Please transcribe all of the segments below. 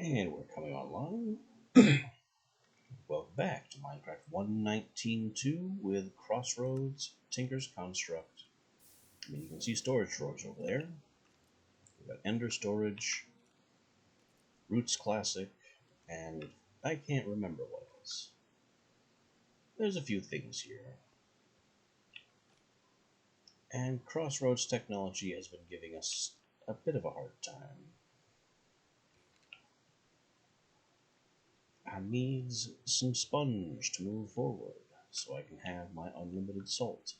And we're coming online. Welcome back to Minecraft 1.19.2 with Crossroads Tinker's Construct. You can see storage drawers over there. We've got Ender Storage, Roots Classic, and I can't remember what else. There's a few things here. And Crossroads Technology has been giving us a bit of a hard time. I need some sponge to move forward so I can have my unlimited salt.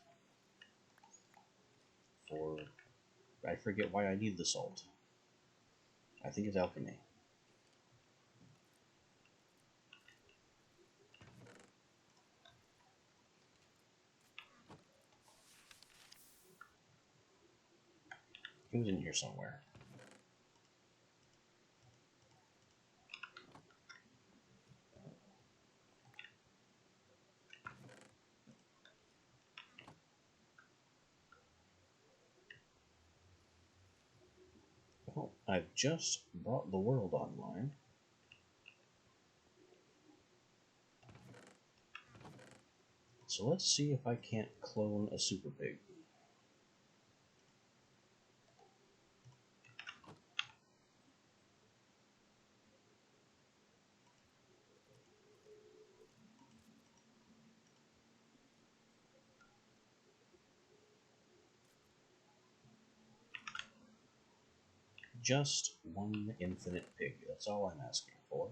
I forget why I need the salt. I think it's alchemy. It was in here somewhere. Well, I've just brought the world online. So let's see if I can't clone a super pig. Just one infinite pig. That's all I'm asking for.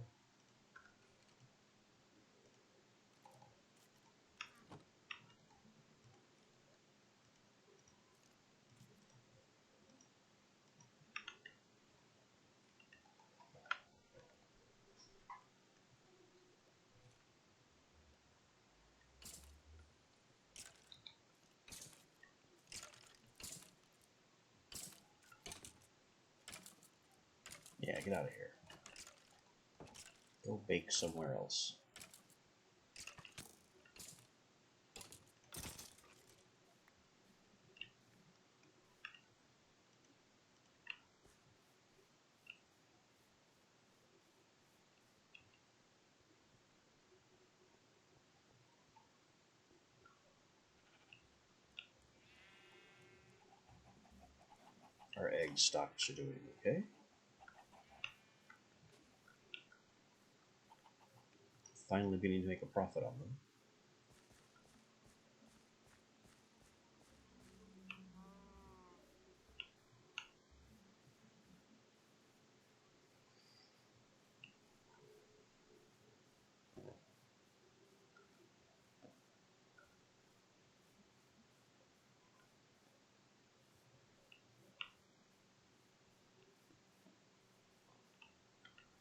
Yeah, get out of here. Go bake somewhere else. Our egg stocks are doing okay. Finally beginning to make a profit on them.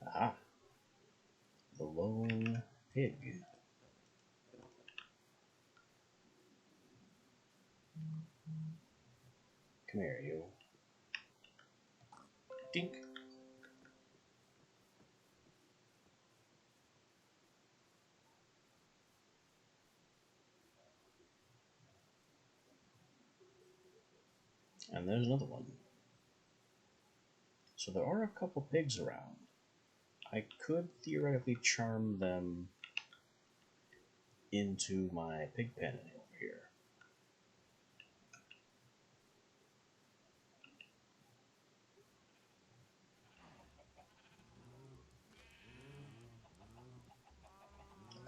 Aha! The lone pig. Come here, you. Dink. And there's another one. So there are a couple pigs around. I could theoretically charm them into my pig pen over here.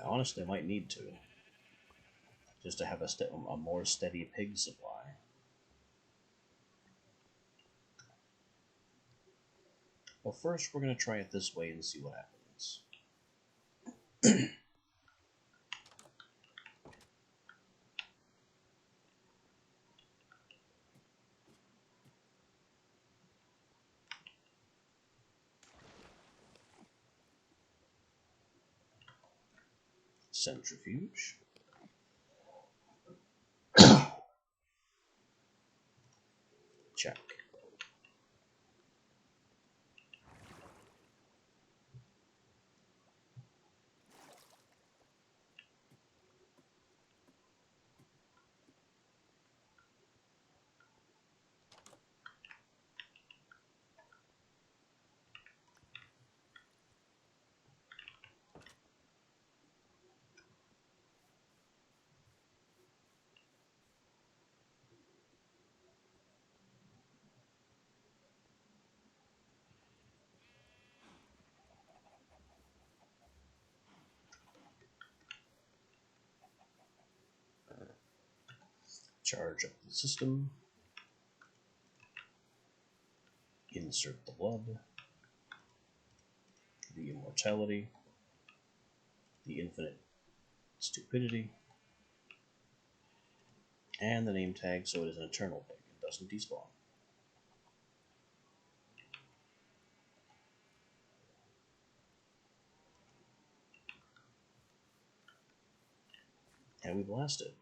Honestly, I might need to, just to have a more steady pig supply. Well, first we're going to try it this way and see what happens. Centrifuge. Check. Charge up the system. Insert the blood. The immortality. The infinite stupidity. And the name tag so it is an eternal pig and doesn't despawn. And we blast it.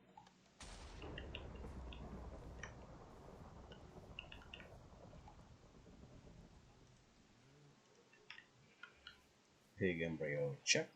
Pig embryo check.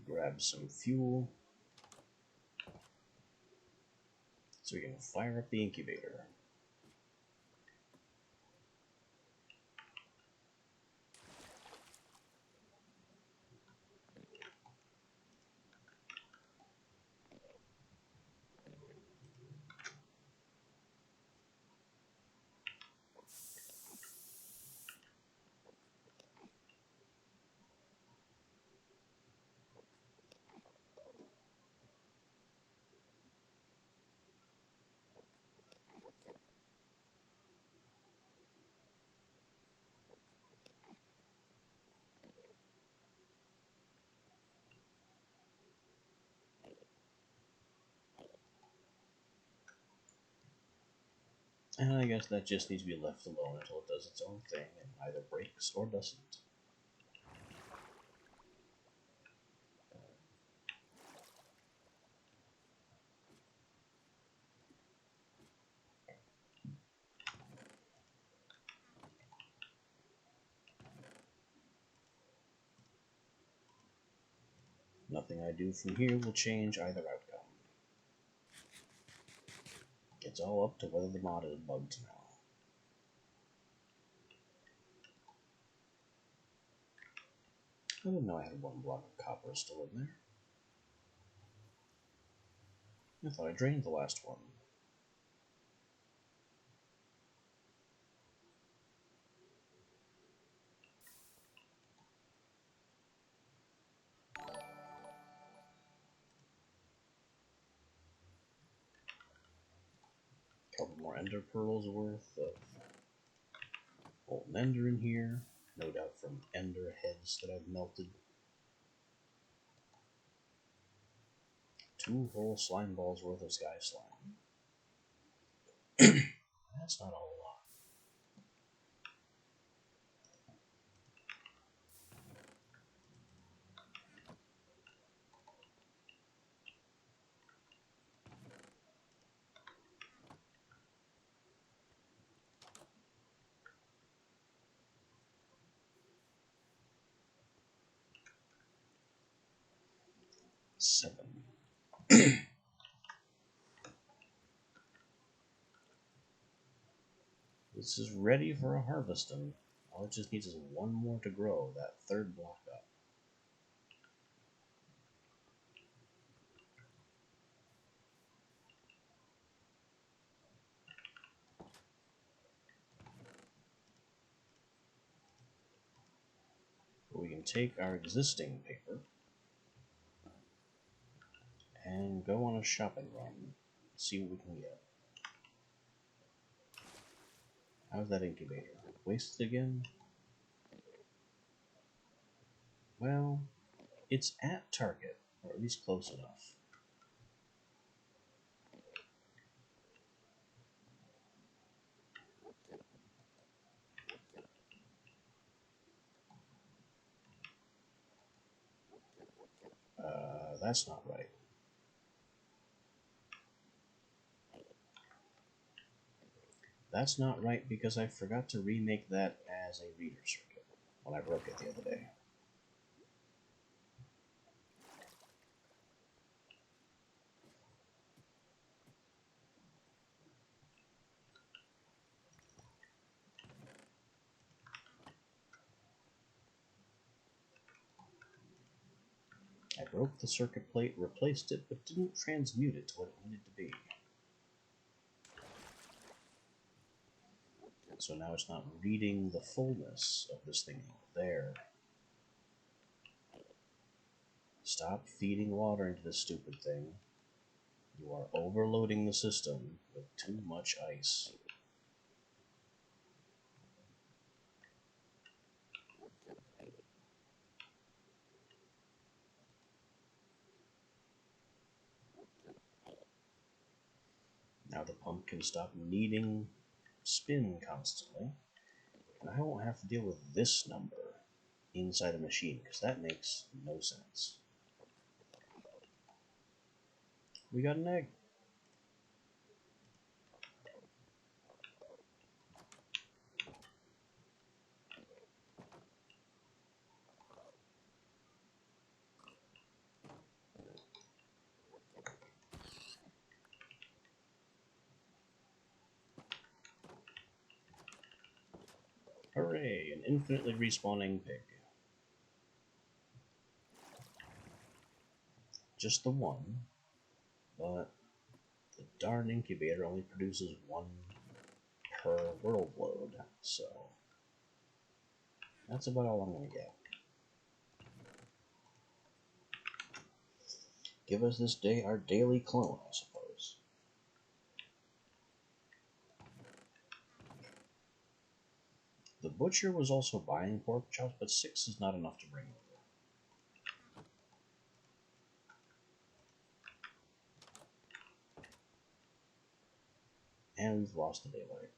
Grab some fuel so we can fire up the incubator. And I guess that just needs to be left alone until it does its own thing and either breaks or doesn't. Nothing I do from here will change either outcome. It's all up to whether the mod is bugged now. I didn't know I had one block of copper still in there. I thought I drained the last one. Couple more ender pearls worth of molten ender in here. No doubt from ender heads that I've melted. 2 whole slime balls worth of sky slime. That's not a whole lot. Seven. This is ready for a harvesting. All it just needs is one more to grow, that third block up. We can take our existing paper and go on a shopping run, see what we can get. How's that incubator? Wasted again? Well, it's at target, or at least close enough. That's not right. That's not right because I forgot to remake that as a reader circuit when I broke it the other day. I broke the circuit plate, replaced it, but didn't transmute it to what it needed to be. So now it's not reading the fullness of this thing there. Stop feeding water into this stupid thing. You are overloading the system with too much ice. Now the pump can stop needing spin constantly, and I won't have to deal with this number inside a machine, because that makes no sense. We got an egg. Hooray, an infinitely respawning pig. Just the one, but the darn incubator only produces one per world load, so that's about all I'm going to get. Give us this day our daily clone, I suppose. The butcher was also buying pork chops, but 6 is not enough to bring over. And we've lost the daylight.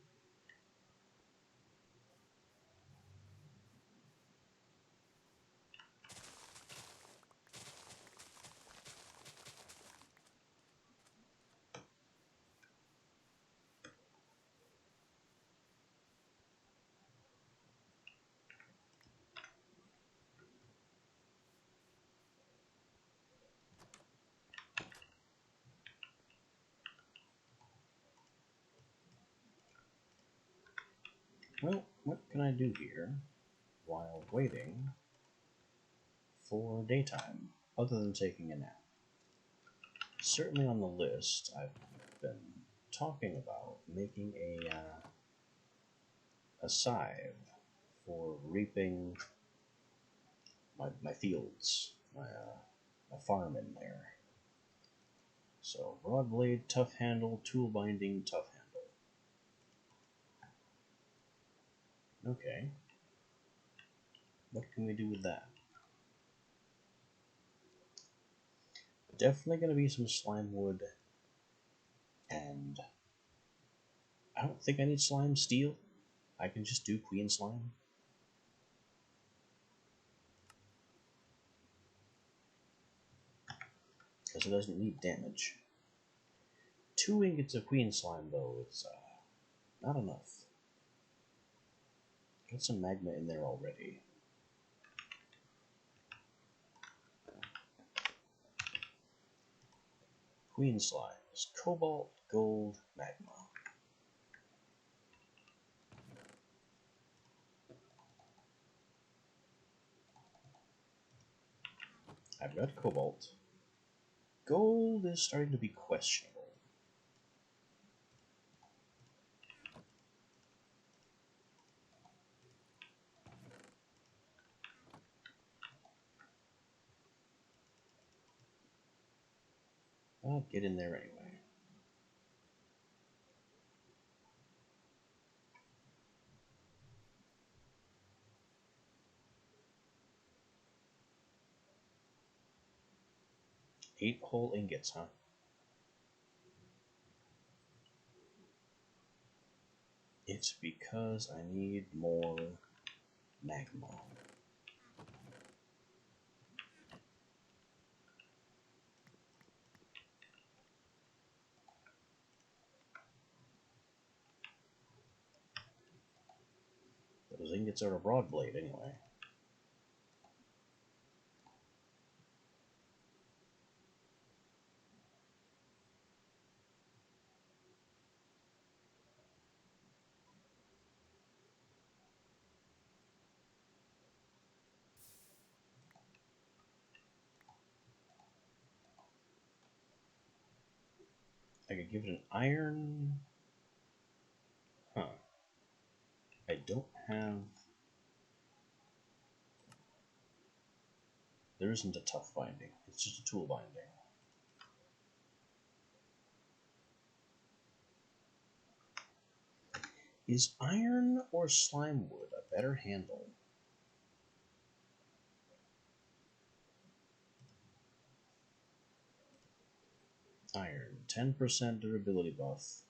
Well, what can I do here while waiting for daytime, other than taking a nap? Certainly on the list, I've been talking about making a scythe for reaping my fields, my farm in there. So, broad blade, tough handle, tool binding, tough handle. Okay. What can we do with that? Definitely going to be some slime wood, and I don't think I need slime steel. I can just do queen slime. Because it doesn't need damage. 2 ingots of queen slime, though, is not enough. Got some magma in there already. Queen slime is cobalt, gold, magma. I've got cobalt. Gold is starting to be questionable. I'll get in there anyway. Eight whole ingots, huh? It's because I need more magma. Those ingots are a broad blade anyway. I could give it an iron. Huh. I don't have... There isn't a tough binding. It's just a tool binding. Is iron or slime wood a better handle? Iron, 10% durability buff.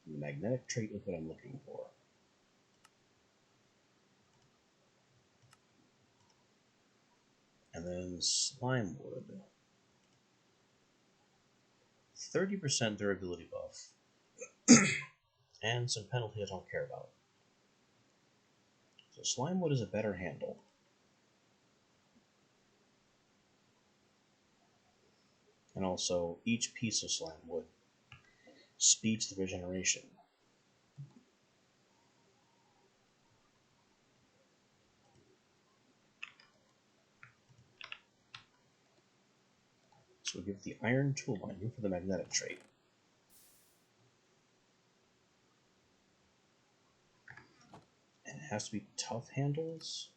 The magnetic trait is what I'm looking for. And then slime wood. 30% durability buff. And some penalty I don't care about. So slime wood is a better handle. And also, each piece of slime wood speeds the regeneration. So we give the iron tool binding for the magnetic trait. And it has to be tough handles?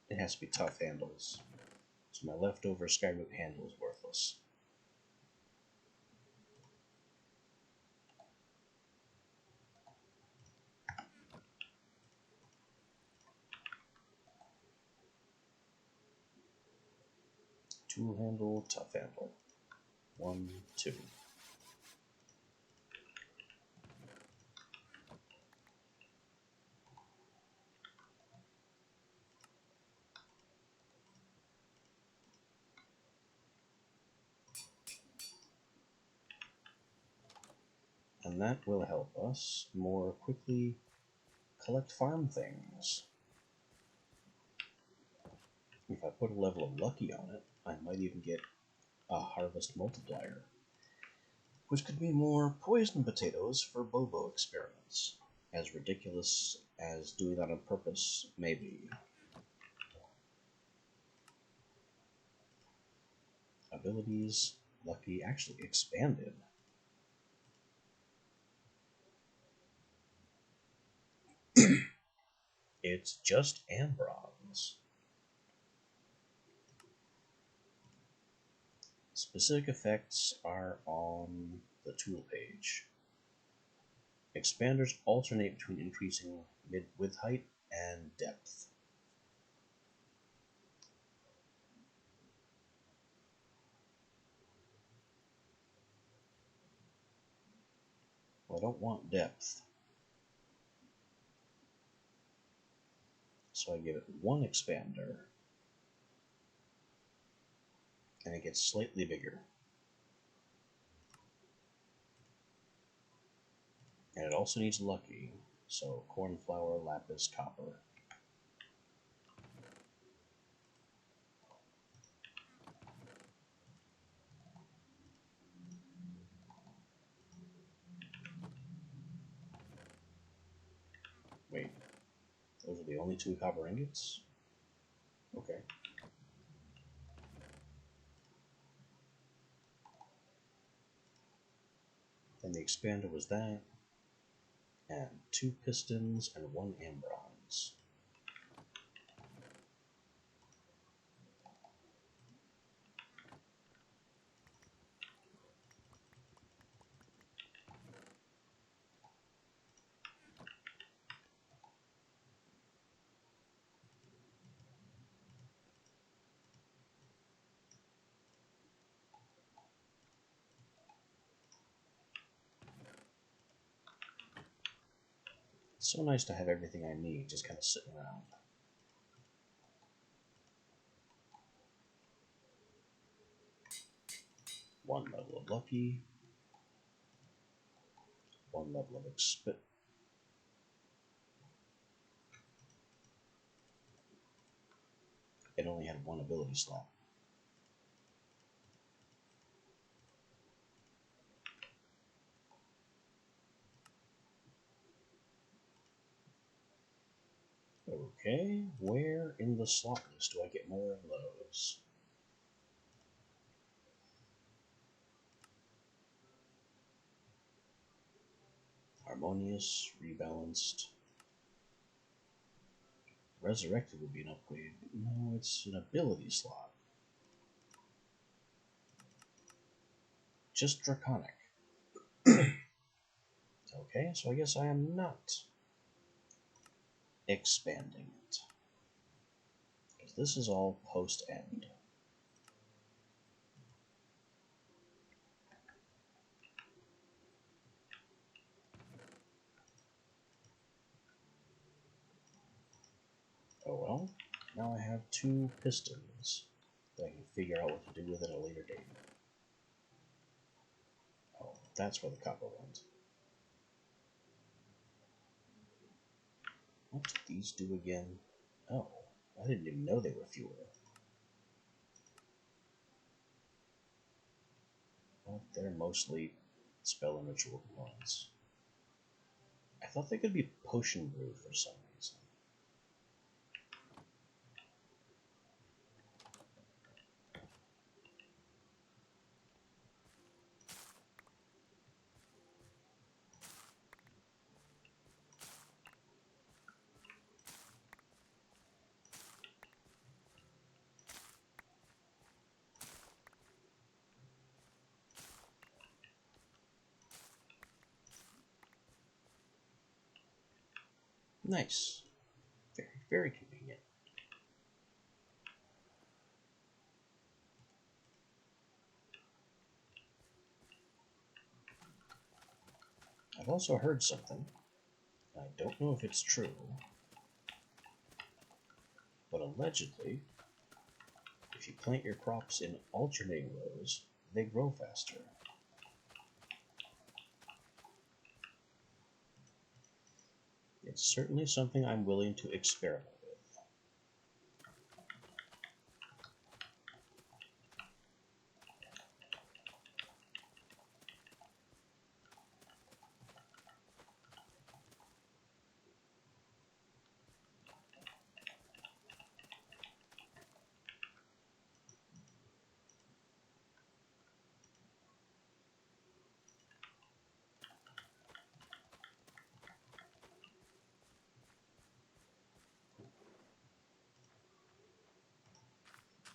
It has to be tough handles. So my leftover Skyroot handle is worthless. Tool handle, tough handle. 1, 2. And that will help us more quickly collect farm things. If I put a level of lucky on it, I might even get a harvest multiplier, which could mean more poison potatoes for Bobo experiments, as ridiculous as doing that on purpose may be. Abilities, lucky, actually expanded. It's just Ambrons. Specific effects are on the tool page. Expanders alternate between increasing mid-width height and depth. Well, I don't want depth. So I give it one expander, and it gets slightly bigger. And it also needs lucky, so cornflower, lapis, copper. Wait, those are the only 2 copper ingots? Okay. Then the expander was that, and 2 pistons and 1 ambrons. It's so nice to have everything I need just kind of sitting around. One level of lucky, 1 level of expit. It only had 1 ability slot. Okay, where in the slot list do I get more of those? Harmonious, rebalanced. Resurrected would be an upgrade. No, it's an ability slot. Just Draconic. Okay, so I guess I am not expanding it. Because this is all post-end. Oh well, now I have 2 pistons that I can figure out what to do with at a later date. Oh, that's where the copper went. What did these do again? Oh, I didn't even know they were fuel. Well, they're mostly spell and ritual components. I thought they could be potion brew for some reason. Nice. Very, very convenient. I've also heard something. I don't know if it's true, but allegedly, if you plant your crops in alternating rows, they grow faster. It's certainly something I'm willing to experiment with.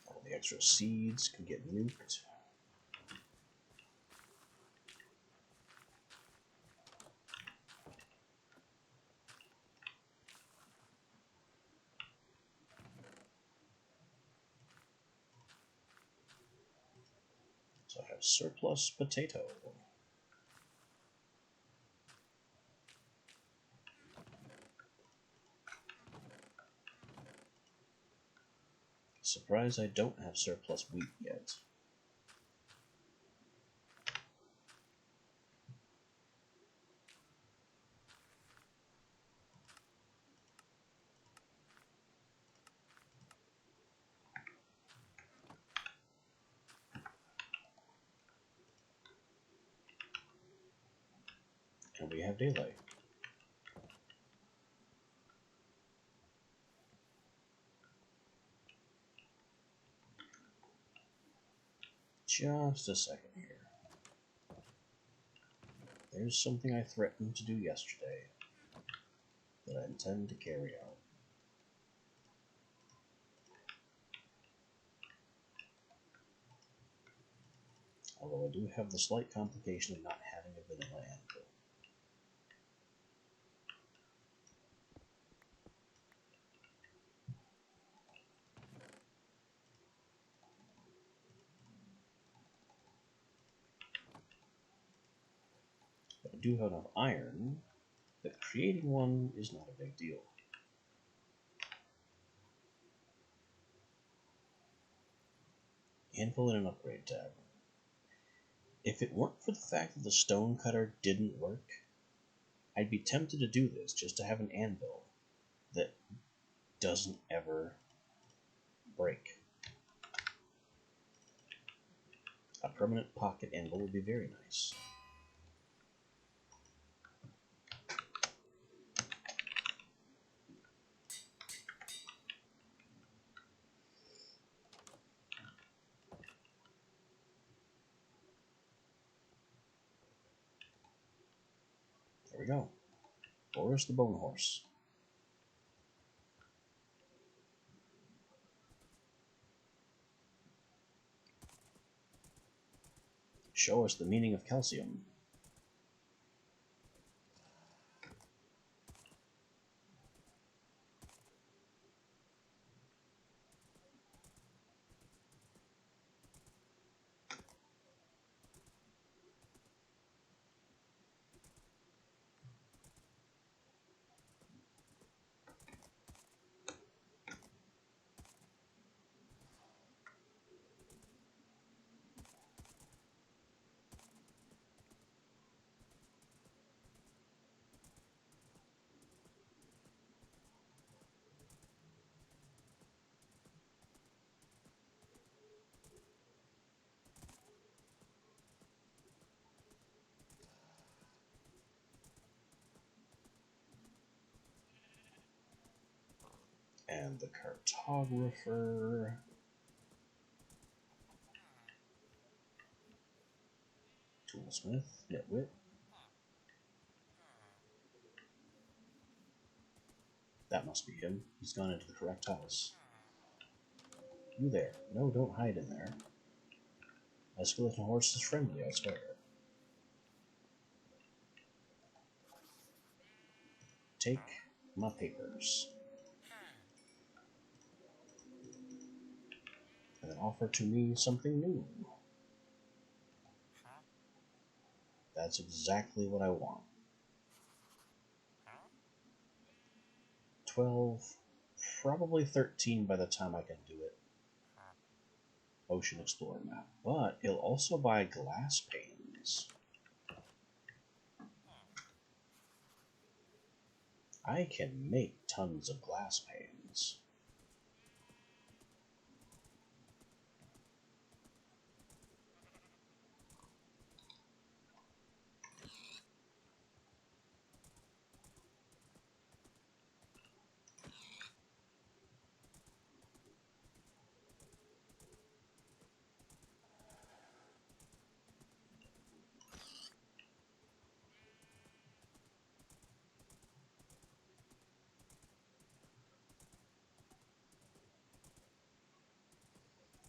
All the extra seeds can get nuked. So I have surplus potato. Surprised I don't have surplus wheat yet. And we have daylight. Just a second here. There's something I threatened to do yesterday that I intend to carry out. Although I do have the slight complication of not having a vanilla anvil. But I do have enough iron that creating one is not a big deal. Anvil in an upgrade tab. If it weren't for the fact that the stone cutter didn't work, I'd be tempted to do this just to have an anvil that doesn't ever break. A permanent pocket anvil would be very nice. There we go. Boris the Bone Horse. Show us the meaning of calcium. And the cartographer. Toolsmith, Nitwit. That must be him. He's gone into the correct house. You there. No, don't hide in there. My skeleton horse is friendly, I swear. Take my papers. And then offer to me something new. That's exactly what I want. 12, probably 13 by the time I can do it. Ocean Explorer map. But he'll also buy glass panes. I can make tons of glass panes.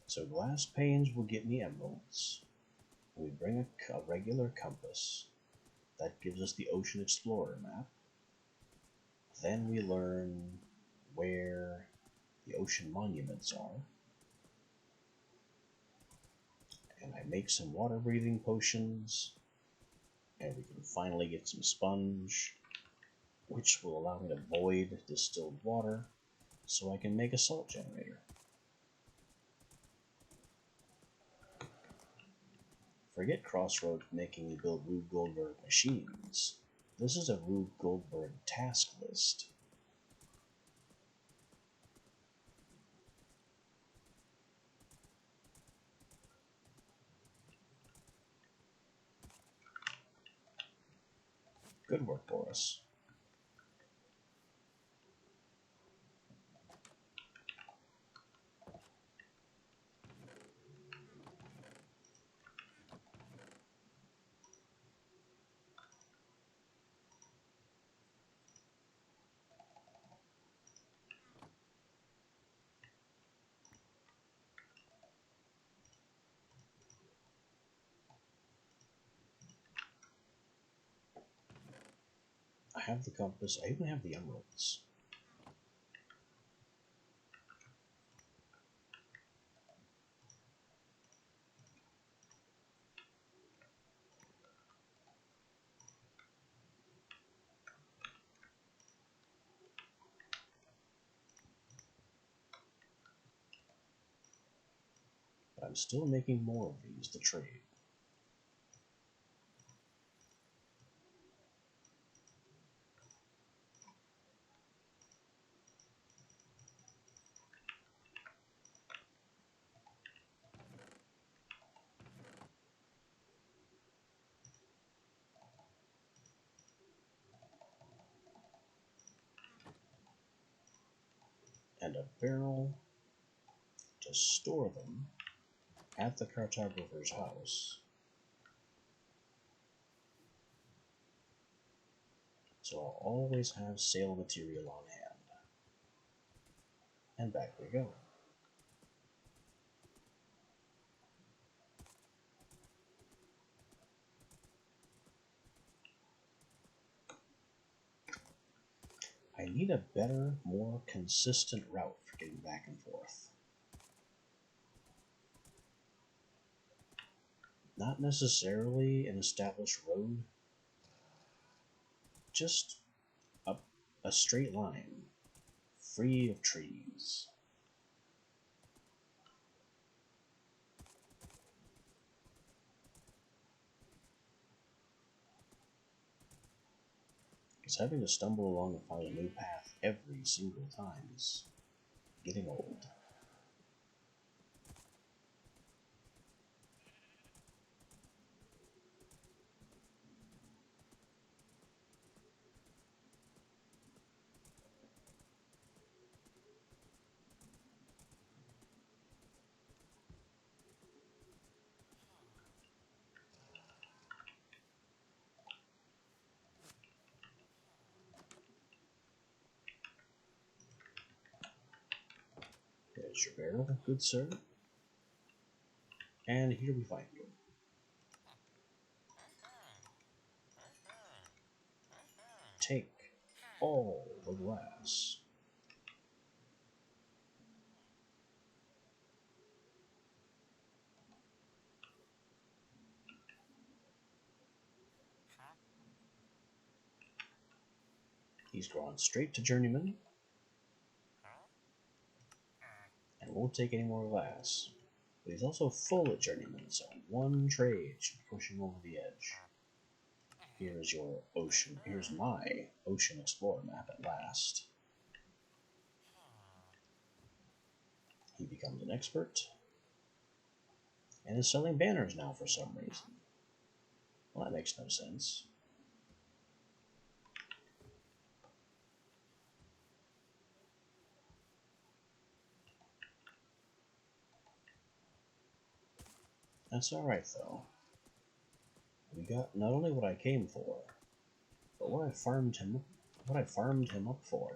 So glass panes will get me emeralds. We bring a regular compass. That gives us the Ocean Explorer map. Then we learn where the ocean monuments are. And I make some water breathing potions. And we can finally get some sponge, which will allow me to void distilled water so I can make a salt generator. Forget Crossroads making me build Rube Goldberg machines. This is a Rube Goldberg task list. Good work, Boris. I have the compass. I even have the emeralds. But I'm still making more of these to trade. And a barrel to store them at the cartographer's house. So I'll always have sale material on hand. And back we go. I need a better, more consistent route for getting back and forth. Not necessarily an established road, just a straight line, free of trees. Because having to stumble along and find a new path every single time is getting old. There's your barrel, good sir. And here we find you. Take all the glass. He's gone straight to Journeyman and won't take any more glass. But he's also full at Journeyman, so one trade should push him over the edge. Here's your ocean. Here's my Ocean Explorer map at last. He becomes an expert and is selling banners now for some reason. Well, that makes no sense. That's alright, though. We got not only what I came for, but what I farmed him up for.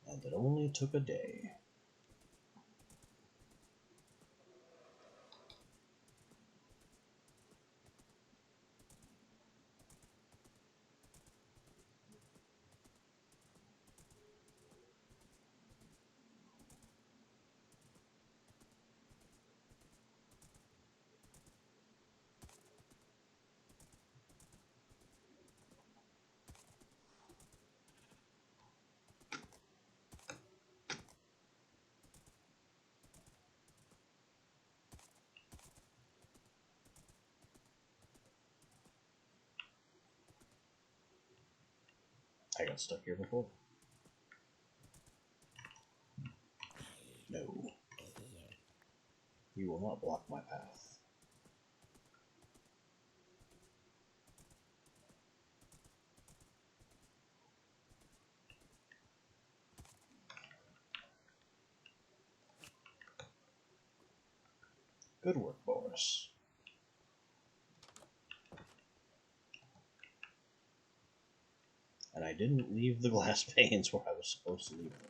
And it only took a day. I got stuck here before. No. You will not block my path. Good work, Boris. And I didn't leave the glass panes where I was supposed to leave them.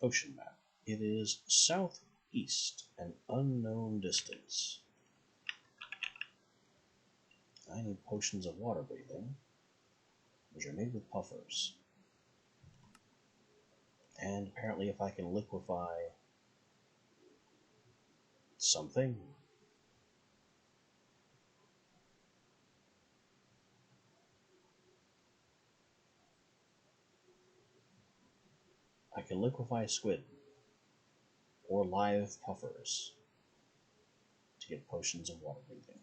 Ocean map. It is southeast, an unknown distance. I need potions of water breathing, which are made with puffers. And apparently if I can liquefy something, I can liquefy squid or live puffers to get potions of water breathing.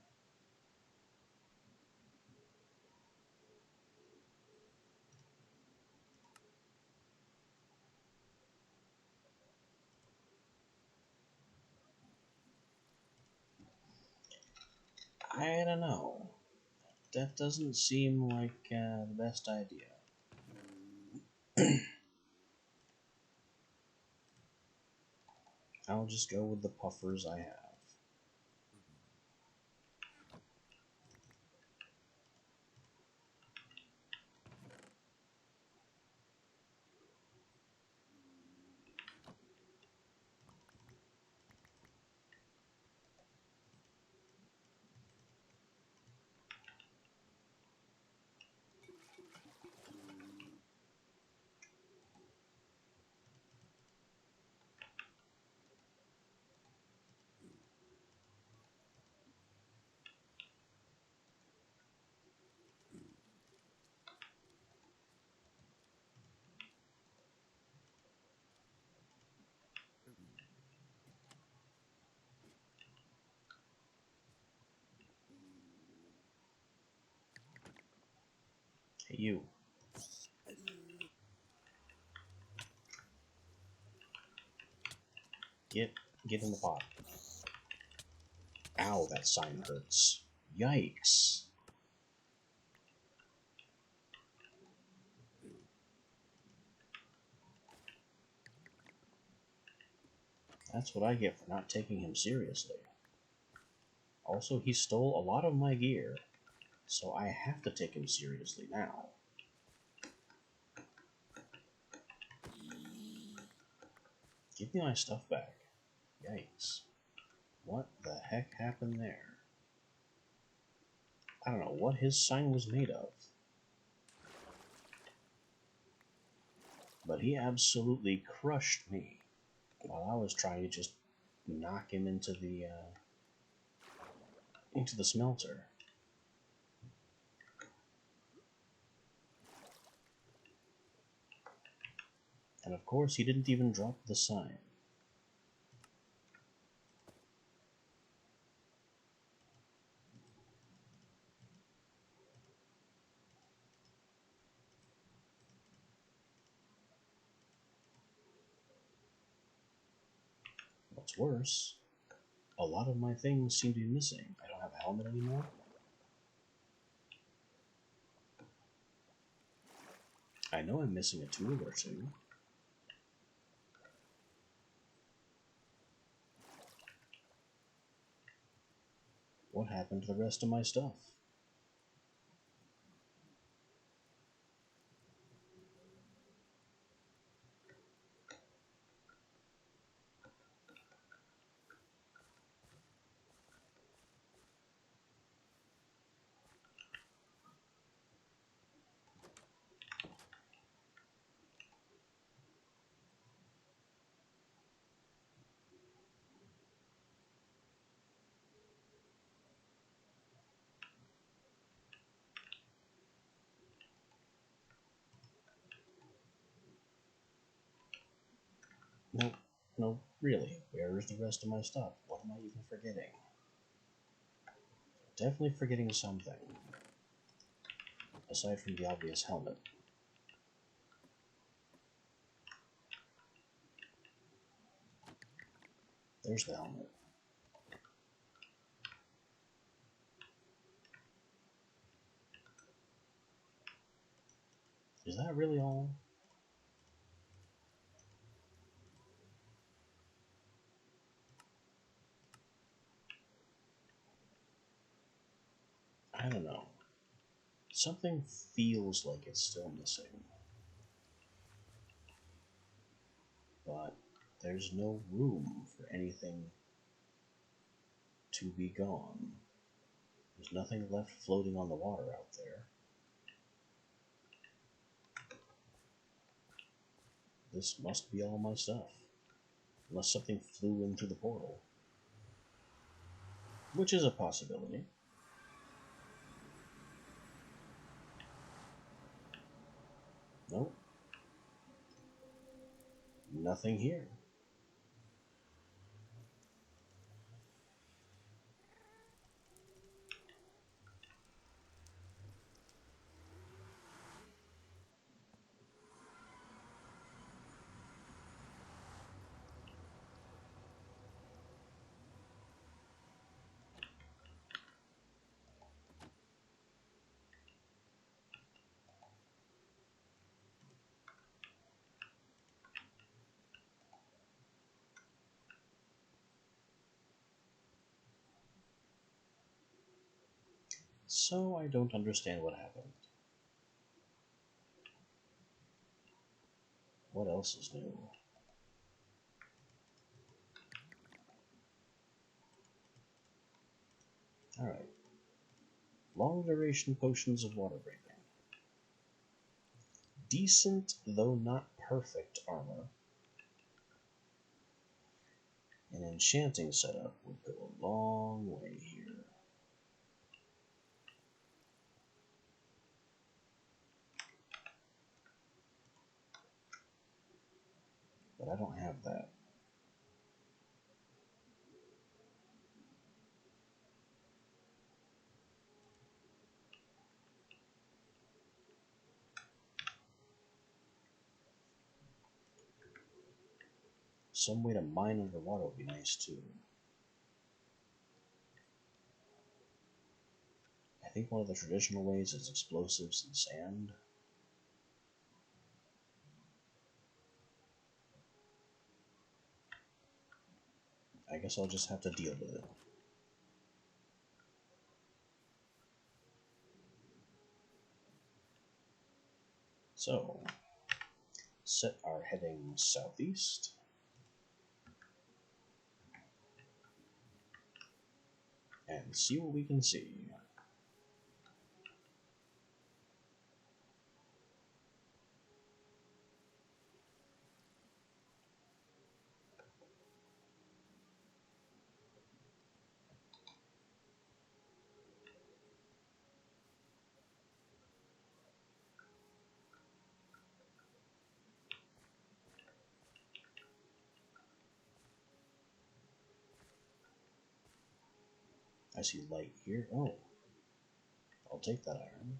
I don't know. That doesn't seem like the best idea. I'll just go with the puffers I have. Hey, you. Get in the pot. Ow, that sign hurts. Yikes. That's what I get for not taking him seriously. Also, he stole a lot of my gear, so I have to take him seriously now. Give me my stuff back. Yikes. What the heck happened there? I don't know what his sign was made of. But he absolutely crushed me while I was trying to just knock him into the smelter. And of course, he didn't even drop the sign. What's worse, a lot of my things seem to be missing. I don't have a helmet anymore. I know I'm missing a tool or two. What happened to the rest of my stuff? No, really. Where is the rest of my stuff? What am I even forgetting? Definitely forgetting something. Aside from the obvious helmet. There's the helmet. Is that really all? I don't know. Something feels like it's still missing. But there's no room for anything to be gone. There's nothing left floating on the water out there. This must be all my stuff. Unless something flew in through the portal. Which is a possibility. Nope. Nothing here. So I don't understand what happened. What else is new? Alright. Long duration potions of water breathing. Decent, though not perfect, armor. An enchanting setup would go a long way here. But I don't have that. Some way to mine underwater would be nice too. I think one of the traditional ways is explosives and sand. I guess I'll just have to deal with it. So, set our heading southeast. And see what we can see. I see light here. Oh, I'll take that iron.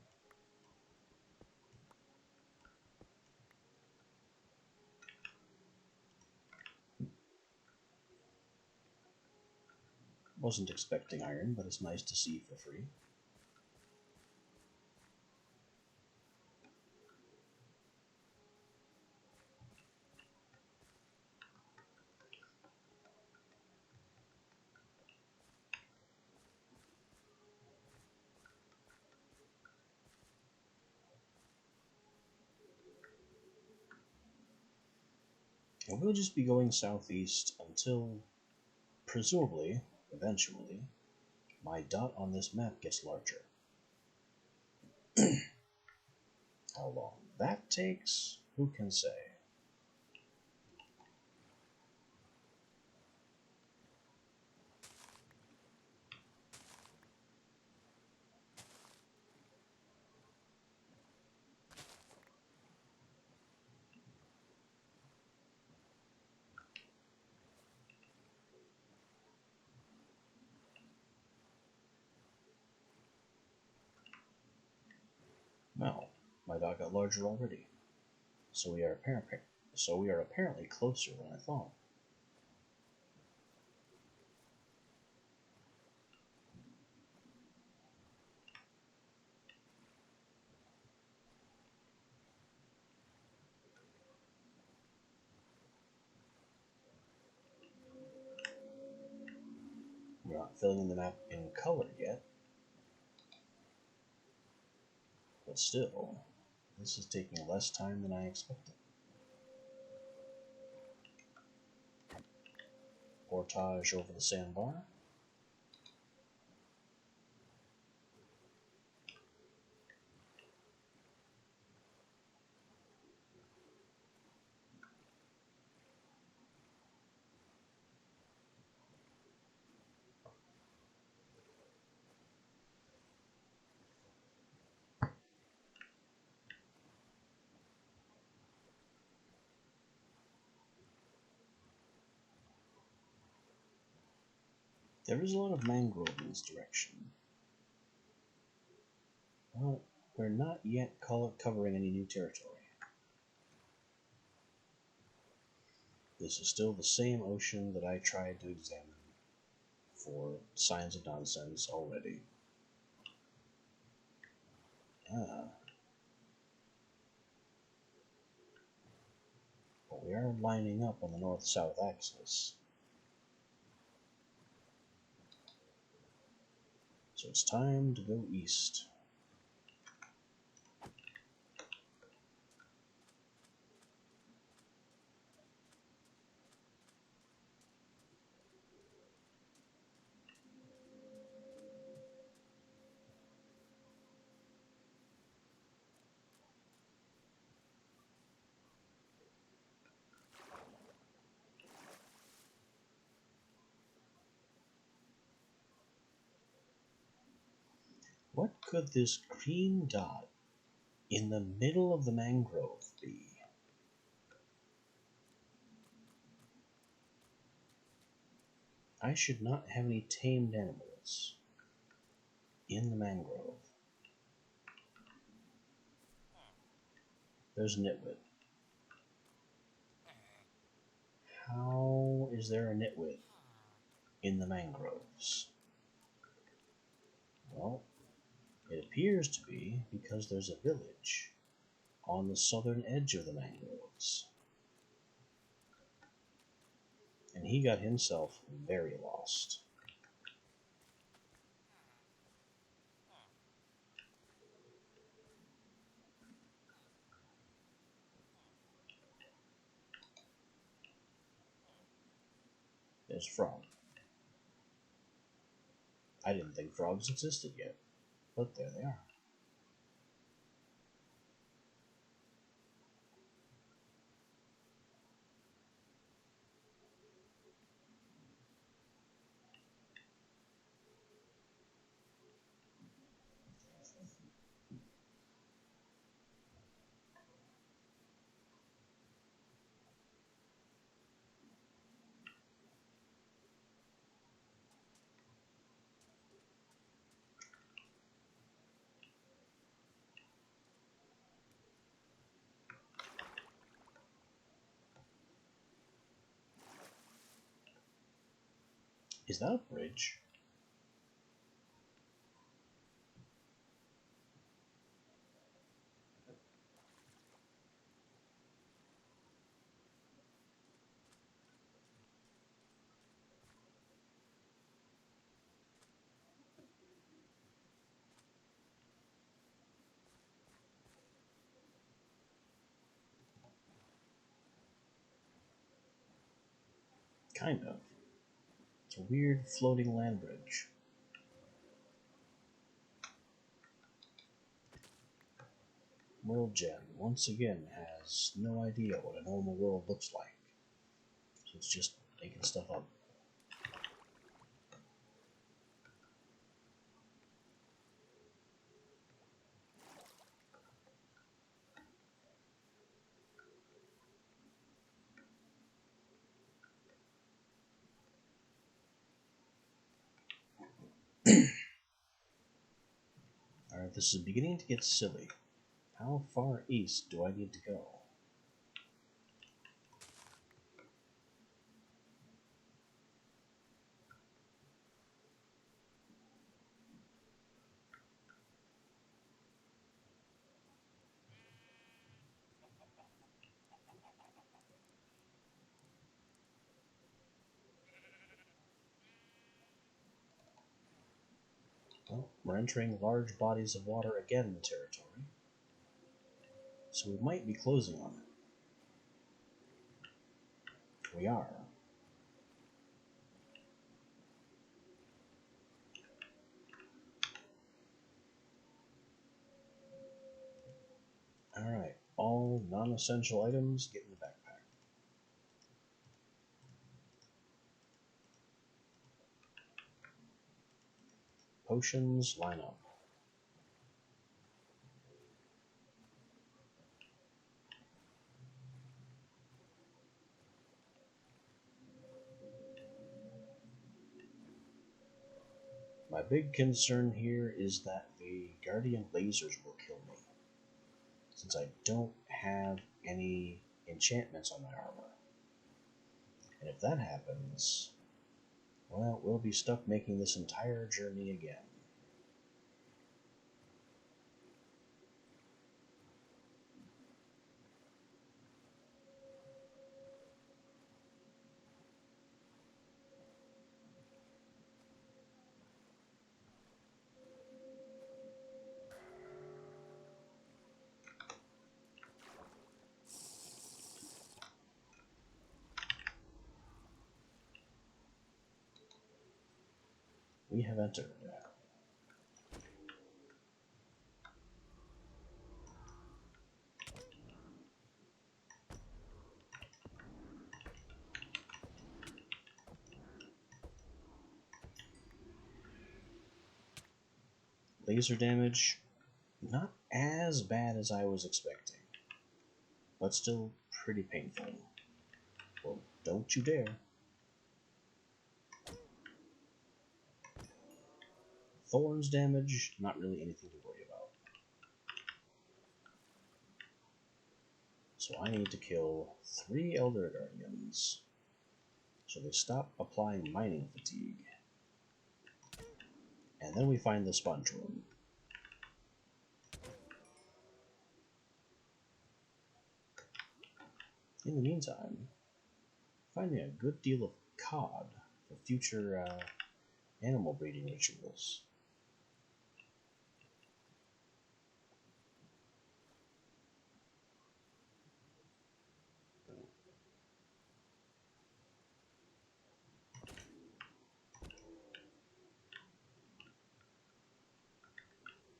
Wasn't expecting iron, but it's nice to see for free. And we'll just be going southeast until, presumably, eventually, my dot on this map gets larger. How long that takes, who can say? Well, my dot got larger already. So we are apparently closer than I thought. We're not filling in the map in color yet, but still, this is taking less time than I expected. Portage over the sandbar. There is a lot of mangrove in this direction. Well, we're not yet covering any new territory. This is still the same ocean that I tried to examine for signs of nonsense already. Ah. But we are lining up on the north-south axis. So it's time to go east. What could this green dot in the middle of the mangrove be? I should not have any tamed animals in the mangrove. There's a nitwit. How is there a nitwit in the mangroves? Well, it appears to be because there's a village on the southern edge of the mangroves. And he got himself very lost. There's a frog. I didn't think frogs existed yet, but there they are. Is that a bridge? Kind of. It's a weird floating land bridge. World Gem, once again, has no idea what a normal world looks like. So it's just making stuff up. Alright, this is beginning to get silly. How far east do I need to go? Well, we're entering large bodies of water again in the territory, so we might be closing on it. We are. Alright, all non-essential items get in the backpack. Potions line up. My big concern here is that the Guardian lasers will kill me, since I don't have any enchantments on my armor. And if that happens, well, we'll be stuck making this entire journey again. We have entered. Laser damage, not as bad as I was expecting, but still pretty painful. Well, don't you dare. Thorns damage, not really anything to worry about. So I need to kill 3 Elder Guardians, so they stop applying mining fatigue. And then we find the sponge room. In the meantime, finding a good deal of cod for future animal breeding rituals.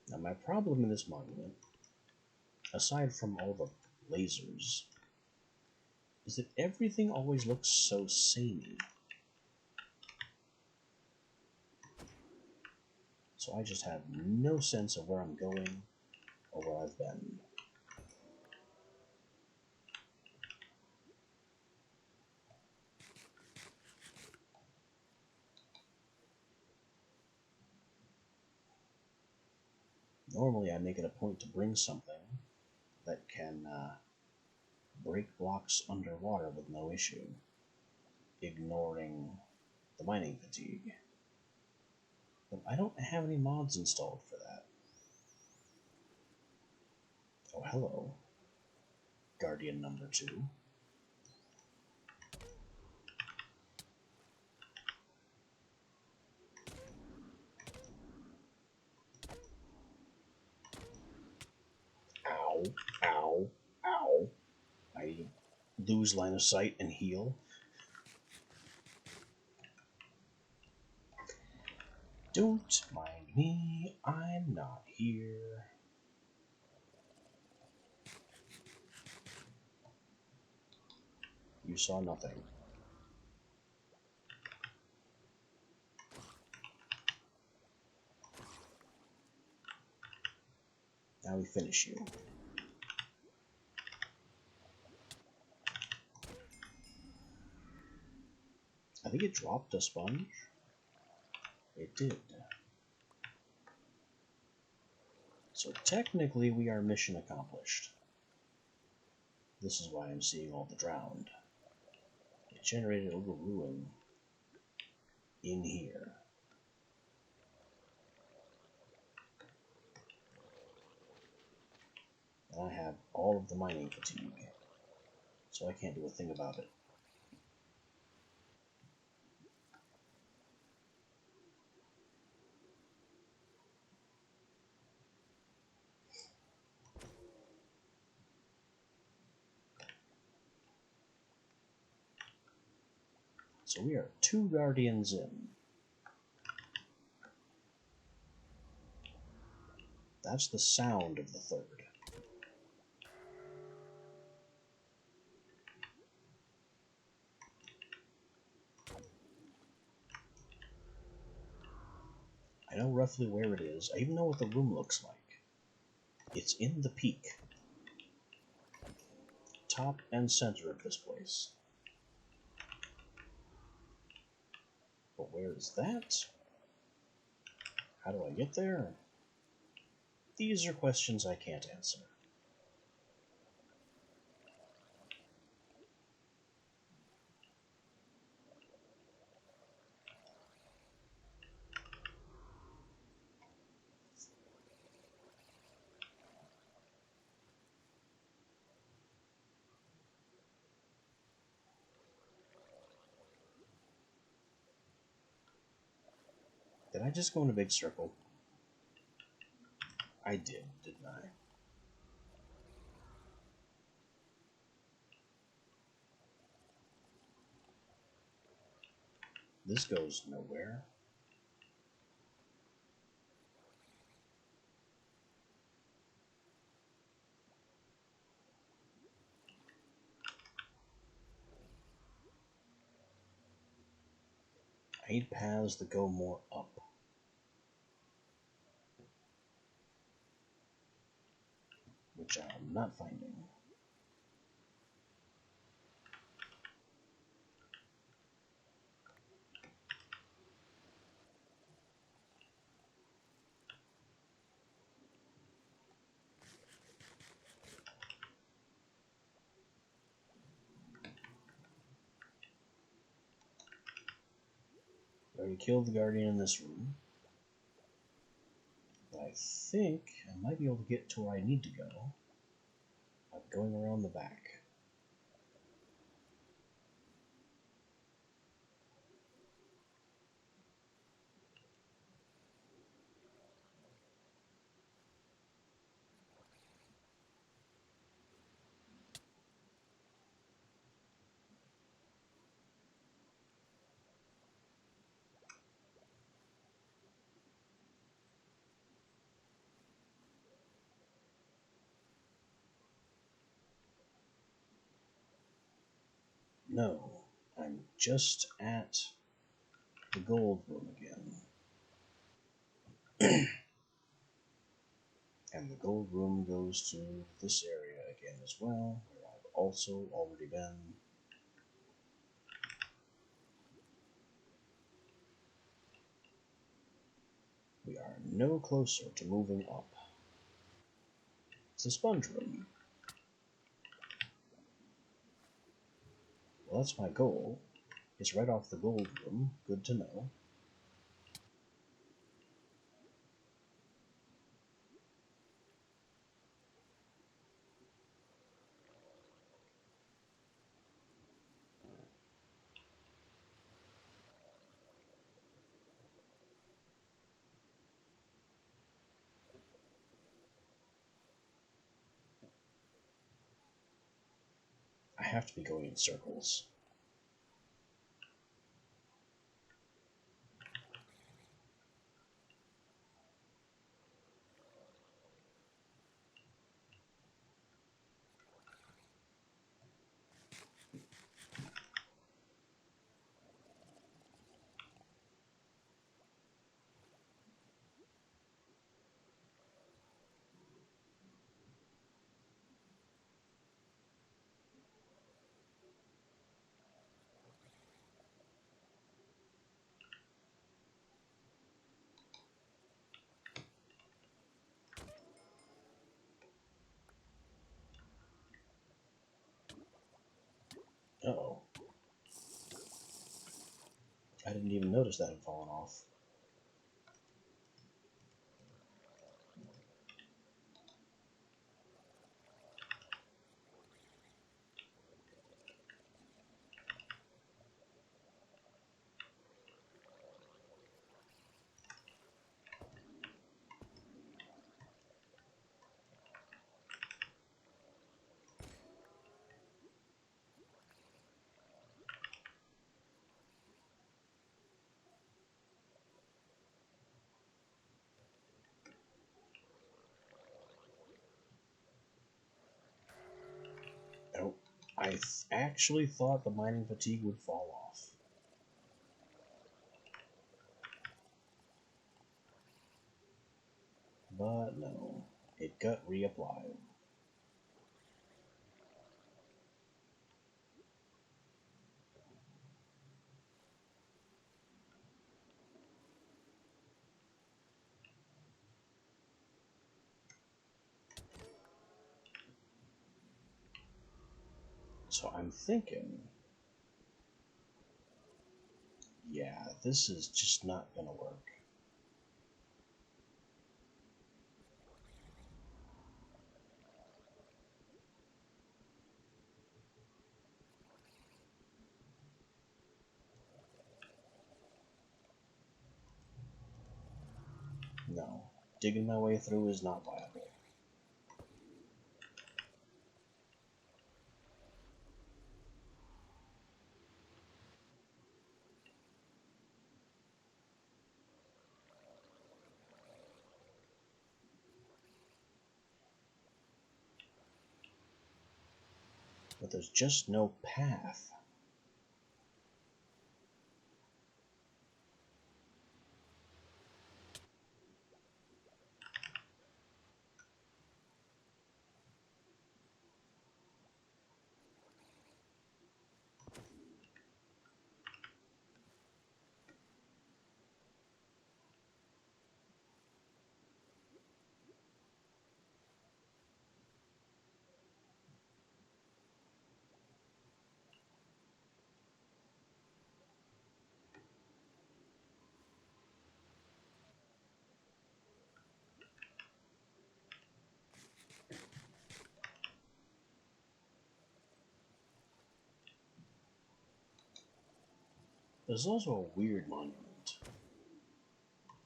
Now my problem in this monument, aside from all the lasers, is that everything always looks so samey. So I just have no sense of where I'm going or where I've been. Normally I make it a point to bring something that can break blocks underwater with no issue, ignoring the mining fatigue. But I don't have any mods installed for that. Oh, hello, Guardian number 2. Ow, ow, ow. I lose line of sight and heal. Don't mind me, I'm not here. You saw nothing. Now we finish you. I think it dropped a sponge. It did. So technically we are mission accomplished. This is why I'm seeing all the drowned. It generated a little ruin in here. And I have all of the mining fatigue, so I can't do a thing about it. So we are 2 Guardians in. That's the sound of the 3rd. I know roughly where it is. I even know what the room looks like. It's in the peak. Top and center of this place. But where is that? How do I get there? These are questions I can't answer. Did I just go in a big circle? I did, didn't I? This goes nowhere. I need paths that go more up. Which I'm not finding. I already killed the Guardian in this room. But I think I might be able to get to where I need to go by going around the back. No, I'm just at the gold room again. And the gold room goes to this area again as well, where I've also already been. We are no closer to moving up. It's a sponge room. Well, that's my goal. It's right off the gold room. Good to know. I have to be going in circles. Uh-oh. I didn't even notice that had fallen off. Oh, I actually thought the mining fatigue would fall off. But no, it got reapplied. So I'm thinking, yeah, this is just not gonna work. No, digging my way through is not viable. But there's just no path. There's also a weird monument.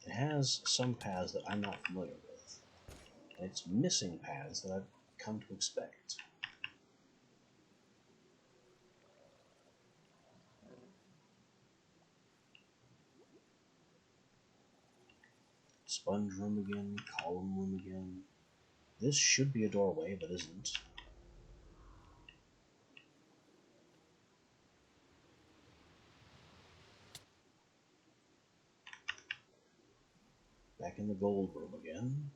It has some paths that I'm not familiar with, and it's missing paths that I've come to expect. Sponge room again, column room again. This should be a doorway, but isn't. Back in the gold room again.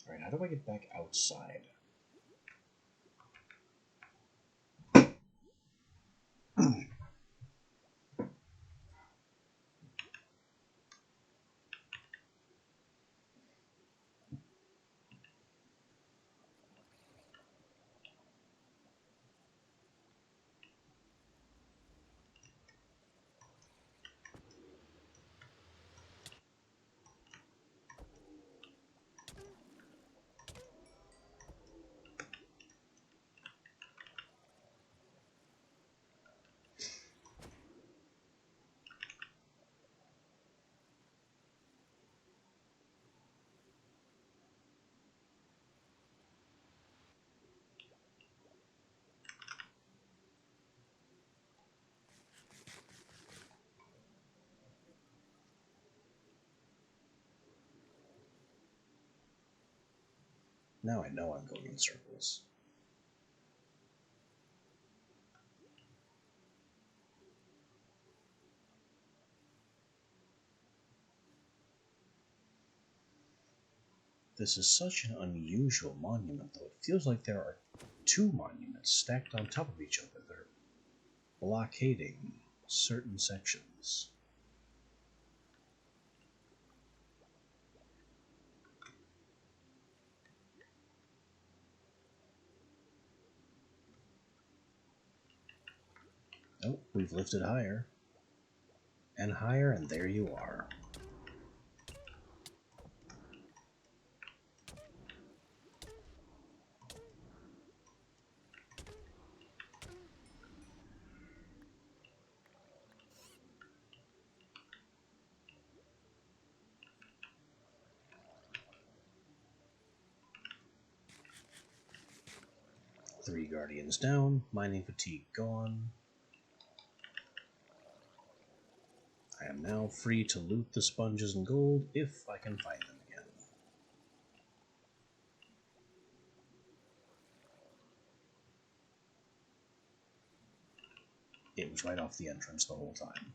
Alright, how do I get back outside? Now I know I'm going in circles. This is such an unusual monument, though. It feels like there are two monuments stacked on top of each other. They're blockading certain sections. Oh, we've lifted higher. And higher, and there you are. Three guardians down, mining fatigue gone. I am now free to loot the sponges and gold if I can find them again. It was right off the entrance the whole time.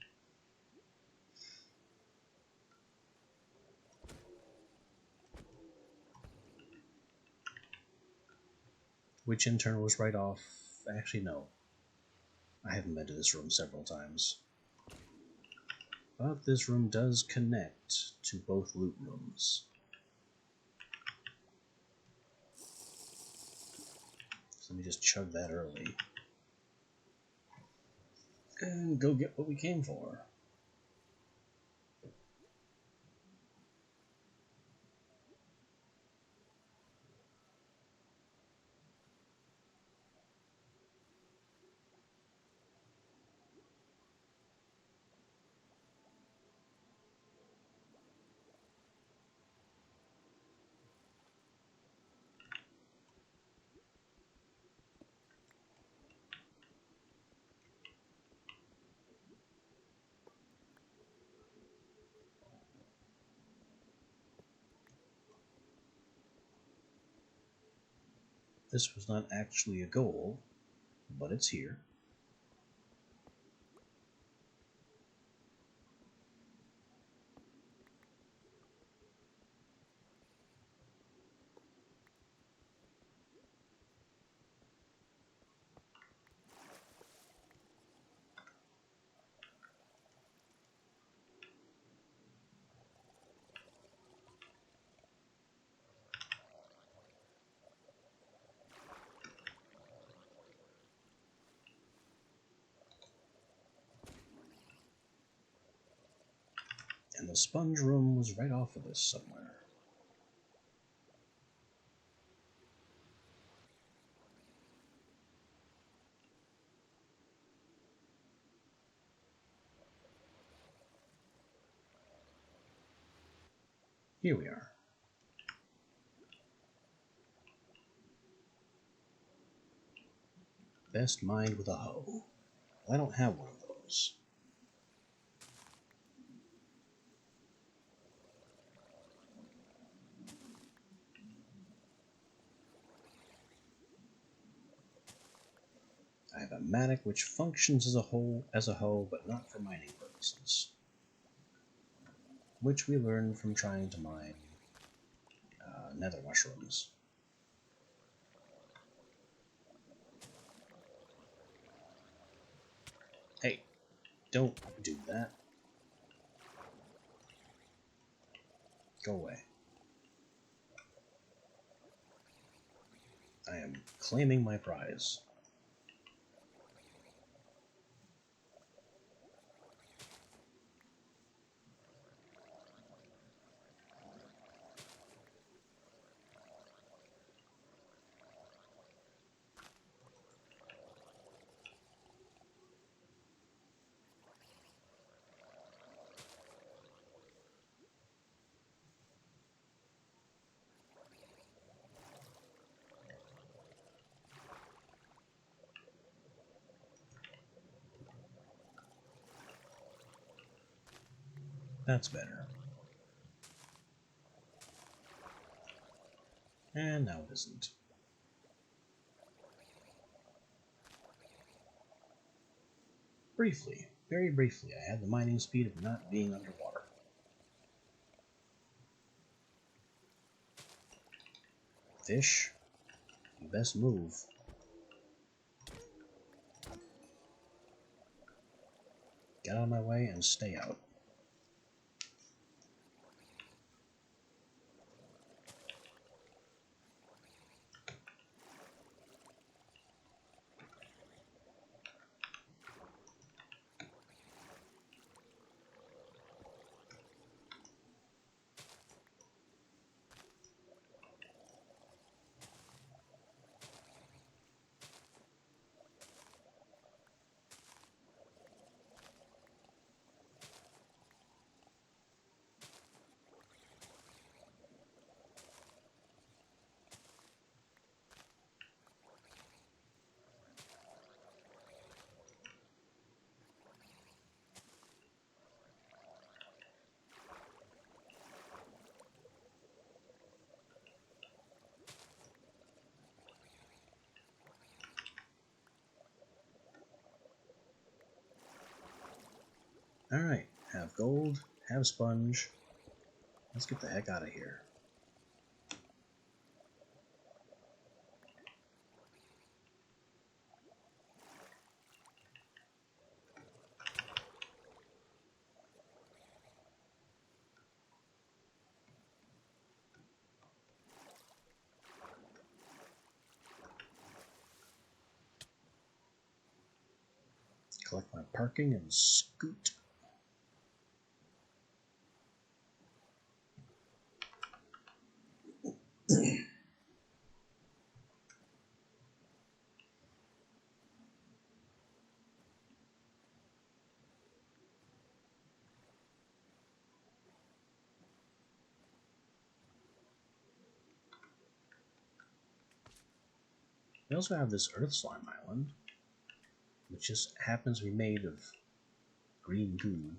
Which in turn was right off... Actually, no. I haven't been to this room several times. But this room does connect to both loot rooms. So let me just chug that early. And go get what we came for. This was not actually a goal, but it's here. And the sponge room was right off of this somewhere. Here we are. Best mind with a hoe. Well, I don't have one of those. I have a mattock which functions as a hoe, but not for mining purposes. Which we learned from trying to mine nether mushrooms. Hey, don't do that. Go away. I am claiming my prize. That's better. And now it isn't. Briefly, very briefly, I had the mining speed of not being underwater. Fish, best move. Get out of my way and stay out. Alright, have gold, have sponge. Let's get the heck out of here. Collect my parking and scoot. We also have this Earth Slime Island, which just happens to be made of green goo.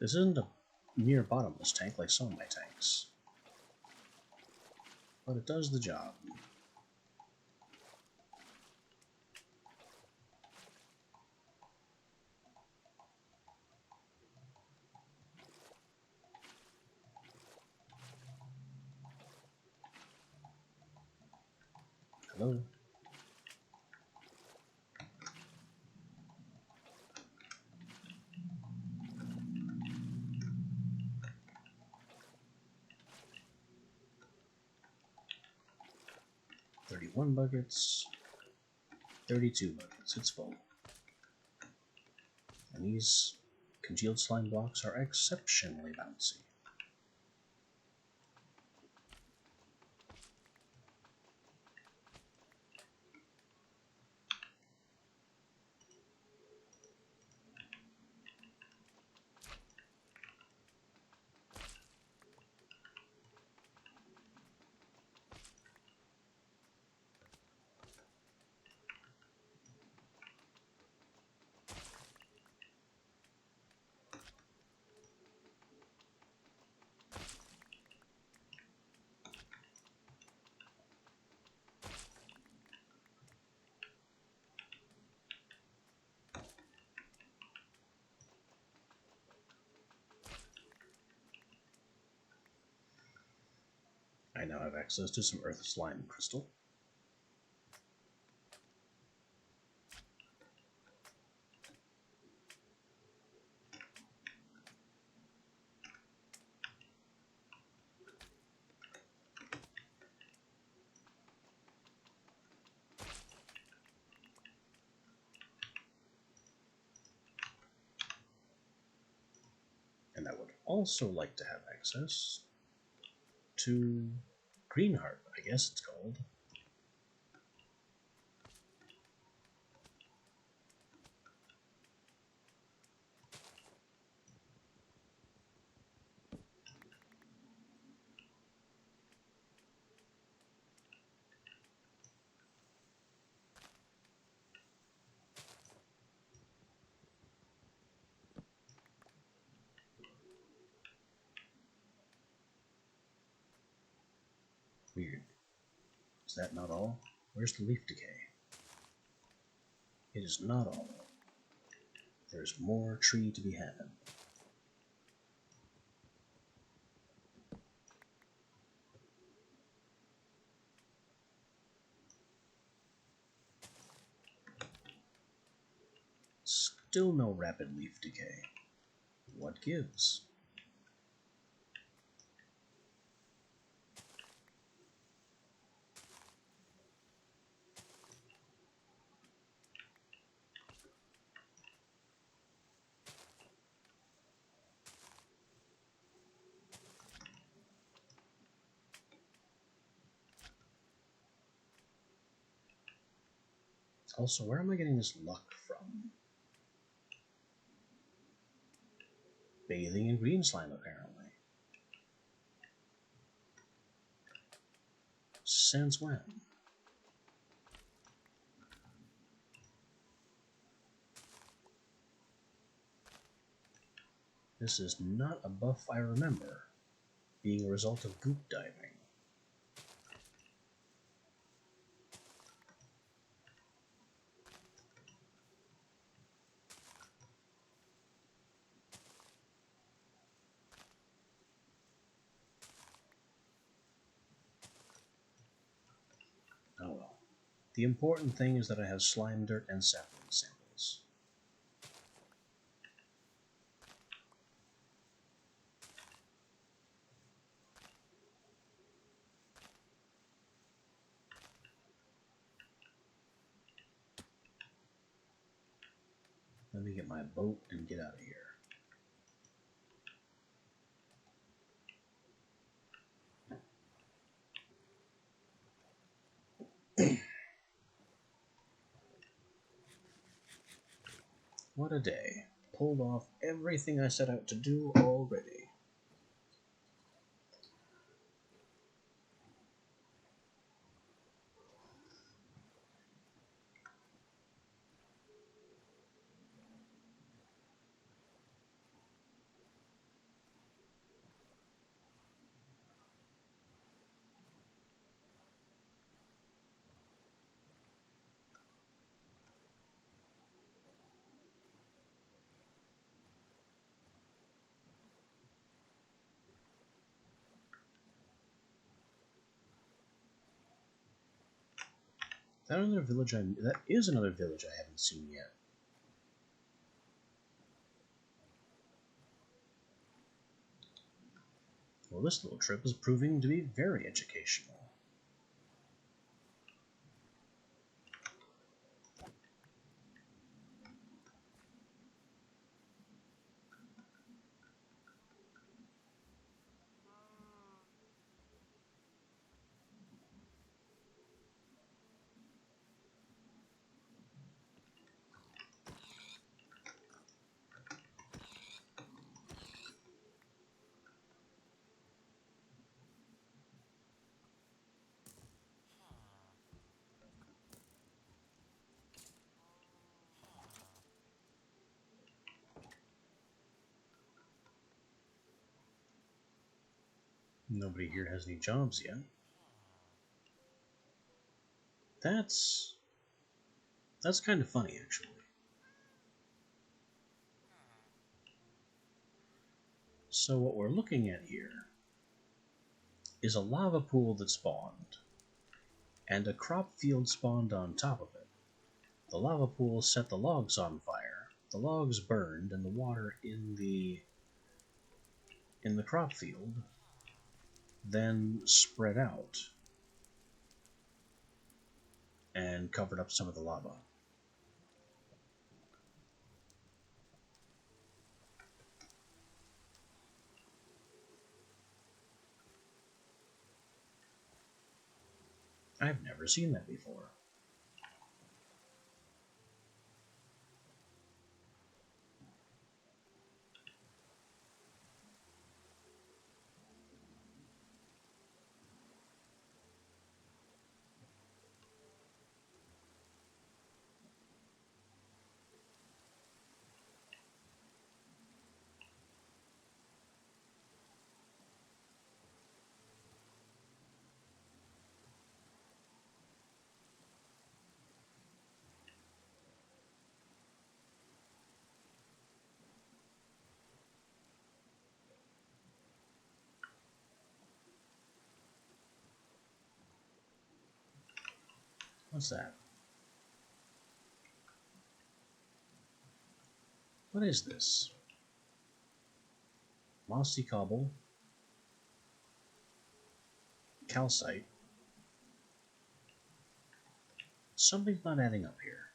This isn't a near bottomless tank like some of my tanks, but it does the job. go. $31 buckets, 32 buckets. It's full. And these congealed slime blocks are exceptionally bouncy. I now have access to some earth slime crystal. And I would also like to have access to Green Heart, I guess it's called. Weird. Is that not all? Where's the leaf decay? It is not all. There's more tree to be had. Still no rapid leaf decay. What gives? Also, where am I getting this luck from? Bathing in green slime, apparently. Since when? This is not a buff I remember, being a result of goop diving. Oh well. The important thing is that I have slime dirt and sapling samples. Let me get my boat and get out of here. What a day. Pulled off everything I set out to do already. That another village that is another village I haven't seen yet. Well, this little trip is proving to be very educational. Nobody here has any jobs yet. That's kind of funny, actually. So what we're looking at here is a lava pool that spawned, and a crop field spawned on top of it. The lava pool set the logs on fire. The logs burned, and the water in the crop field then spread out and covered up some of the lava. I've never seen that before. What's that? What is this? Mossy cobble, calcite. Something's not adding up here.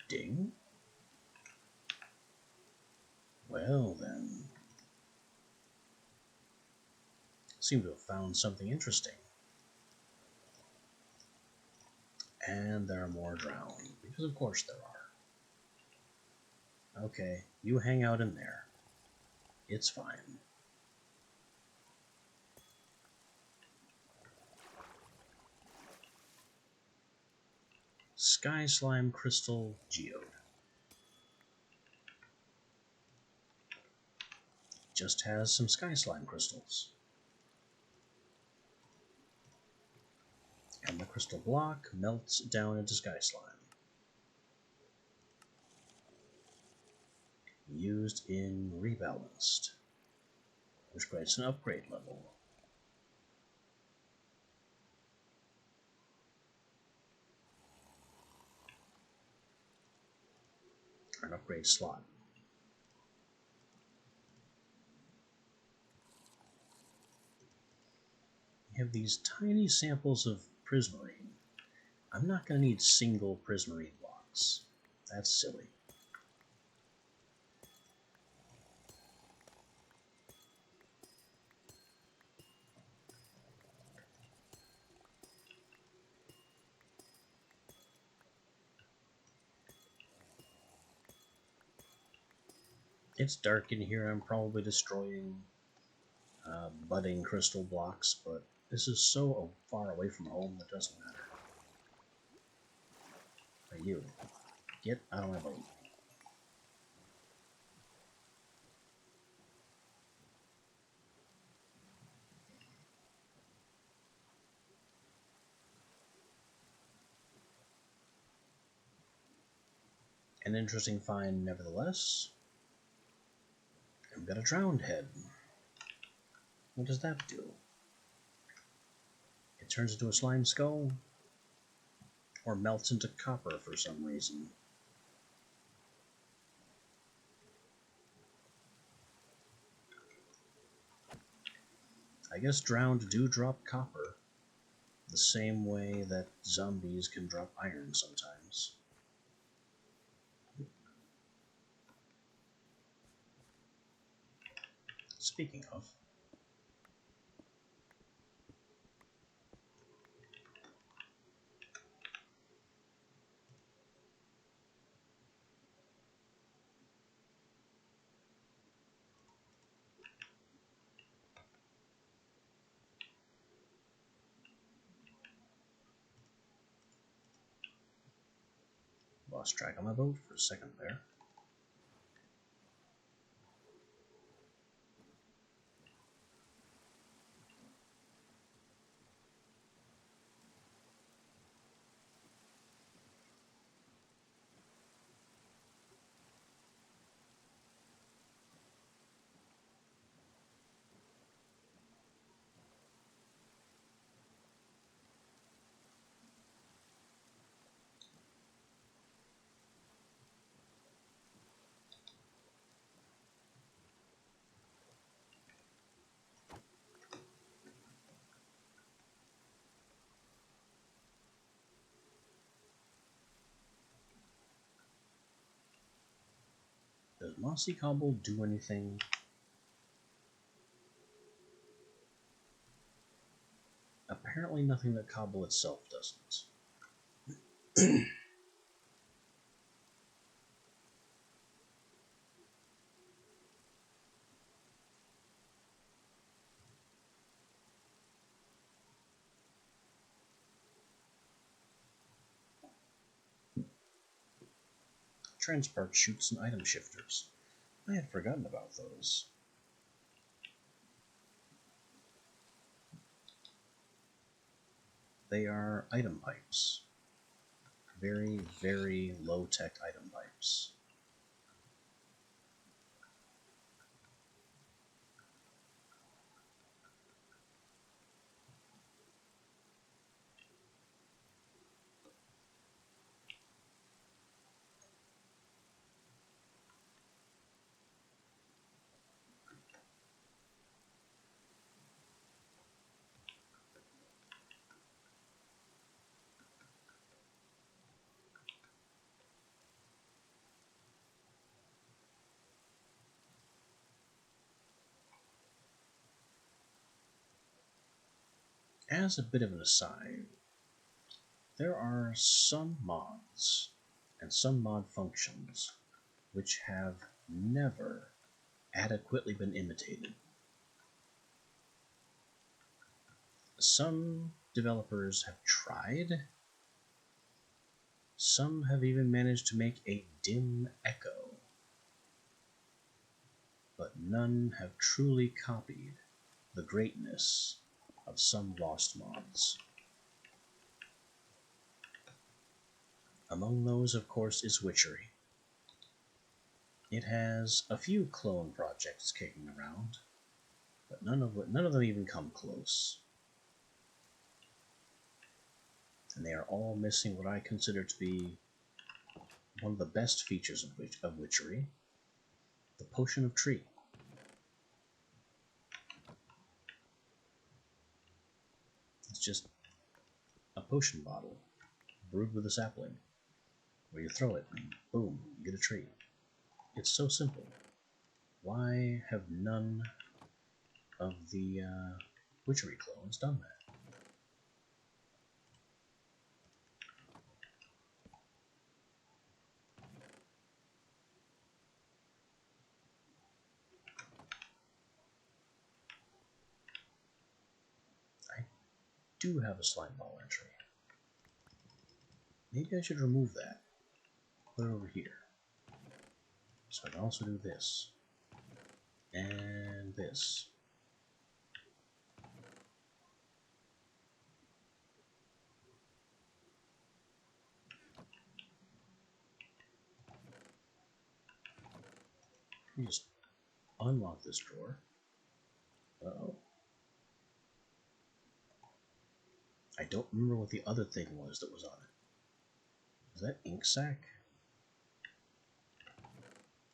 Ding. Well then. Seem to have found something interesting. And there are more drowned, because of course there are. Okay, you hang out in there. It's fine. Sky Slime Crystal Geode. Just has some Sky Slime crystals. And the crystal block melts down into Sky Slime. Used in Rebalanced, which grants an upgrade level. Or an upgrade slot. We have these tiny samples of prismarine. I'm not going to need single prismarine blocks. That's silly. It's dark in here. I'm probably destroying budding crystal blocks, but this is so far away from home that doesn't matter. Hey, you. Get out of my boat. An interesting find, nevertheless. I've got a drowned head. What does that do? It turns into a slime skull, or melts into copper for some reason. I guess drowned do drop copper, the same way that zombies can drop iron sometimes. Speaking of, lost track of my boat for a second there. Does Mossy Cobble do anything? Apparently nothing that Cobble itself doesn't. Transpark shoots and item shifters. I had forgotten about those. They are item pipes. Very, very low-tech item pipes. As a bit of an aside, there are some mods and some mod functions which have never adequately been imitated. Some developers have tried, some have even managed to make a dim echo, but none have truly copied the greatness of some lost mods. Among those, of course, is Witchery. It has a few clone projects kicking around, but none of them even come close. And they are all missing what I consider to be one of the best features of Witchery, the Potion of Tree. It's just a potion bottle brewed with a sapling, where you throw it and boom, you get a tree. It's so simple. Why have none of the Witchery clones done that? I do have a slime ball entry. Maybe I should remove that. Put it over here. So I can also do this. And this. Let me just unlock this drawer. Uh-oh. I don't remember what the other thing was that was on it. Was that ink sac?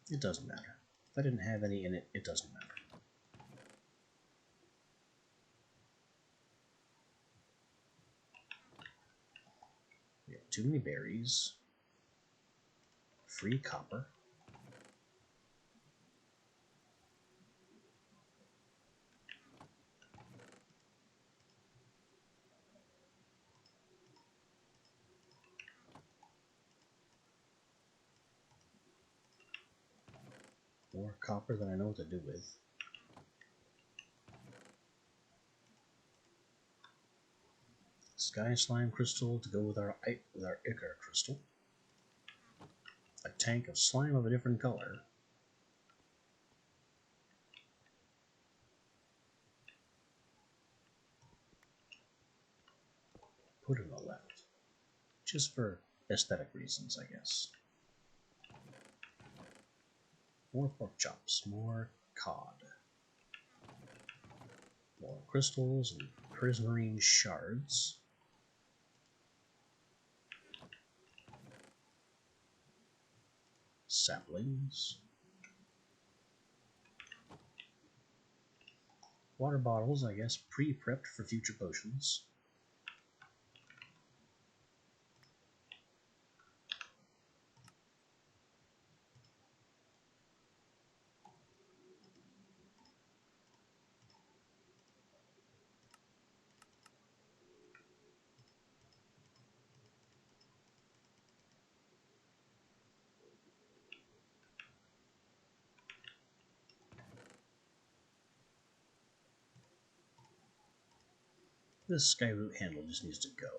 It doesn't matter. If I didn't have any in it, it doesn't matter. We have too many berries. Free copper. More copper than I know what to do with. Sky slime crystal to go with our ichor crystal. A tank of slime of a different color. Put it on the left. Just for aesthetic reasons, I guess. More pork chops, more cod. More crystals and prismarine shards. Saplings. Water bottles, I guess, pre-prepped for future potions. This skyroot handle just needs to go.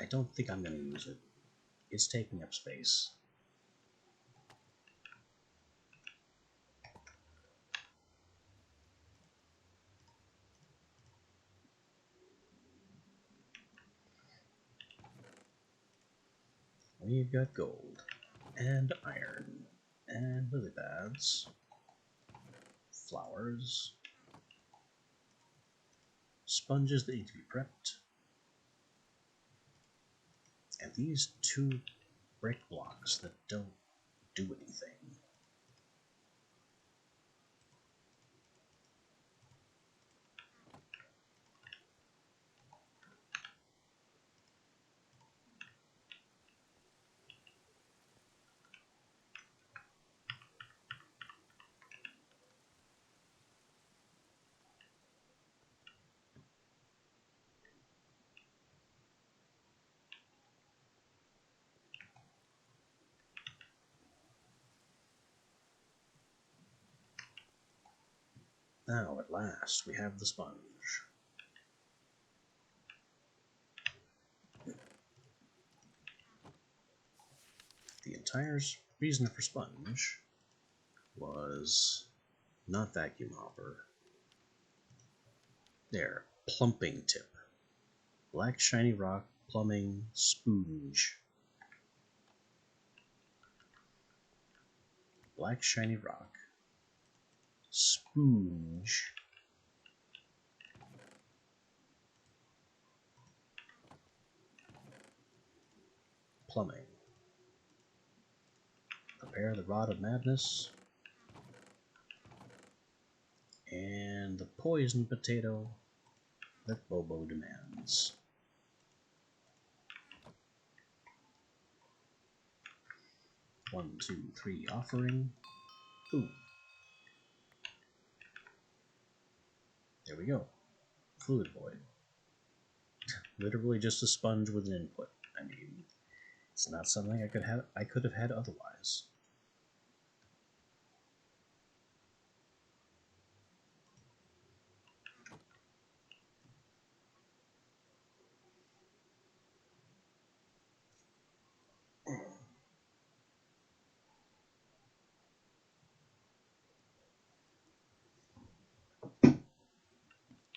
I don't think I'm going to use it. It's taking up space. We've got gold, and iron, and lily pads, flowers, sponges that need to be prepped, and these 2 brick blocks that don't do anything. Now, at last, we have the sponge. The entire reason for sponge was not vacuum hopper. There, plumping tip. Black shiny rock, plumbing, sponge. Black shiny rock, sponge. Plumbing. Prepare the rod of madness. And the poison potato that Bobo demands. One, two, three, offering. Ooh. There we go. Fluid void. Literally just a sponge with an input. I mean, it's not something I could have had otherwise.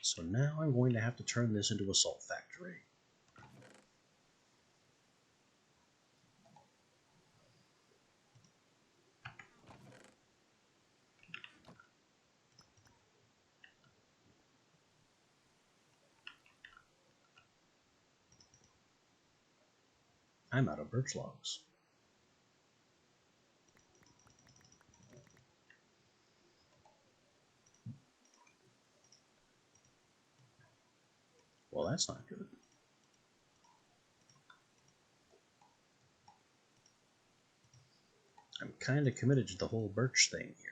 So now I'm going to have to turn this into a salt factory. I'm out of birch logs. Well, that's not good. I'm kind of committed to the whole birch thing here.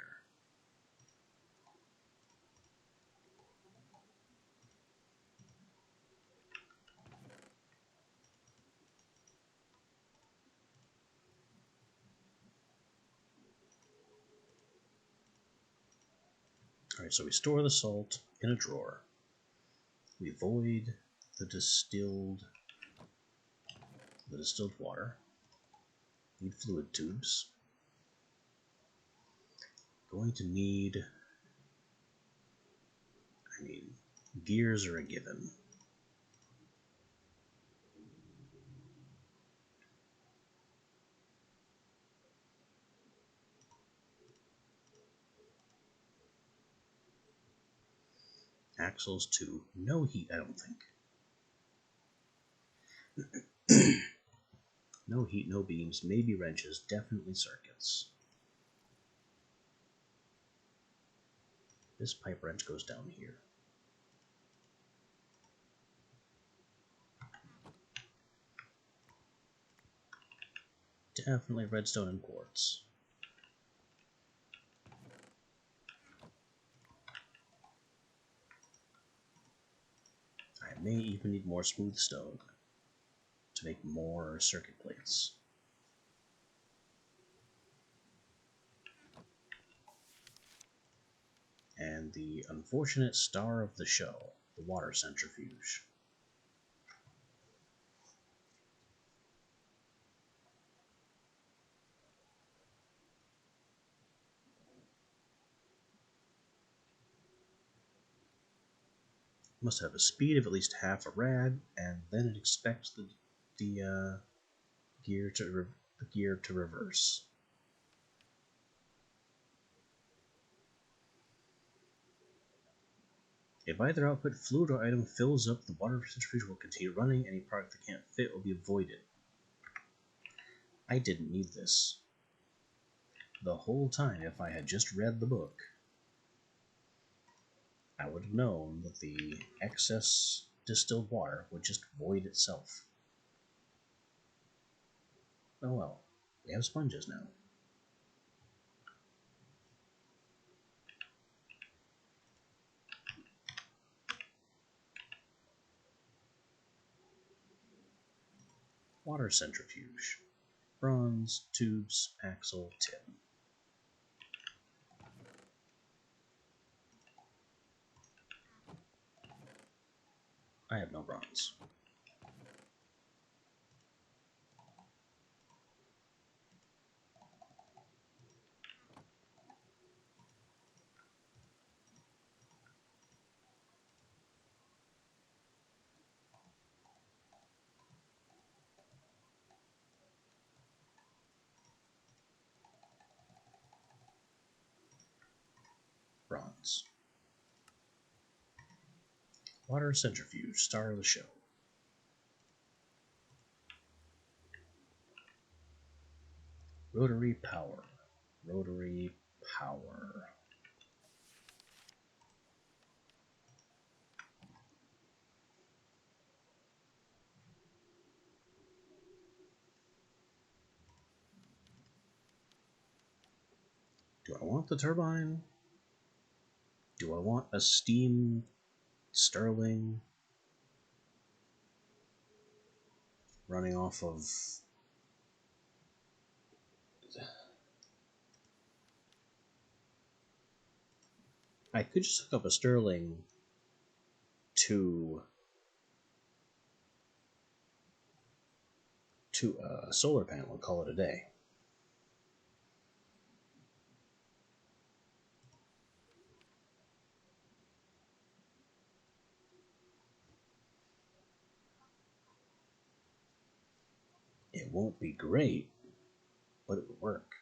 Alright, so we store the salt in a drawer. We void the distilled water. Need fluid tubes. Going to need, gears are a given. Axles too. No heat, I don't think. No heat, no beams, maybe wrenches, definitely circuits. This pipe wrench goes down here. Definitely redstone and quartz. I may even need more smooth stone to make more circuit plates. And the unfortunate star of the show, the water centrifuge. Must have a speed of at least half a rad, and then it expects the gear to reverse. If either output fluid or item fills up, the water centrifuge will continue running. Any product that can't fit will be avoided. I didn't need this. The whole time, if I had just read the book, I would have known that the excess distilled water would just void itself. Oh well, we have sponges now. Water centrifuge. Bronze, tubes, axle, tin. I have no bronze. Bronze. Water centrifuge, star of the show. Rotary power. Rotary power. Do I want the turbine? Do I want a steam Stirling running off of... I could just hook up a Stirling to a solar panel and call it a day. It won't be great, but it would work.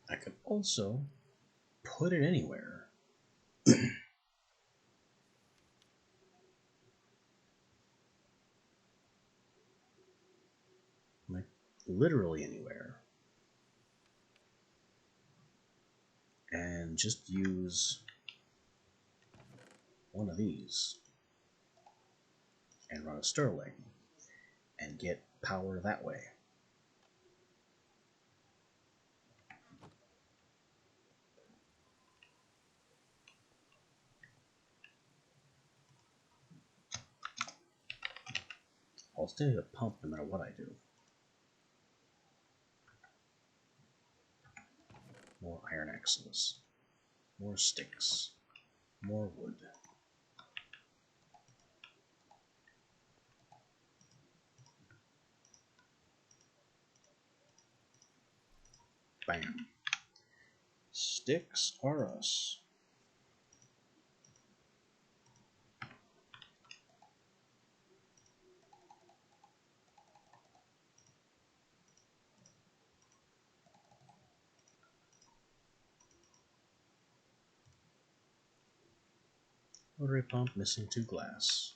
I could also put it anywhere. Like, literally anywhere. And just use one of these and run a Stirling and get power that way. I'll stay a pump no matter what I do. More iron axles. More sticks. More wood. Bam. Sticks are us. Rotary pump missing 2 glass.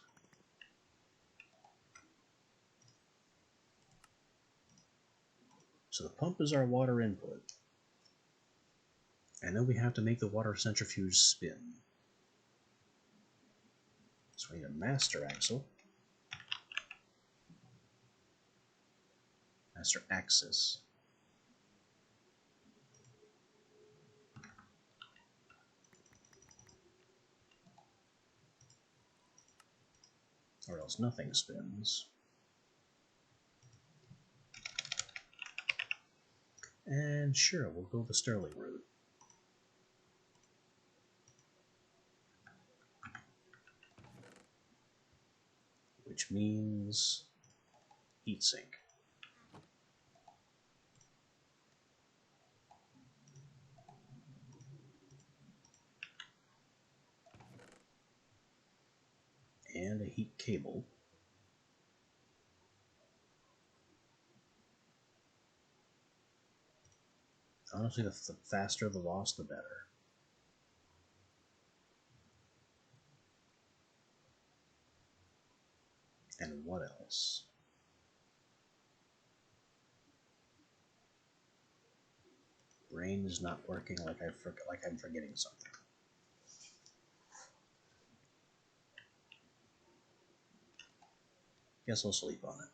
So the pump is our water input. And then we have to make the water centrifuge spin. So we need a master axle. Master axis. Or else nothing spins. And sure, we'll go the Stirling route. Which means heatsink. And a heat cable. Honestly, the faster the loss, the better. And what else? Brain is not working like I'm forgetting something. Guess I'll sleep on it.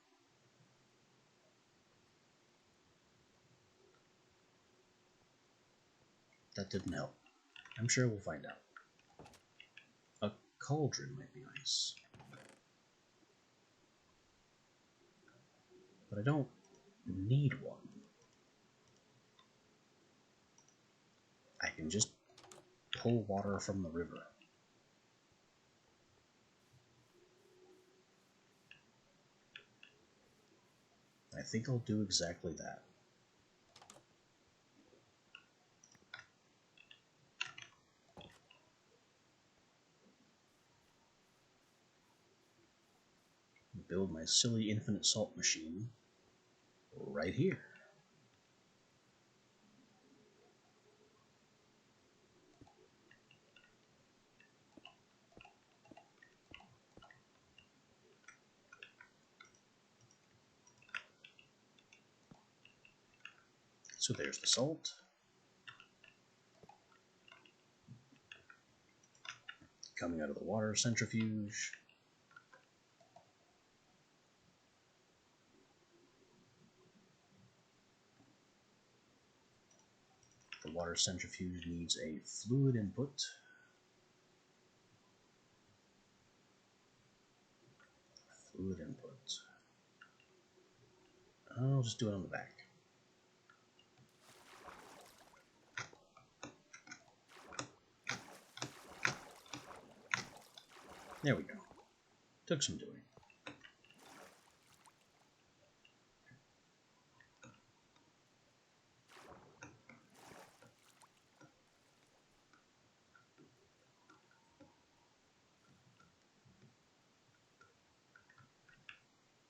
That didn't help. I'm sure we'll find out. A cauldron might be nice. But I don't need one. I can just pull water from the river. I think I'll do exactly that. Build my silly infinite salt machine right here. So there's the salt. Coming out of the water centrifuge. The water centrifuge needs a fluid input. Fluid input. I'll just do it on the back. There we go. Took some doing.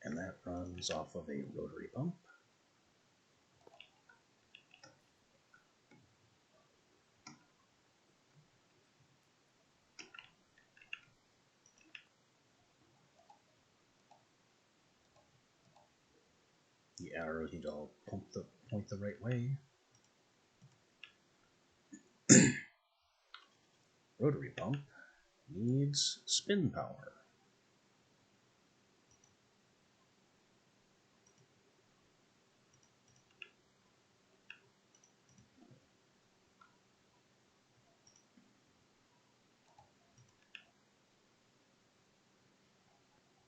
And that runs off of a rotary pump. The arrows need to all point the right way. Rotary pump needs spin power.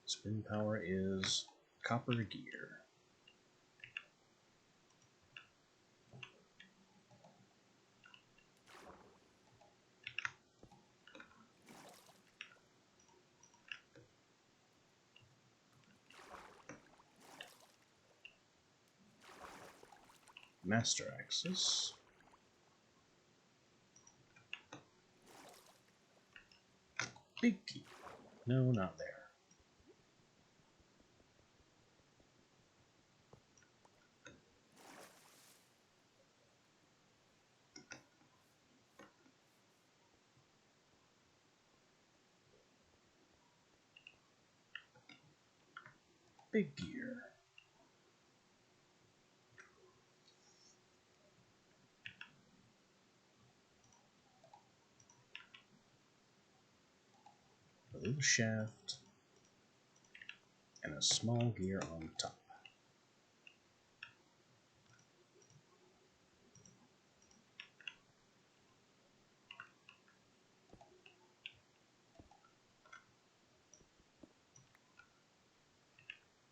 Spin power is copper gear. Master axis. Big key. No, not there. Big gear. A little shaft and a small gear on top.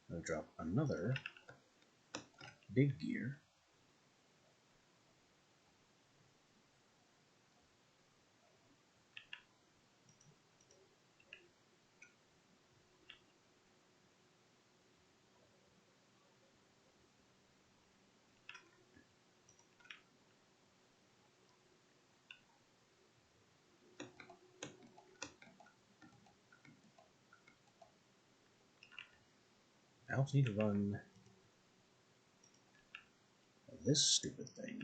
I'll drop another big gear. I also need to run this stupid thing.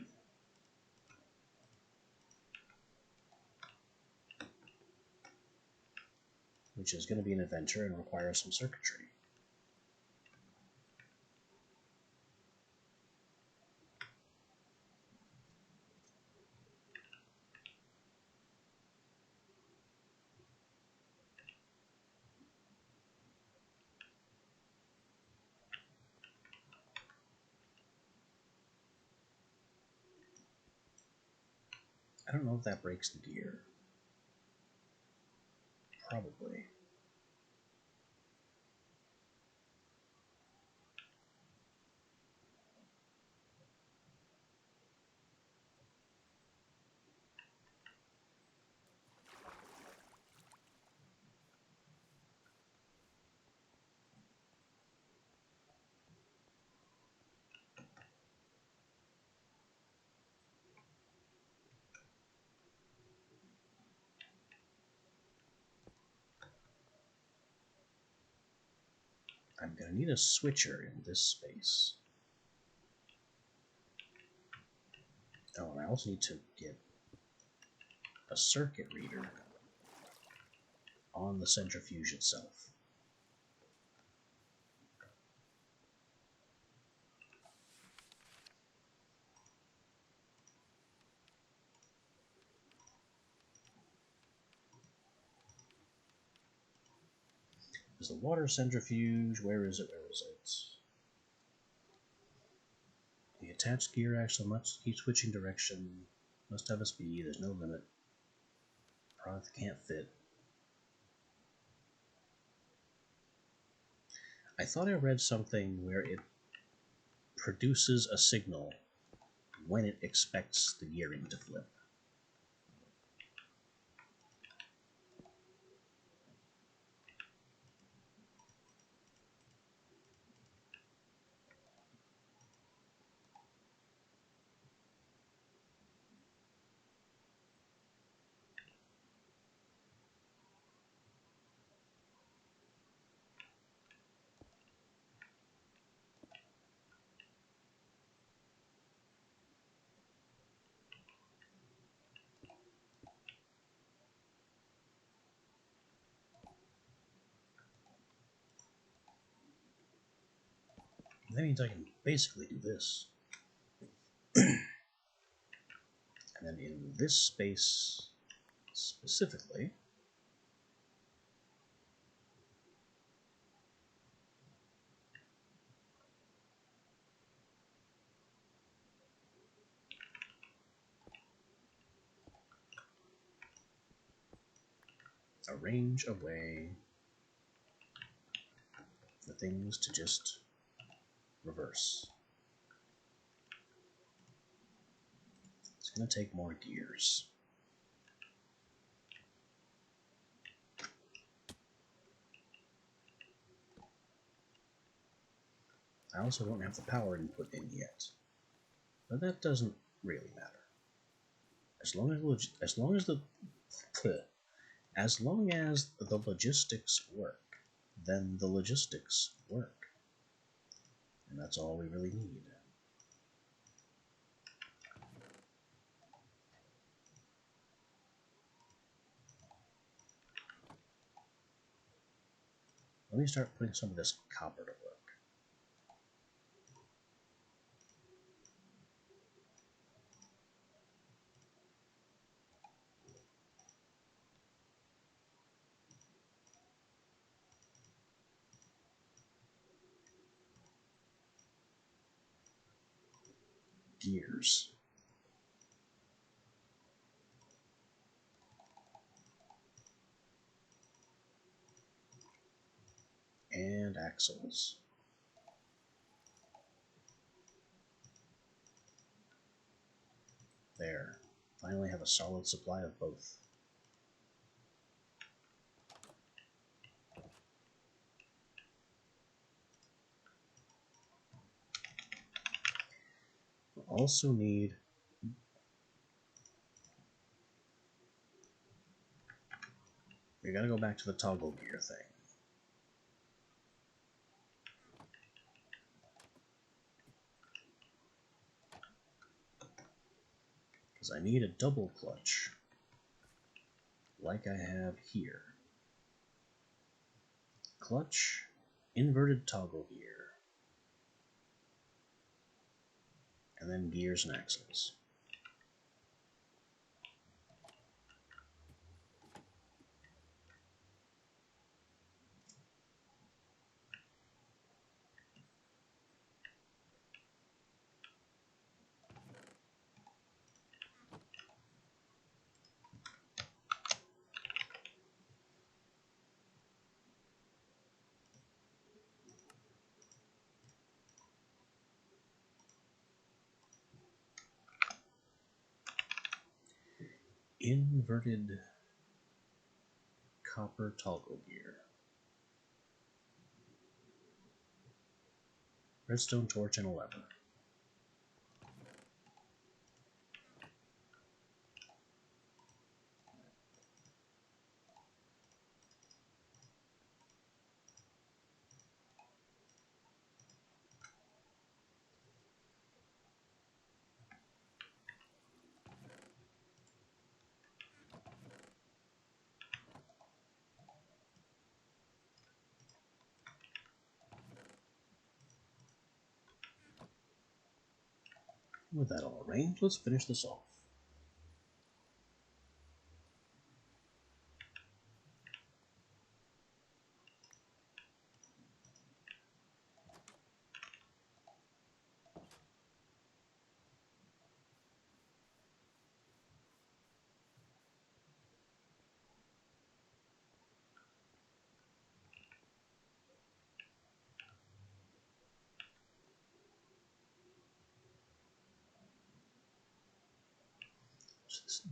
Which is going to be an adventure and require some circuitry. I don't know if that breaks the gear. Probably. I'm going to need a switcher in this space. Oh, and I also need to get a circuit reader on the centrifuge itself. Is the water centrifuge? Where is it? Where is it? The attached gear axle must keep switching direction. Must have a speed. There's no limit. Product can't fit. I thought I read something where it produces a signal when it expects the gearing to flip. That means I can basically do this. And then in this space specifically, arrange a way for things to just reverse. It's going to take more gears. I also don't have the power input in yet, but that doesn't really matter. As long as the logistics work, then the logistics work, and that's all we really need. Let me start putting some of this copper to work. Gears. And axles. There. Finally have a solid supply of both. We'll also need we gotta go back to the toggle gear thing. Because I need a double clutch, like I have here. Clutch, inverted toggle gear, and then gears and axles. Inverted copper toggle gear. Redstone torch and a lever. With that all arranged, let's finish this off.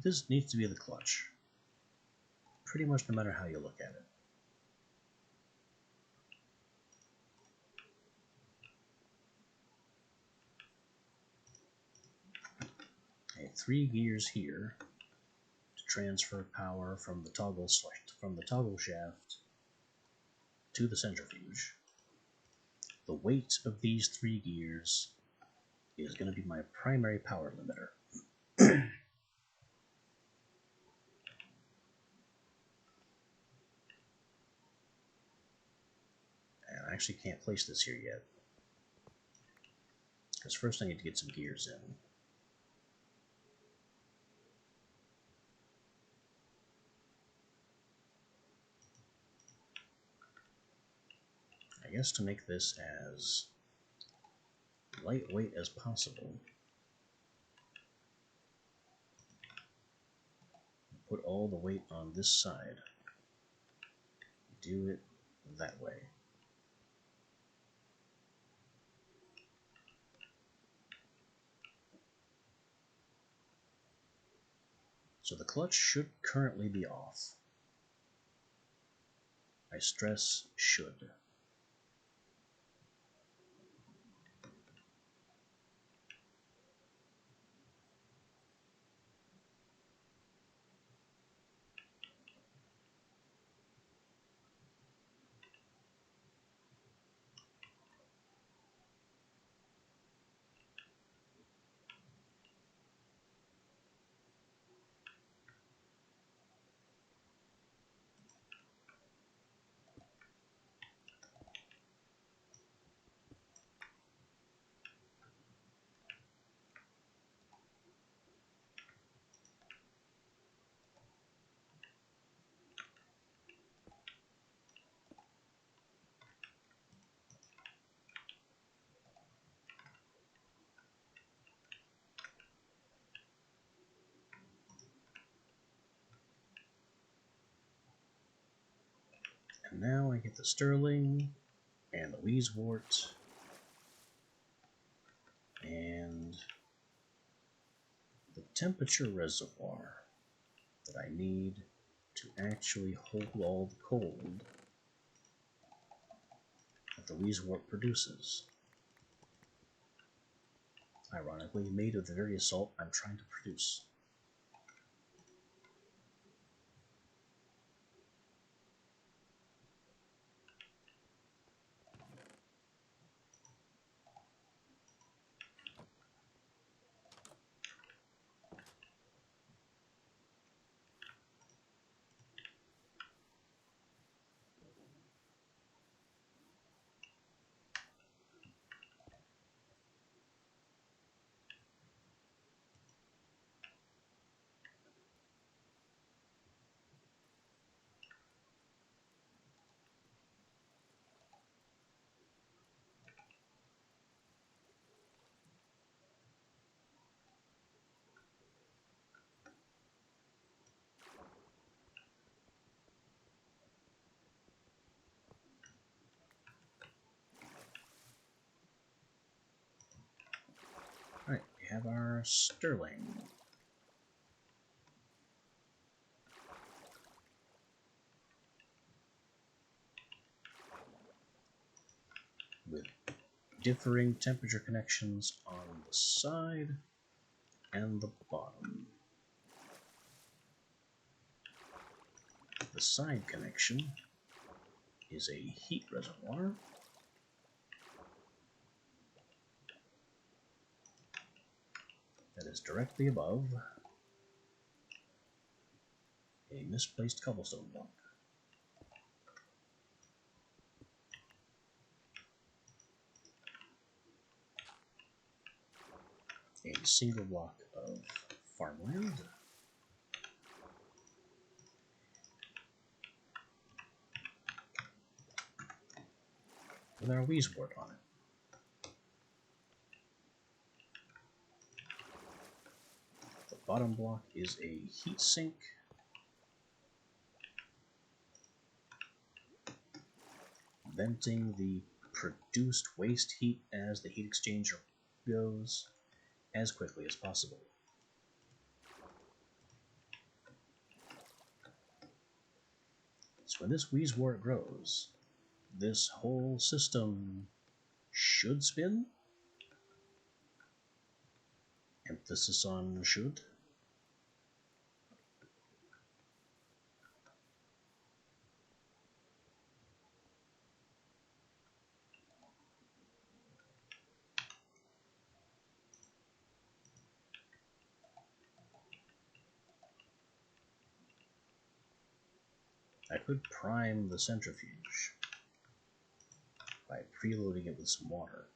This needs to be the clutch. Pretty much no matter how you look at it. Okay, 3 gears here to transfer power from the toggle shaft to the centrifuge. The weight of these 3 gears is going to be my primary power limiter. And I actually can't place this here yet. Because first I need to get some gears in. I guess to make this as lightweight as possible, put all the weight on this side. Do it that way. So the clutch should currently be off. I stress should. And now I get the Sterling and the Weiswart and the temperature reservoir that I need to actually hold all the cold that the Weiswart produces. Ironically, made of the very salt I'm trying to produce. Alright, we have our Sterling. With differing temperature connections on the side and the bottom. The side connection is a heat reservoir. That is directly above a misplaced cobblestone block. A single block of farmland. With our Weiswart on it. The bottom block is a heat sink. Venting the produced waste heat as the heat exchanger goes as quickly as possible. So when this Weiswart grows, this whole system should spin. Emphasis on should. I could prime the centrifuge by preloading it with some water.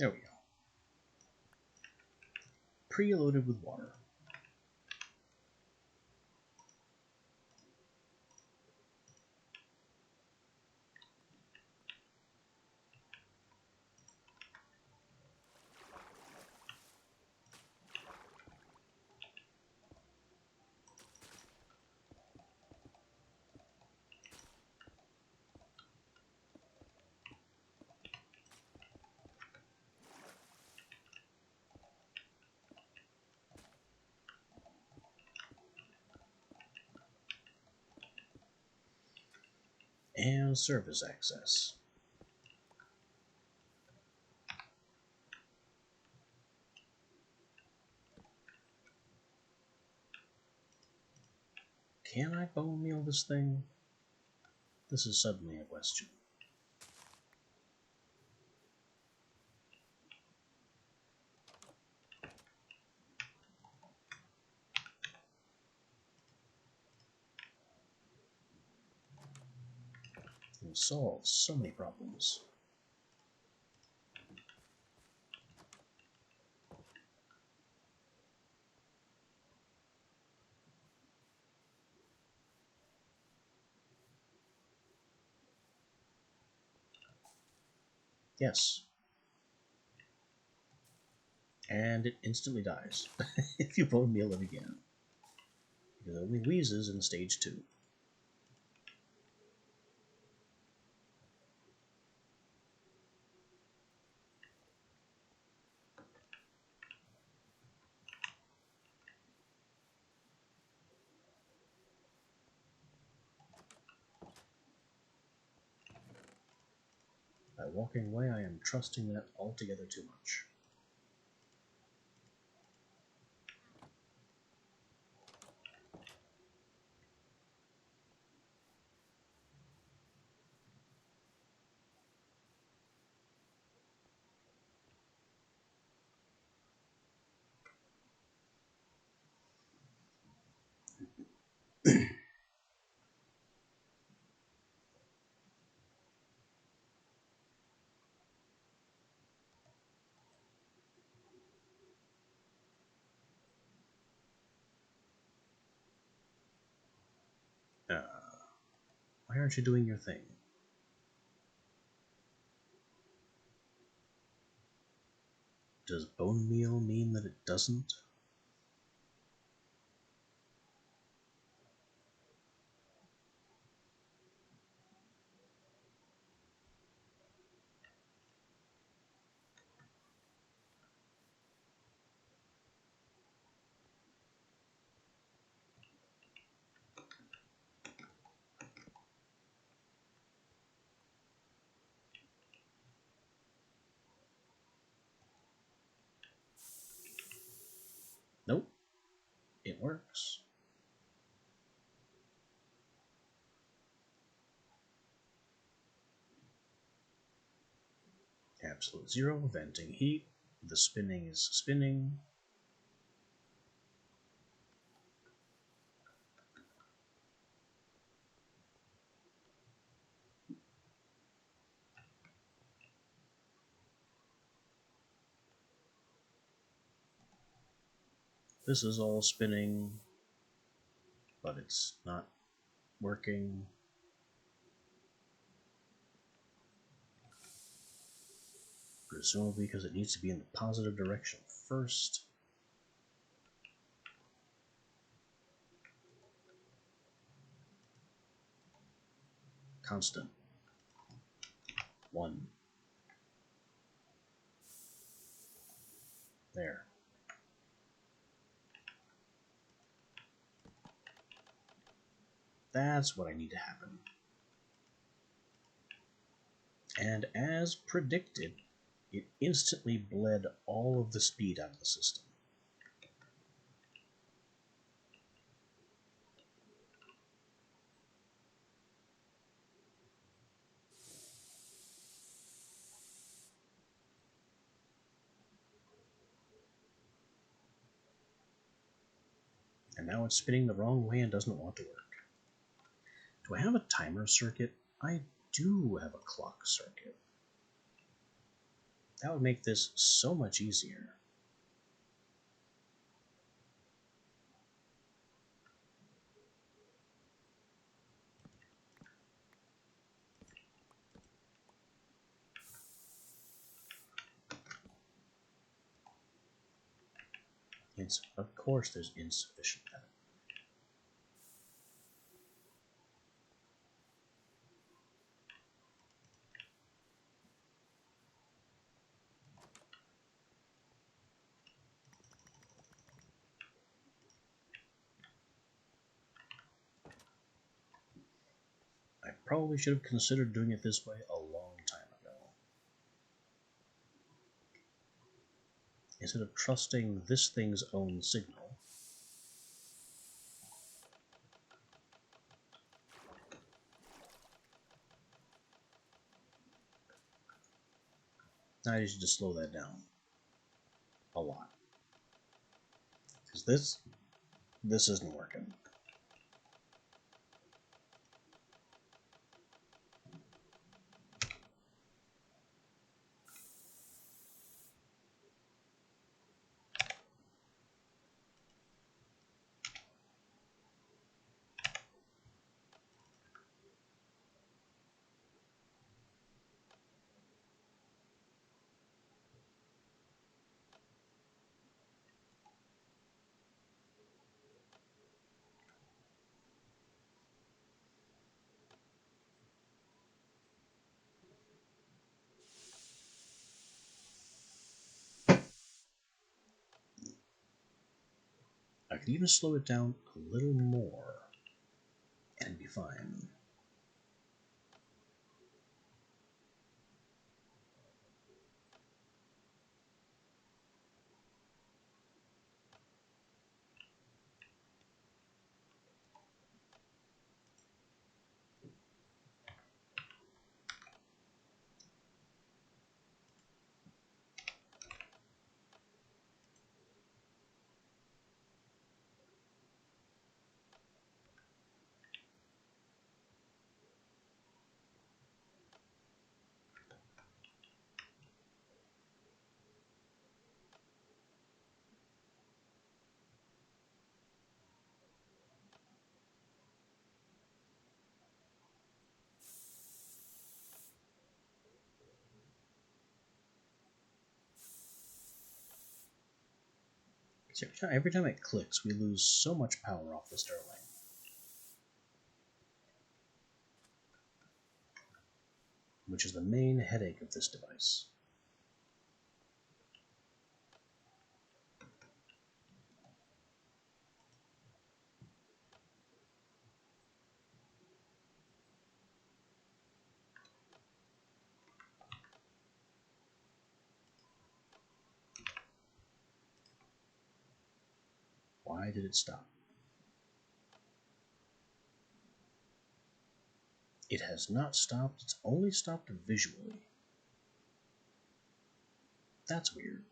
There we go. Preloaded with water. And service access. Can I bone meal this thing? This is suddenly a question. It will solve so many problems. Yes. And it instantly dies if you bone meal it again. It only wheezes in stage 2. By walking away, I am trusting that altogether too much. Why aren't you doing your thing? Does bone meal mean that it doesn't? Nope. It works. Absolute zero, venting heat. The spinning is spinning. This is all spinning, but it's not working. Presumably because it needs to be in the positive direction first. Constant. 1. There. That's what I need to happen. And as predicted, it instantly bled all of the speed out of the system. And now it's spinning the wrong way and doesn't want to work. Do I have a timer circuit? I do have a clock circuit. That would make this so much easier. Of course there's insufficient evidence. I probably should have considered doing it this way a long time ago. Instead of trusting this thing's own signal, now I just need to slow that down a lot. Because this isn't working. I could even slow it down a little more and be fine. Every time it clicks, we lose so much power off the Sterling. Which is the main headache of this device. Why did it stop? It has not stopped, it's only stopped visually. That's weird.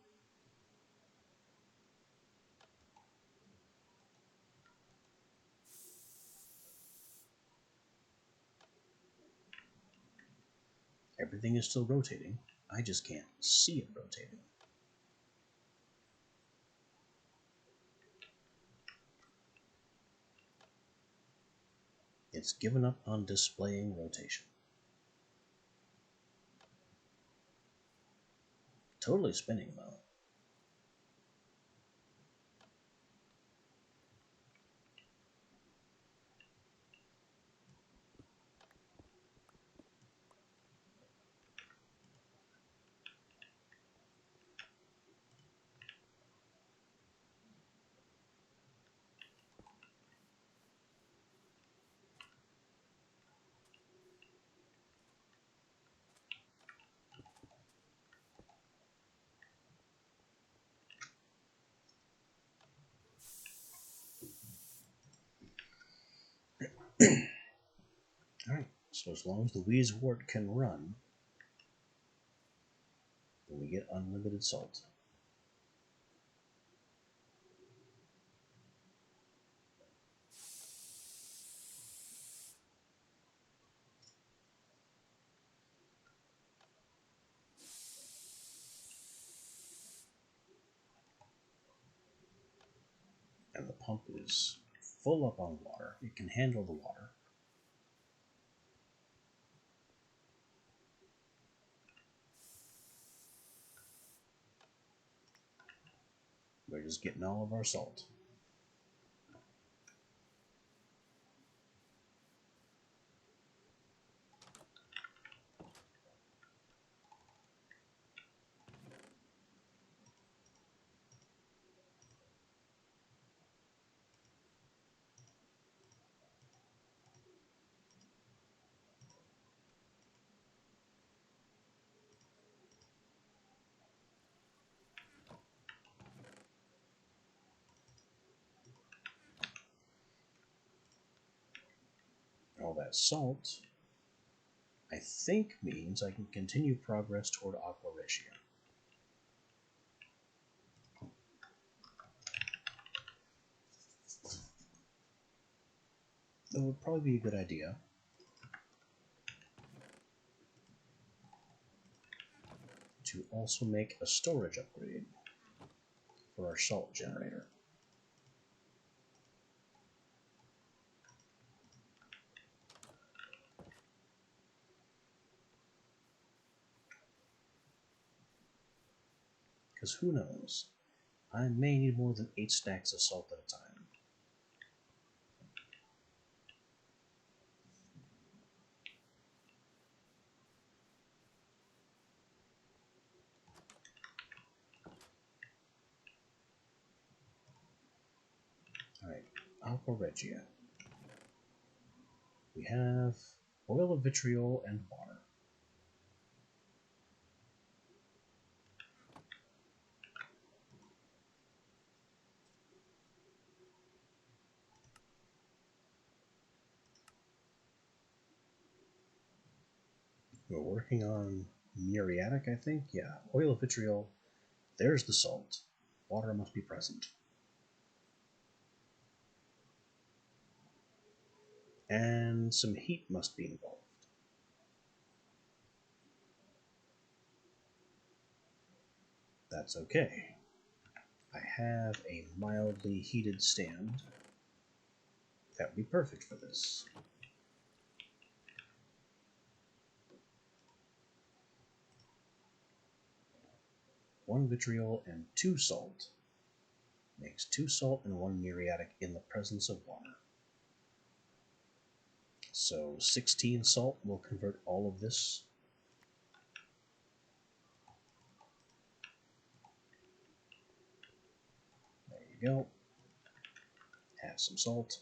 Everything is still rotating, I just can't see it rotating. It's given up on displaying rotation. Totally spinning though. Alright, so as long as the Wheezewort can run, then we get unlimited salt. pump is full up on water. It can handle the water. We're just getting all of our salt. All that salt, I think, means I can continue progress toward Aqua Regia. That would probably be a good idea to also make a storage upgrade for our salt generator. Because who knows, I may need more than 8 stacks of salt at a time. Alright, Aqua Regia. We have oil of vitriol and water. We're working on muriatic, I think. Yeah, oil of vitriol. There's the salt. Water must be present. And some heat must be involved. That's okay. I have a mildly heated stand. That would be perfect for this. One vitriol and 2 salt makes 2 salt and 1 muriatic in the presence of water. So 16 salt will convert all of this. There you go. Have some salt.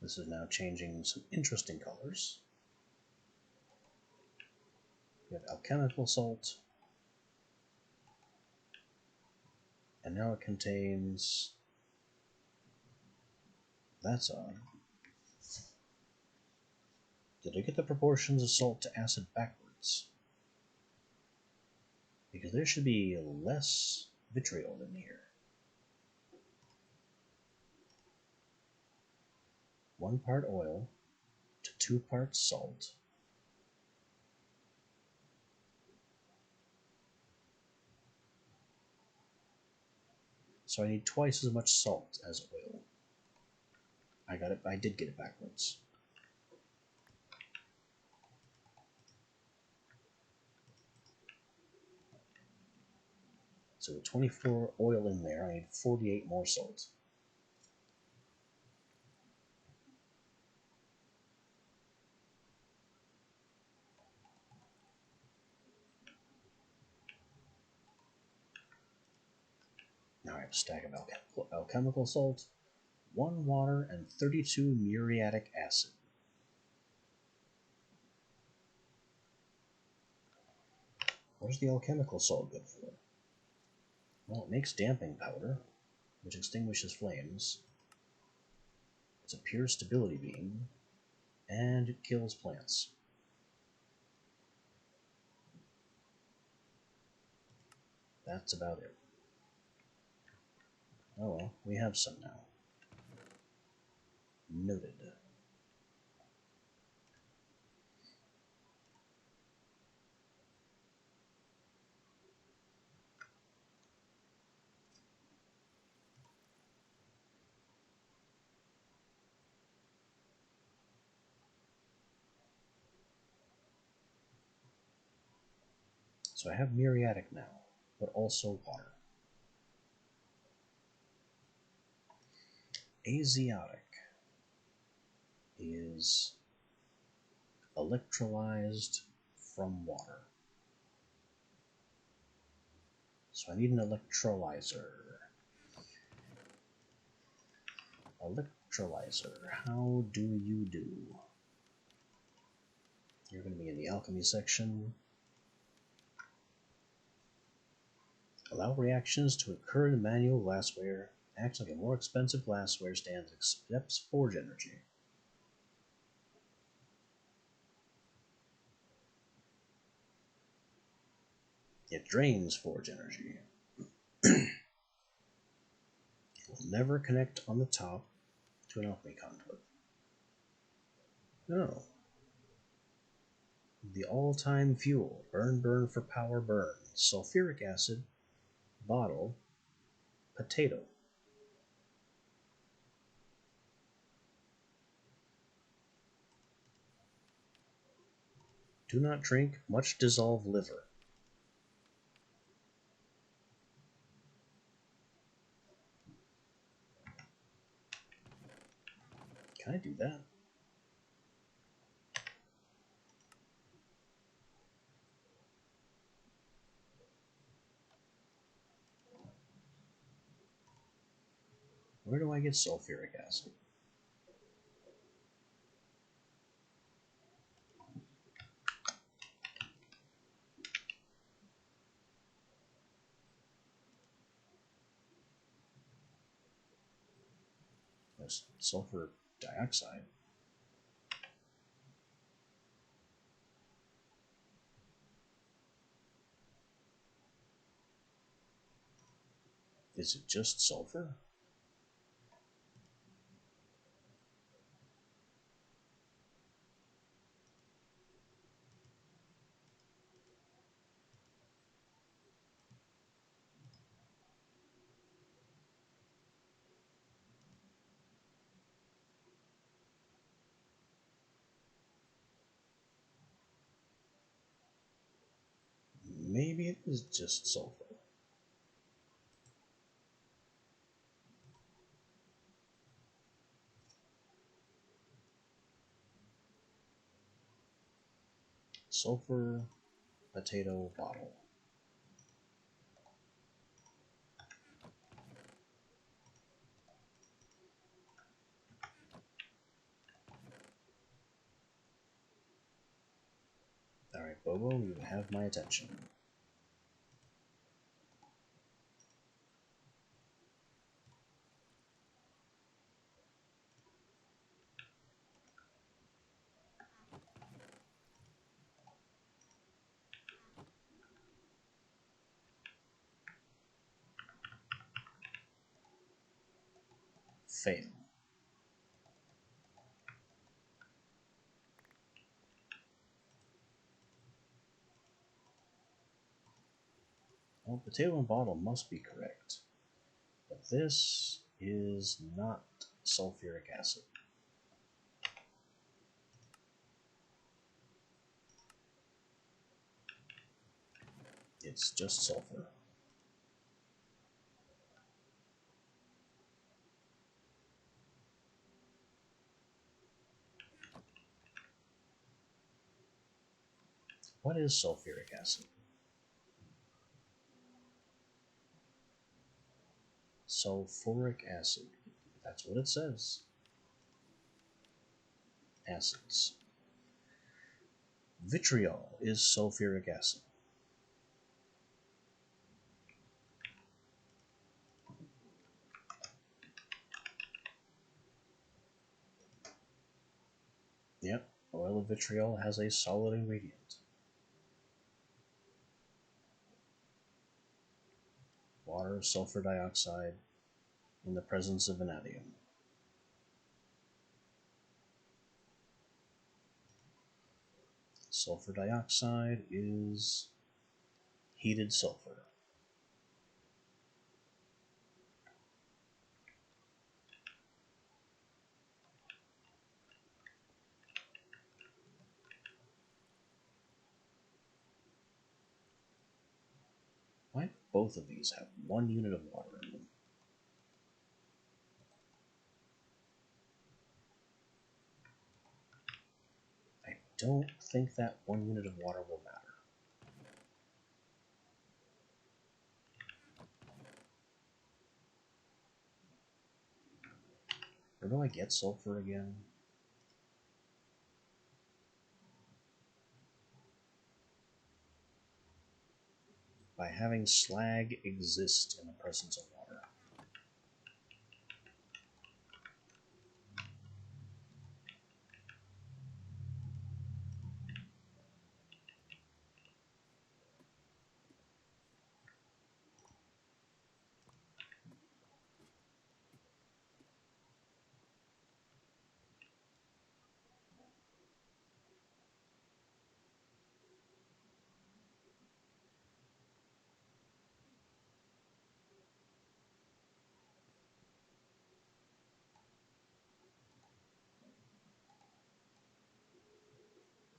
This is now changing some interesting colors. We have alchemical salt. And now it contains... That's odd. Did I get the proportions of salt to acid backwards? Because there should be less vitriol in here. 1 part oil to 2 parts salt. So I need twice as much salt as oil. I did get it backwards. So with 24 oil in there, I need 48 more salt. Now I have a stack of alchemical salt, 1 water, and 32 muriatic acid. What is the alchemical salt good for? Well, it makes damping powder, which extinguishes flames. It's a pure stability beam, and it kills plants. That's about it. Oh well, we have some now. Noted. So I have muriatic now, but also water. Azotic is electrolyzed from water. So I need an electrolyzer. Electrolyzer, how do you do? You're going to be in the alchemy section. Allow reactions to occur in manual glassware. Acts like a more expensive glassware stand accepts forge energy. It drains forge energy. It will never connect on the top to an alchemy conduit. No. The all-time fuel. Burn for power burn. Sulfuric acid. Bottle. Potato. Do not drink much dissolved liver. Can I do that? Where do I get sulfuric acid? There's sulfur dioxide. Is it just sulfur? Maybe it is just sulfur. Sulfur, potato, bottle. Alright, Bobo, you have my attention. Fail. Well, potato and bottle must be correct. But this is not sulfuric acid. It's just sulfur. What is sulfuric acid? Sulfuric acid. That's what it says. Acids. Vitriol is sulfuric acid. Yep, oil of vitriol has a solid ingredient. Water, sulfur dioxide, in the presence of vanadium. Sulfur dioxide is heated sulfur. Why both of these have 1 unit of water in them? I don't think that 1 unit of water will matter. Where do I get sulfur again? By having slag exist in the presence of water.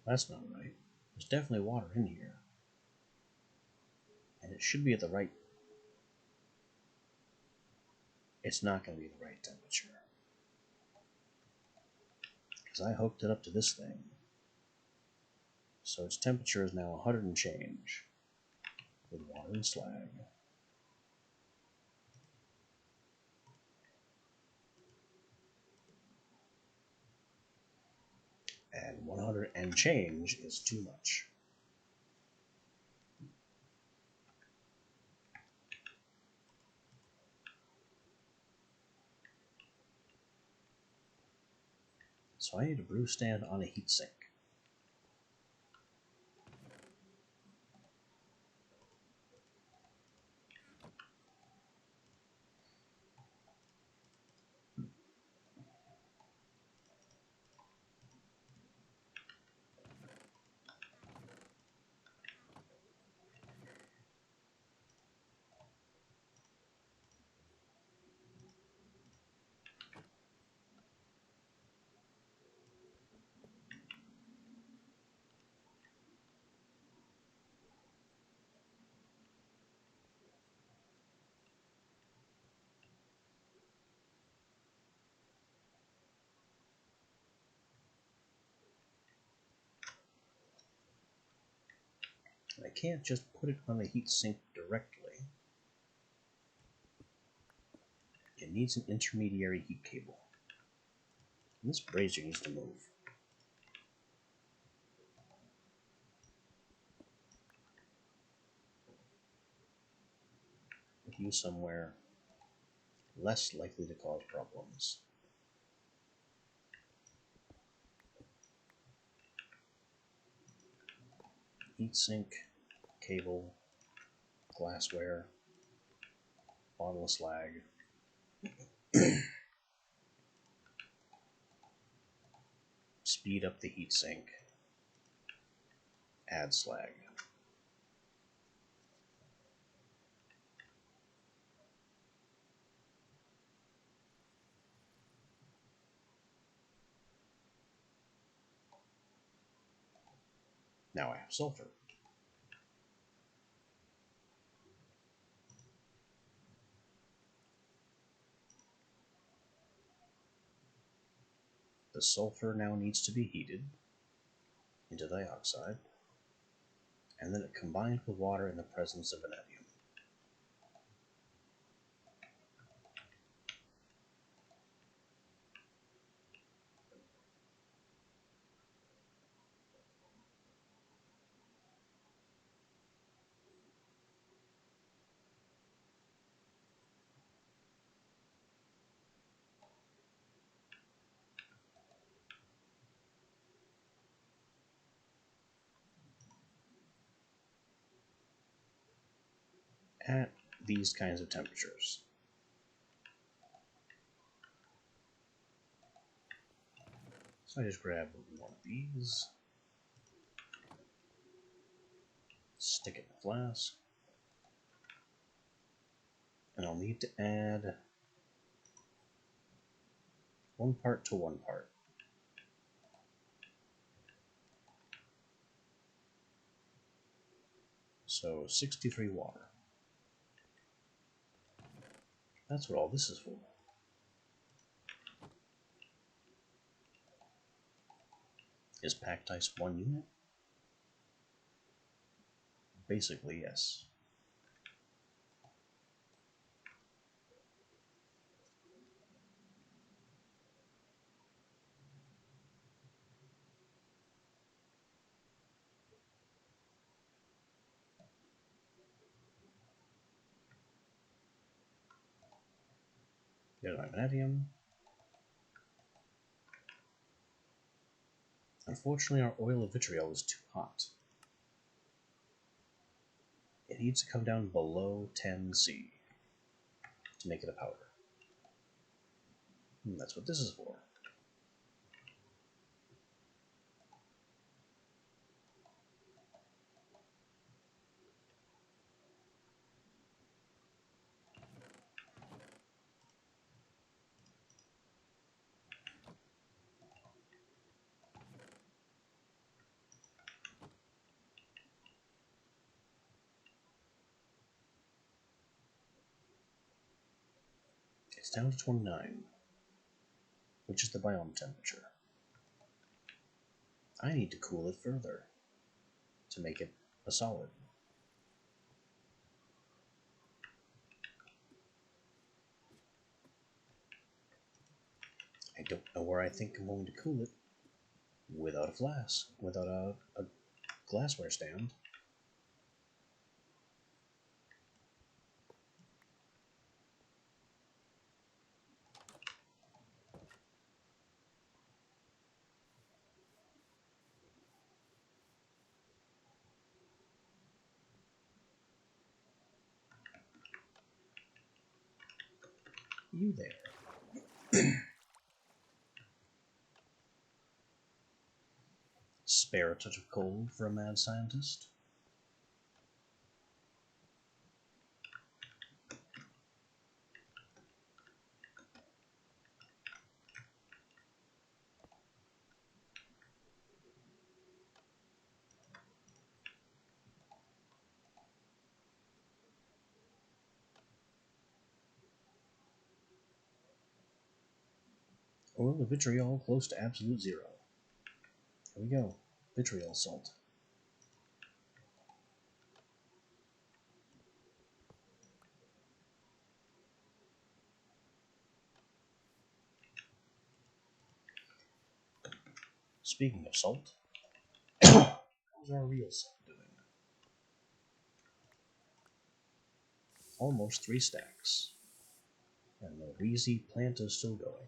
That's not right. There's definitely water in here. And it should be at the right... It's not going to be the right temperature. Because I hooked it up to this thing. So its temperature is now 100 and change. With water and slag. And 100 and change is too much. So I need a brew stand on a heatsink. I can't just put it on the heatsink directly. It needs an intermediary heat cable. And this brazier needs to move. Put you somewhere less likely to cause problems. Heatsink, cable, glassware, bottle of slag. Speed up the heatsink. Add slag. Now I have sulfur. The sulfur now needs to be heated into dioxide, and then it combined with water in the presence of vanadium. At these kinds of temperatures. So I just grab one of these, stick it in the flask, and I'll need to add 1 part to 1 part. So 63 water. That's what all this is for. Is pack dice 1 unit? Basically, yes. There's my vanadium. Unfortunately, our oil of vitriol is too hot. It needs to come down below 10C to make it a powder. And that's what this is for. It's down to 29, which is the biome temperature. I need to cool it further to make it a solid. I don't know where I think I'm going to cool it without a flask, without a glassware stand. You there. Spare a touch of cold for a mad scientist. Oil of vitriol close to absolute zero. Here we go. Vitriol salt. Speaking of salt, how's our real salt doing? Almost 3 stacks. And the wheezy plant is still going.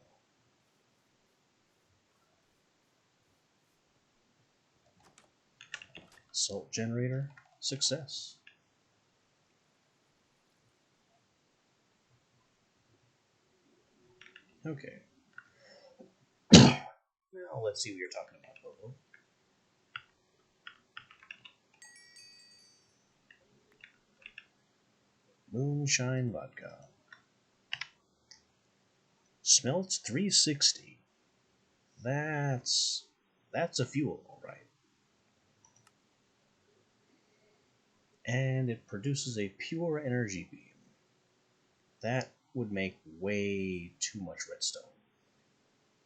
Salt generator, success. Okay. Now let's see what you're talking about, Bobo. Moonshine vodka. Smelts 360. That's a fuel, all right. And it produces a pure energy beam. That would make way too much redstone.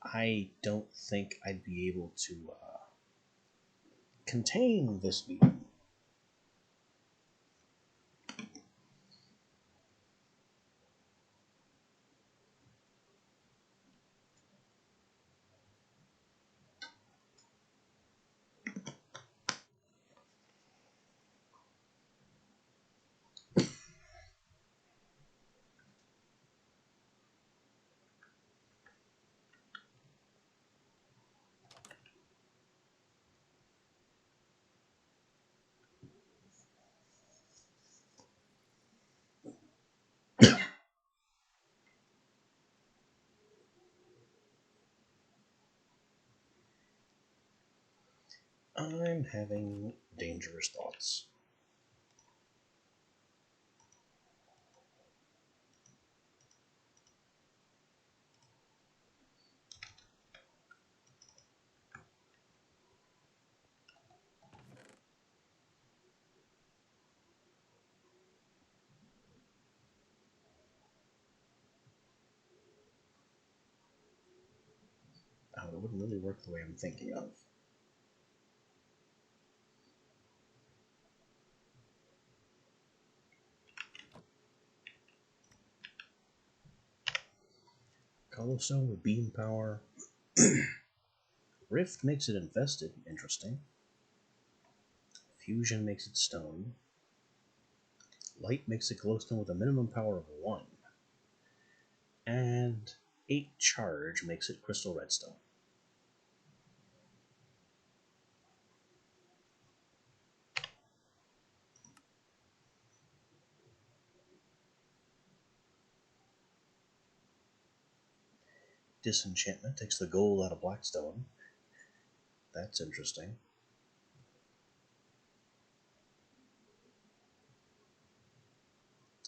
I don't think I'd be able to contain this beam. I'm having dangerous thoughts. That wouldn't really work the way I'm thinking of. Cobblestone with beam power. Rift makes it infested. Interesting. Fusion makes it stone. Light makes it glowstone with a minimum power of 1. And 8 charge makes it crystal redstone. Disenchantment takes the gold out of blackstone. That's interesting.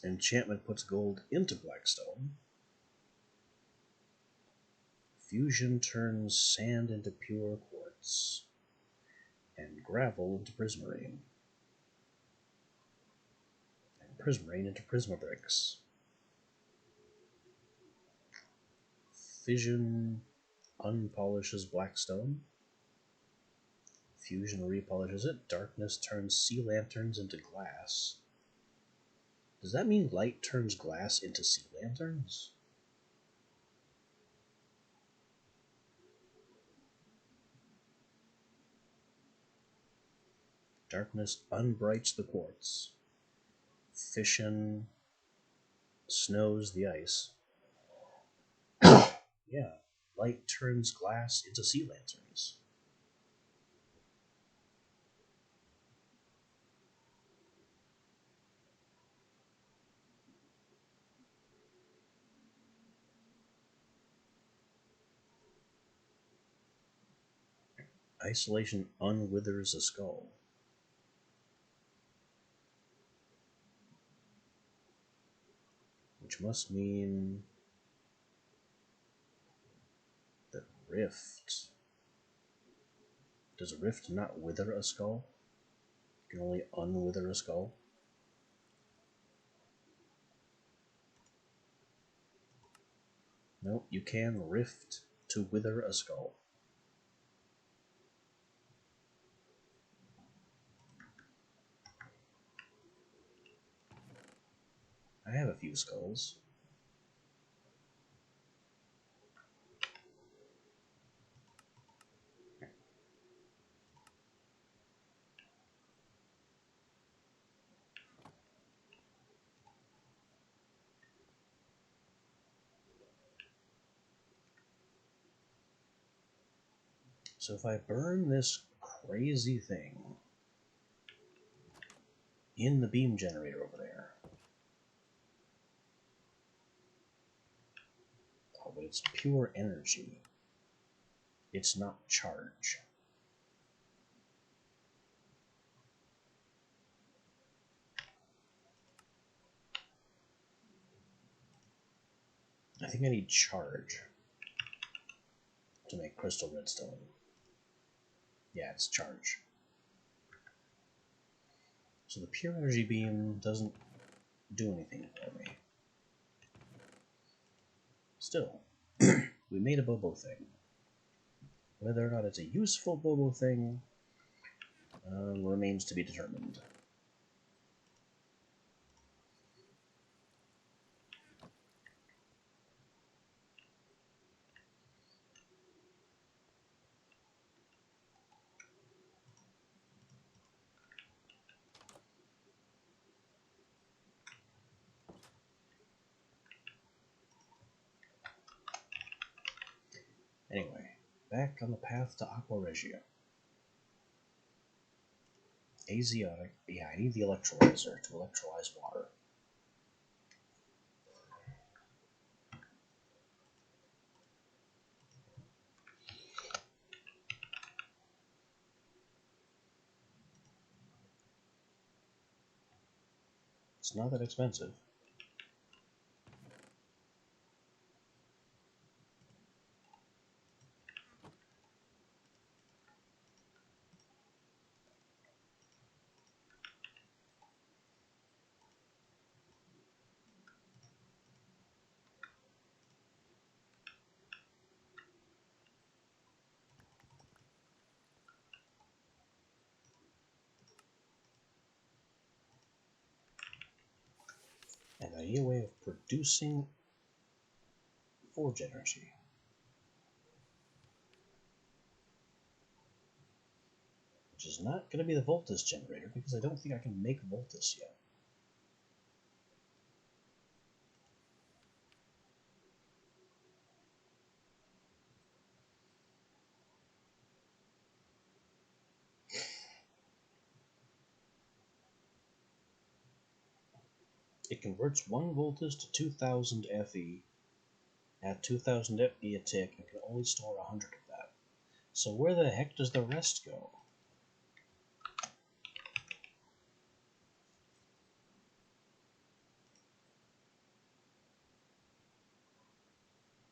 Enchantment puts gold into blackstone. Fusion turns sand into pure quartz. And gravel into prismarine. And prismarine into prismabricks. Fission unpolishes blackstone. Fusion repolishes it. Darkness turns sea lanterns into glass. Does that mean light turns glass into sea lanterns? Darkness unbrights the quartz. Fission snows the ice. Yeah, light turns glass into sea lanterns. Isolation unwithers a skull. Which must mean that Rift. Does Rift not wither a skull? You can only unwither a skull? No, you can Rift to wither a skull. I have a few skulls. So if I burn this crazy thing in the beam generator over there, oh, but it's pure energy. It's not charge. I think I need charge to make crystal redstone. Yeah, it's charge. So the pure energy beam doesn't do anything for me. Still, we made a Bobo thing. Whether or not it's a useful Bobo thing remains to be determined. Anyway, back on the path to Aqua Regia. Azeotic. Yeah, I need the electrolyzer to electrolyze water. It's not that expensive. I need a way of producing forge energy. Which is not going to be the Voltus generator, because I don't think I can make Voltus yet. It converts 1 Voltus to 2000 Fe at 2000 Fe a tick and can only store 100 of that. So where the heck does the rest go?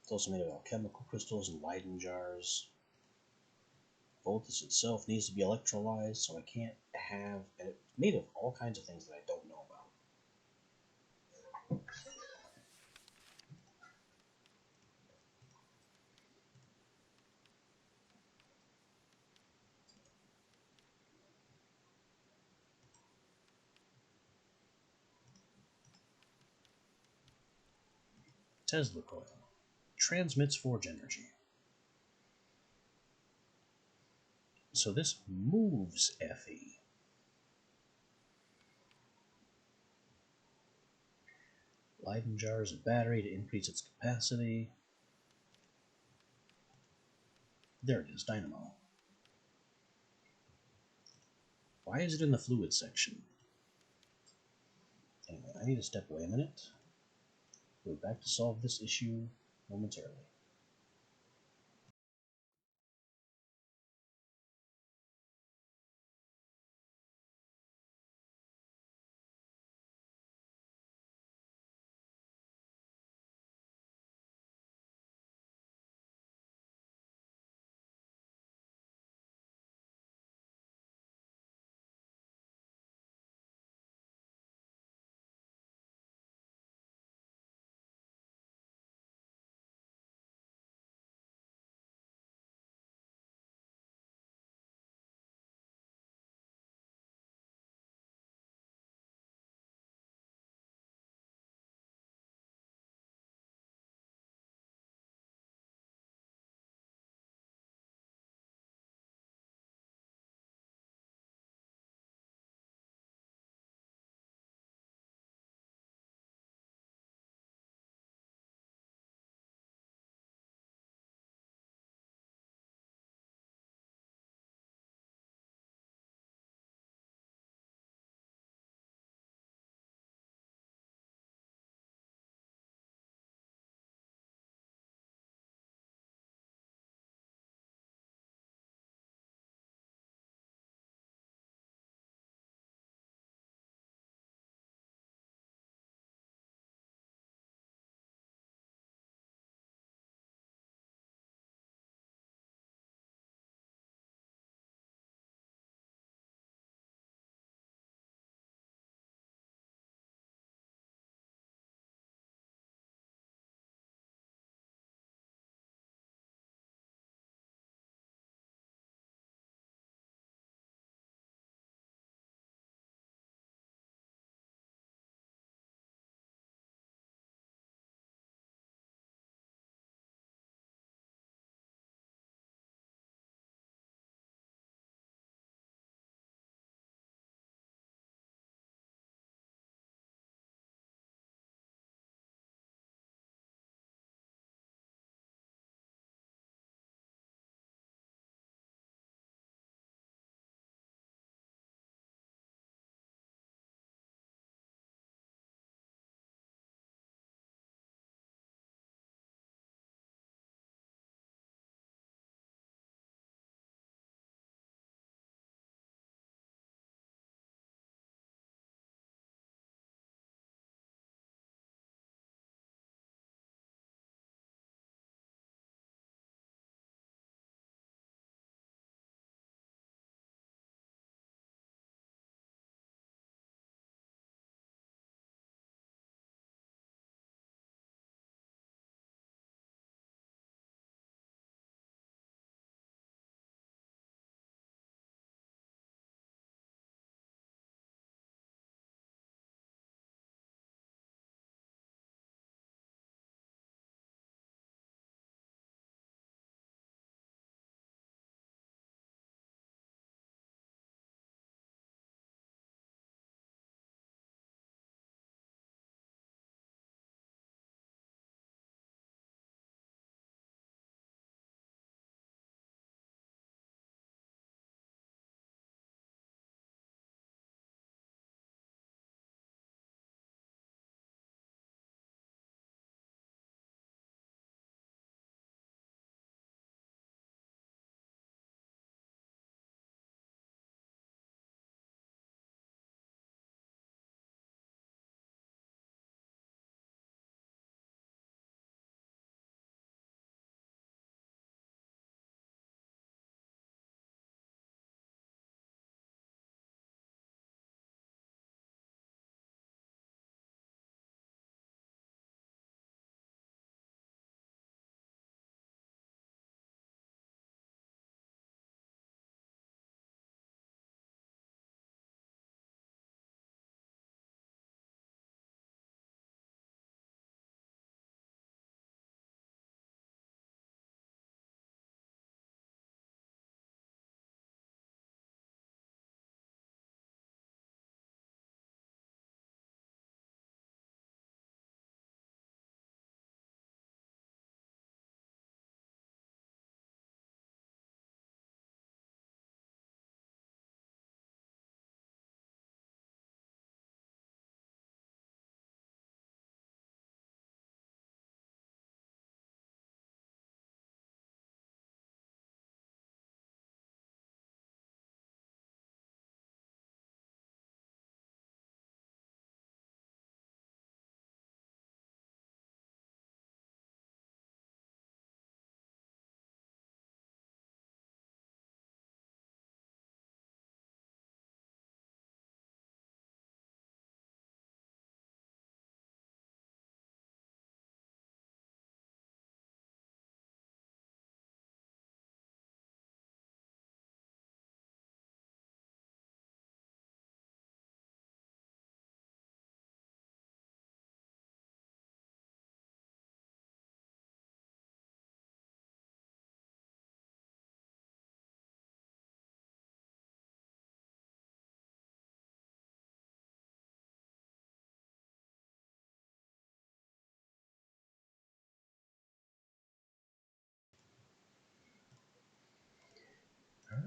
It's also made of alchemical crystals and Leyden jars. Voltus itself needs to be electrolyzed, so I can't have... And it's made of all kinds of things that I don't know about. Tesla coil. Transmits forge energy. So this moves Fe. Leyden jars and battery to increase its capacity. There it is, dynamo. Why is it in the fluid section? Anyway, I need to step away a minute. We'll be back to solve this issue momentarily.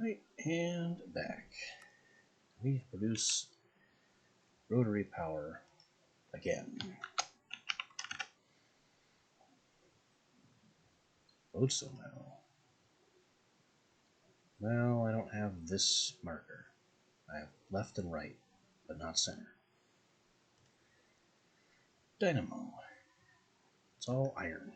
Right, and back. We produce rotary power again. Lodestone now. Well, I don't have this marker. I have left and right, but not center. Dynamo. It's all iron.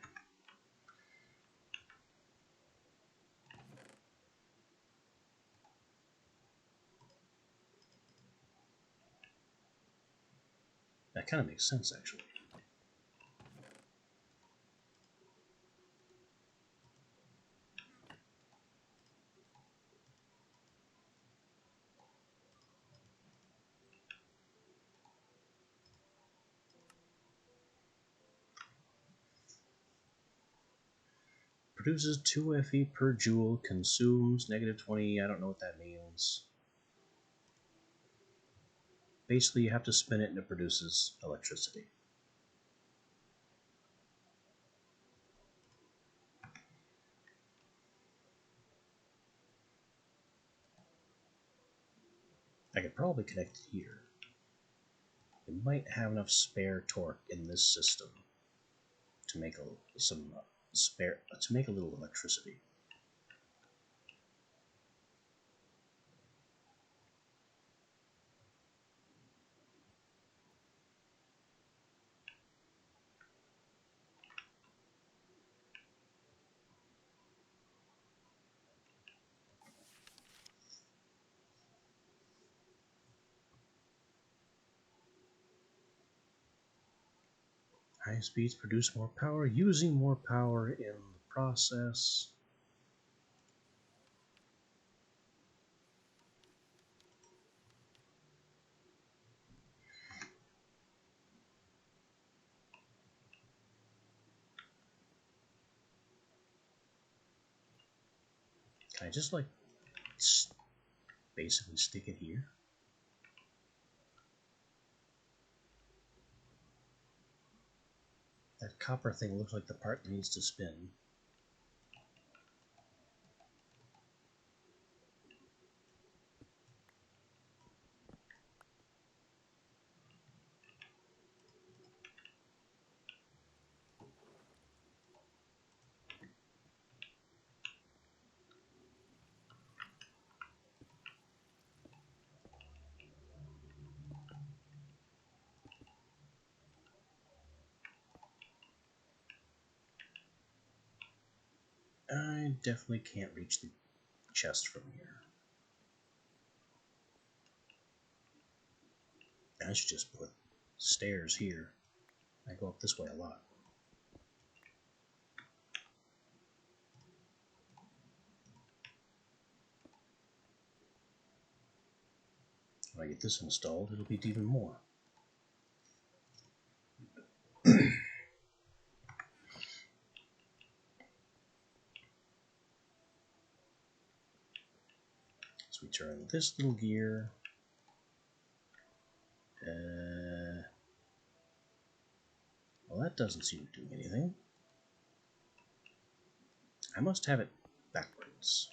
That kind of makes sense, actually. Produces 2 Fe per joule, consumes -20, I don't know what that means. Basically, you have to spin it and it produces electricity. I could probably connect it here. It might have enough spare torque in this system to make to make a little electricity. High speeds produce more power, using more power in the process. Can I just like basically stick it here? That copper thing looks like the part that needs to spin. I definitely can't reach the chest from here. I should just put stairs here. I go up this way a lot. When I get this installed, it'll be even more. So we turn this little gear. Well, that doesn't seem to do anything. I must have it backwards.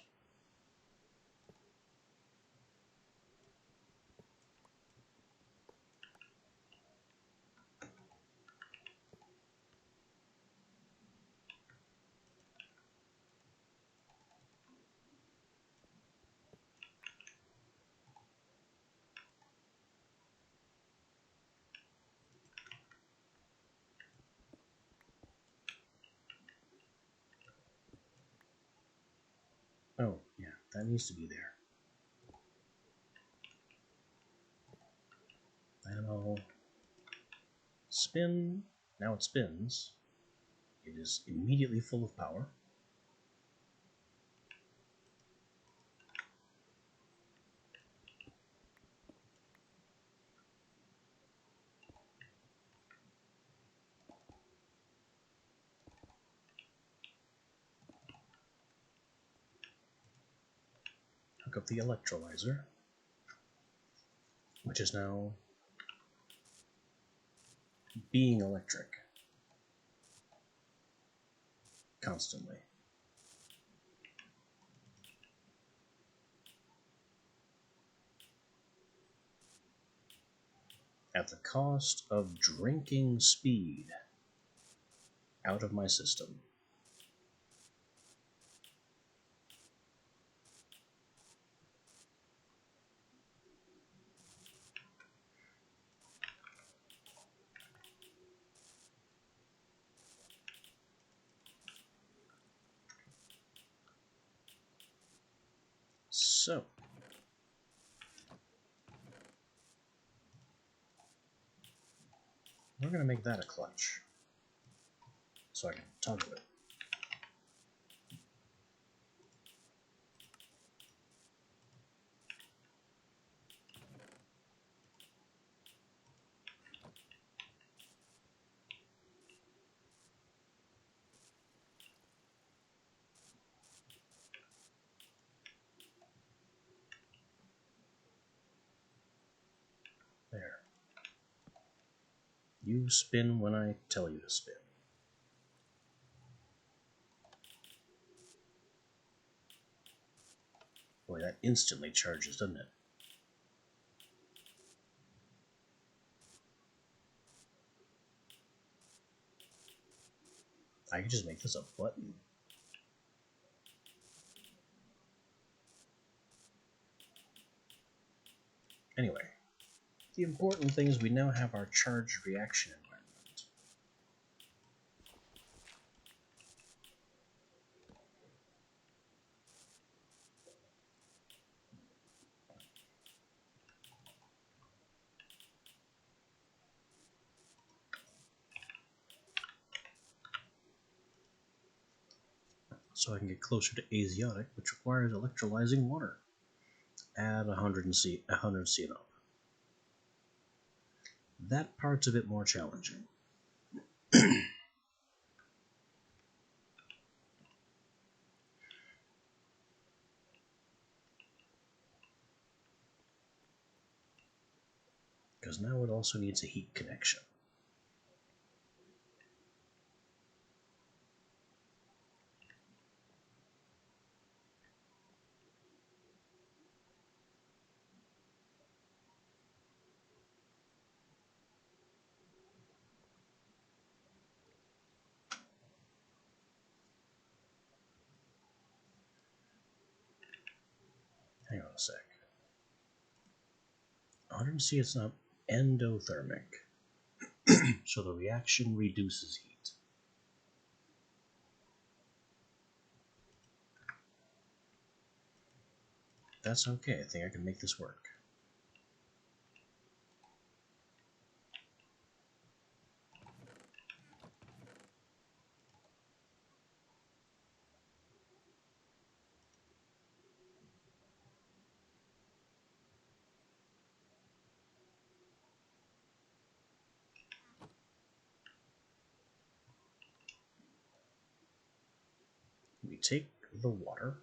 Oh, yeah, that needs to be there. Dynamo. Spin. Now it spins. It is immediately full of power. Hook up the electrolyzer, which is now being electric constantly. at the cost of drinking speed out of my system. So, we're going to make that a clutch, so I can toggle it. There. You spin when I tell you to spin. Boy, that instantly charges, doesn't it? I can just make this a button. Anyway, the important thing is we now have our charged reaction environment. So I can get closer to azeotic, which requires electrolyzing water. Add 100 C and up. That part's a bit more challenging. Because now it also needs a heat connection. Hang on a sec. 100 C is not endothermic, so the reaction reduces heat. That's okay, I think I can make this work. We take the water.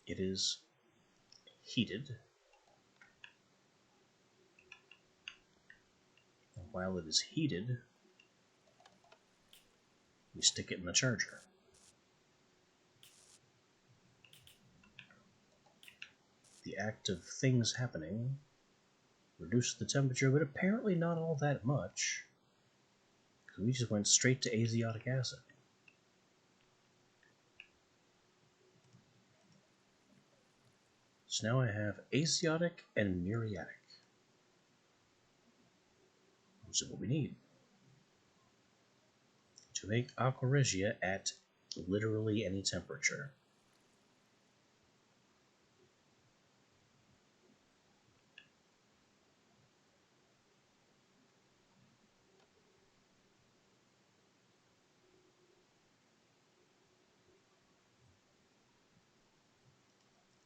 It is heated. And while it is heated, we stick it in the charger. The act of things happening reduces the temperature, but apparently not all that much, because we just went straight to azeotic acid. So now I have azeotic and muriatic, which is what we need to make aqua regia at literally any temperature.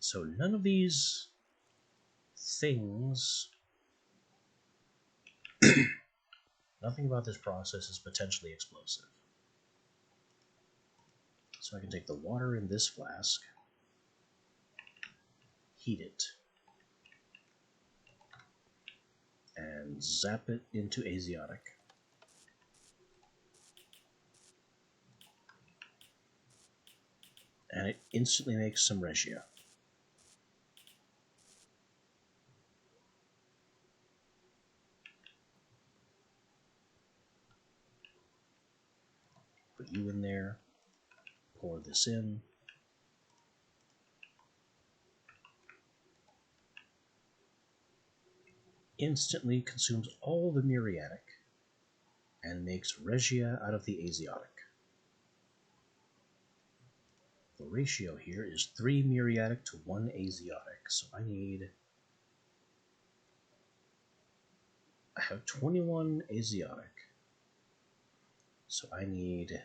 So none of these things, nothing about this process is potentially explosive. So I can take the water in this flask, heat it, and zap it into azeotic. And it instantly makes some regia. you in there. Pour this in. Instantly consumes all the muriatic and makes Regia out of the Asiotic. The ratio here is 3 muriatic to 1 Asiotic, so I have 21 Asiotic, so I need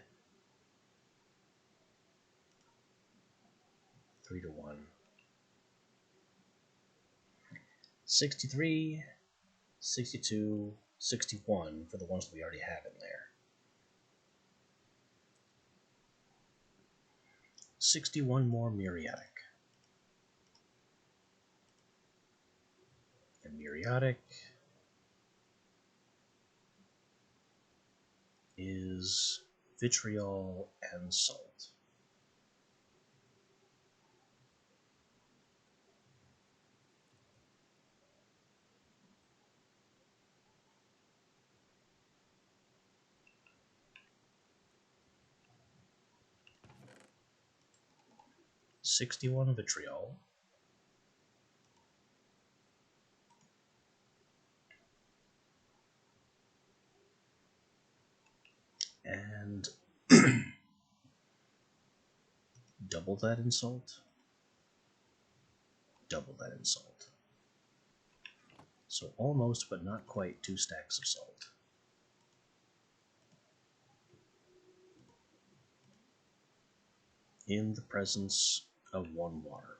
3 to 1. 63, 62, 61 for the ones that we already have in there. 61 more muriatic. And muriatic is vitriol and salt. $61 vitriol. And double that in salt. Double that in salt. So almost, but not quite, 2 stacks of salt. In the presence of 1 water.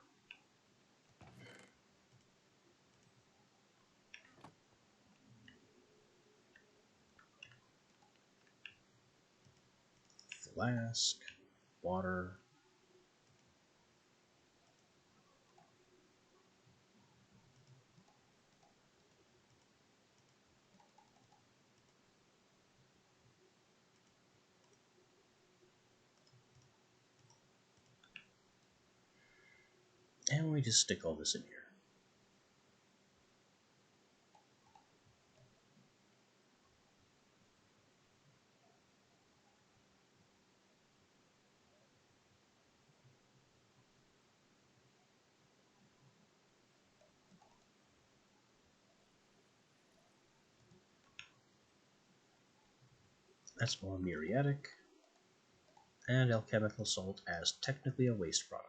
Flask, water. And we just stick all this in here. That's more muriatic, and alchemical salt as technically a waste product.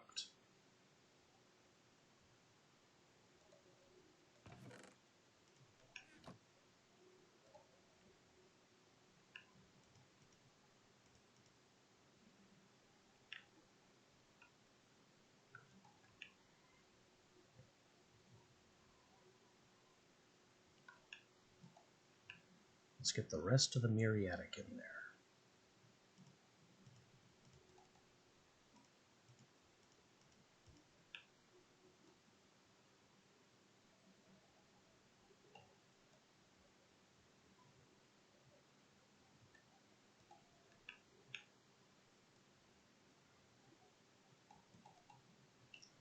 Let's get the rest of the muriatic in there.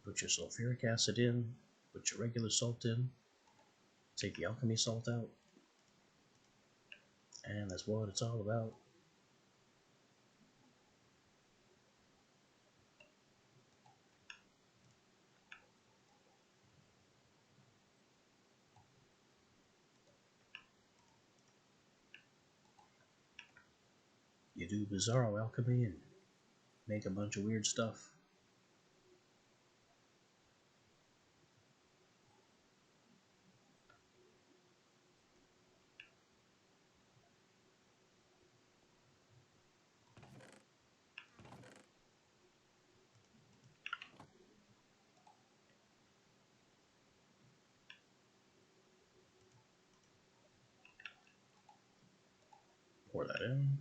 Put your sulfuric acid in, put your regular salt in, take the alchemy salt out, and that's what it's all about. You do Bizarro alchemy and make a bunch of weird stuff. Pour that in.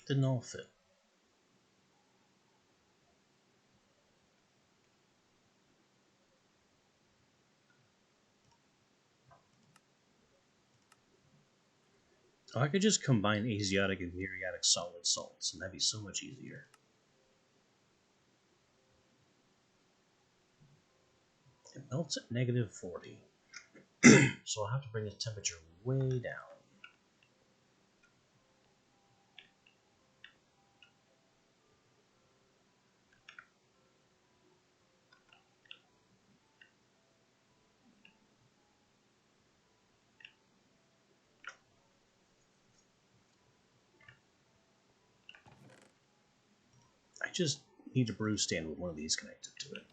Didn't all fit. Oh, I could just combine Asiatic and muriatic solid salts, and that'd be so much easier. It melts at -40. So I'll have to bring the temperature way down. I just need a brew stand with one of these connected to it.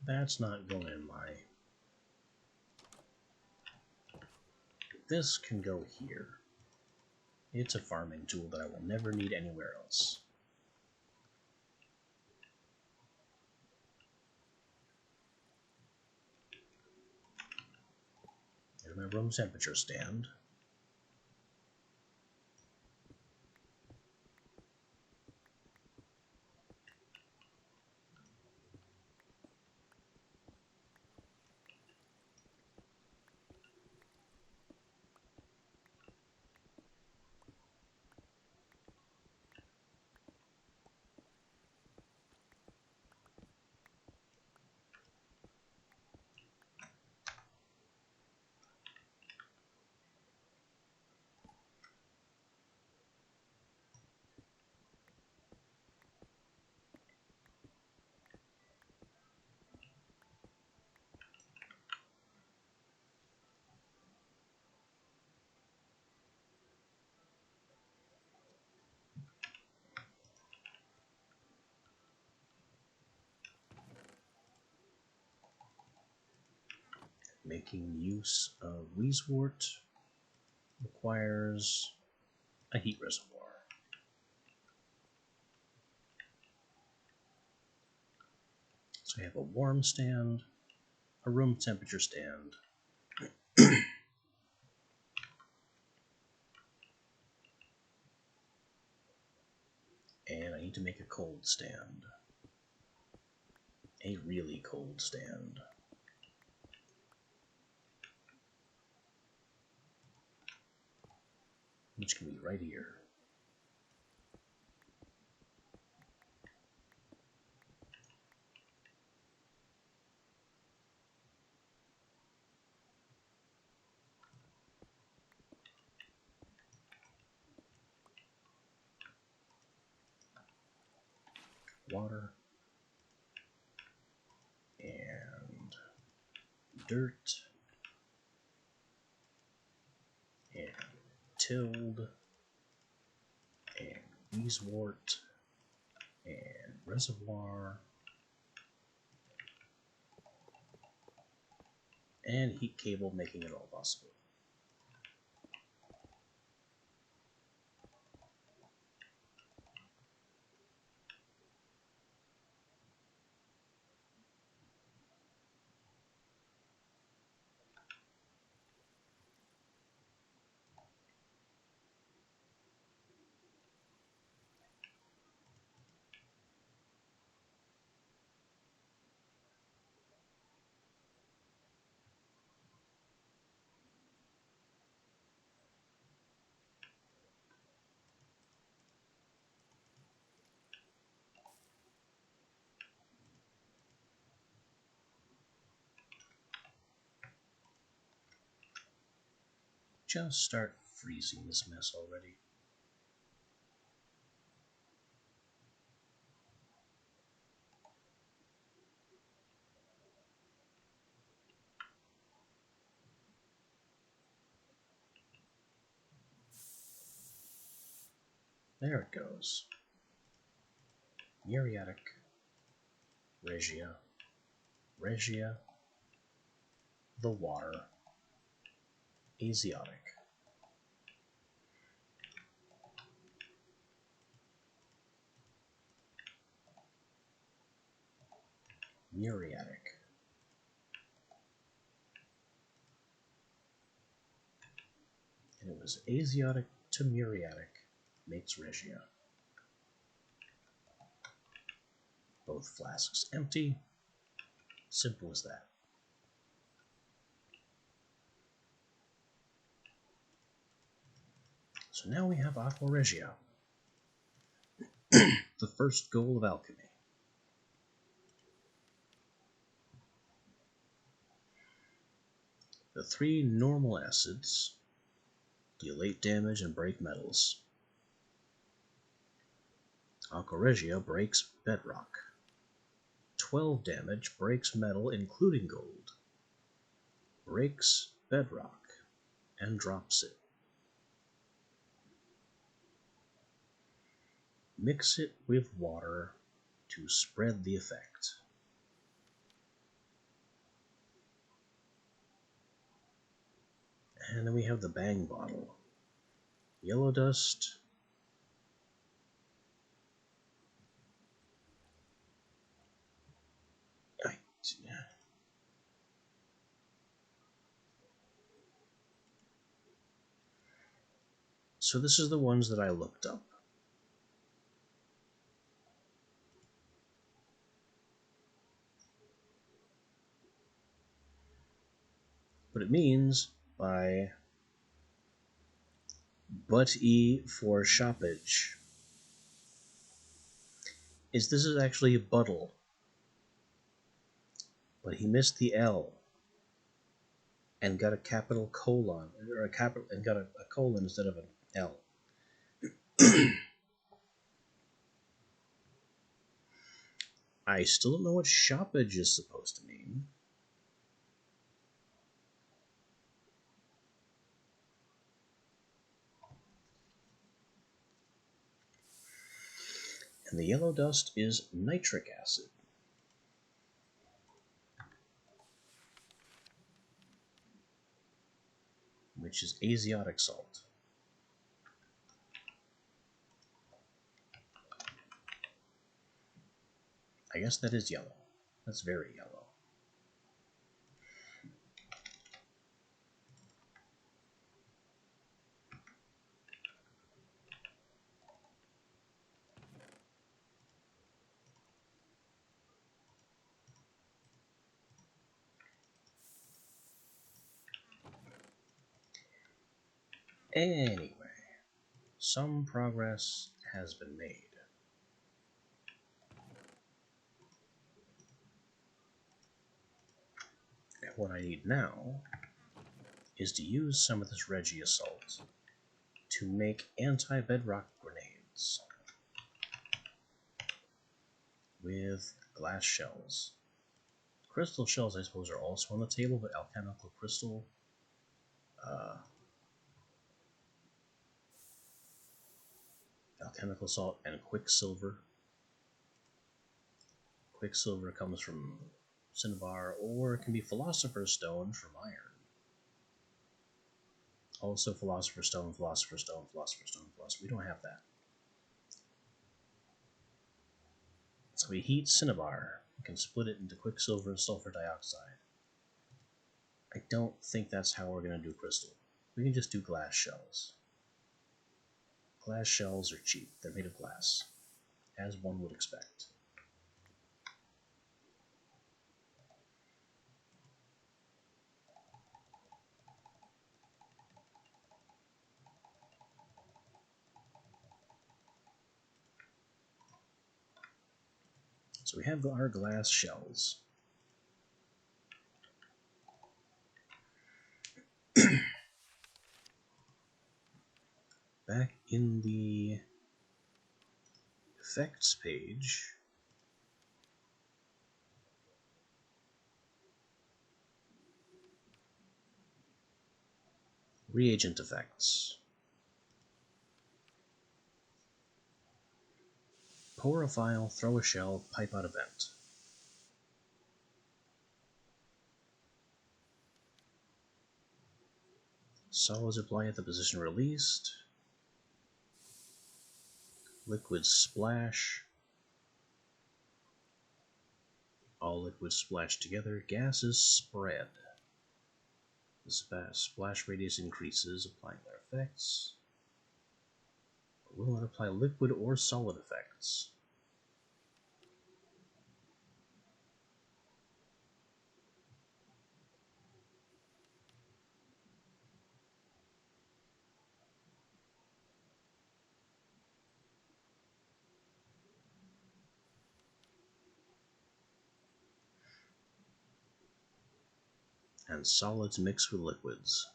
That's not going in my... This can go here. It's a farming tool that I will never need anywhere else. There's my room temperature stand. Making use of Wheezewort requires a heat reservoir. So I have a warm stand, a room temperature stand, and I need to make a cold stand. A really cold stand. Which can be right here. Water and dirt and tilled and Wheezewort and reservoir and heat cable, making it all possible. Just start freezing this mess already. There it goes. Muriatic, Regia, Regia, the water, Asiatic. Muriatic. And it was Asiatic to Muriatic makes Regia. Both flasks empty. Simple as that. So now we have Aqua Regia, the first goal of alchemy. The 3 normal acids deal 8 damage and break metals. Aqua Regia breaks bedrock. 12 damage, breaks metal including gold. Breaks bedrock and drops it. Mix it with water to spread the effect. And then we have the Bang bottle. Yellow dust. So this is the ones that I looked up. What it means by but E for shoppage is this is actually a buttle, but he missed the L and got a capital colon, or got a colon instead of an L. I still don't know what shoppage is supposed to mean. And the yellow dust is nitric acid. Which is azotic salt. I guess that is yellow. That's very yellow. Anyway, some progress has been made. And what I need now is to use some of this Regia salt to make anti-bedrock grenades with glass shells. Crystal shells, I suppose, are also on the table, but alchemical crystal, alchemical salt, and quicksilver. Quicksilver comes from cinnabar, or it can be philosopher's stone from iron. Also philosopher's stone, philosopher's stone, philosopher's stone, philosopher's. We don't have that. So we heat cinnabar. We can split it into quicksilver and sulfur dioxide. I don't think that's how we're going to do crystal. We can just do glass shells. Glass shells are cheap. They're made of glass, as one would expect. So we have our glass shells. Back in the effects page, reagent effects. Pour a vial, throw a shell, pipe out a vent. Solids apply at the position released. Liquid splash. All liquids splash together. Gases spread. The splash radius increases, applying their effects. But will not apply liquid or solid effects. and solids mix with liquids.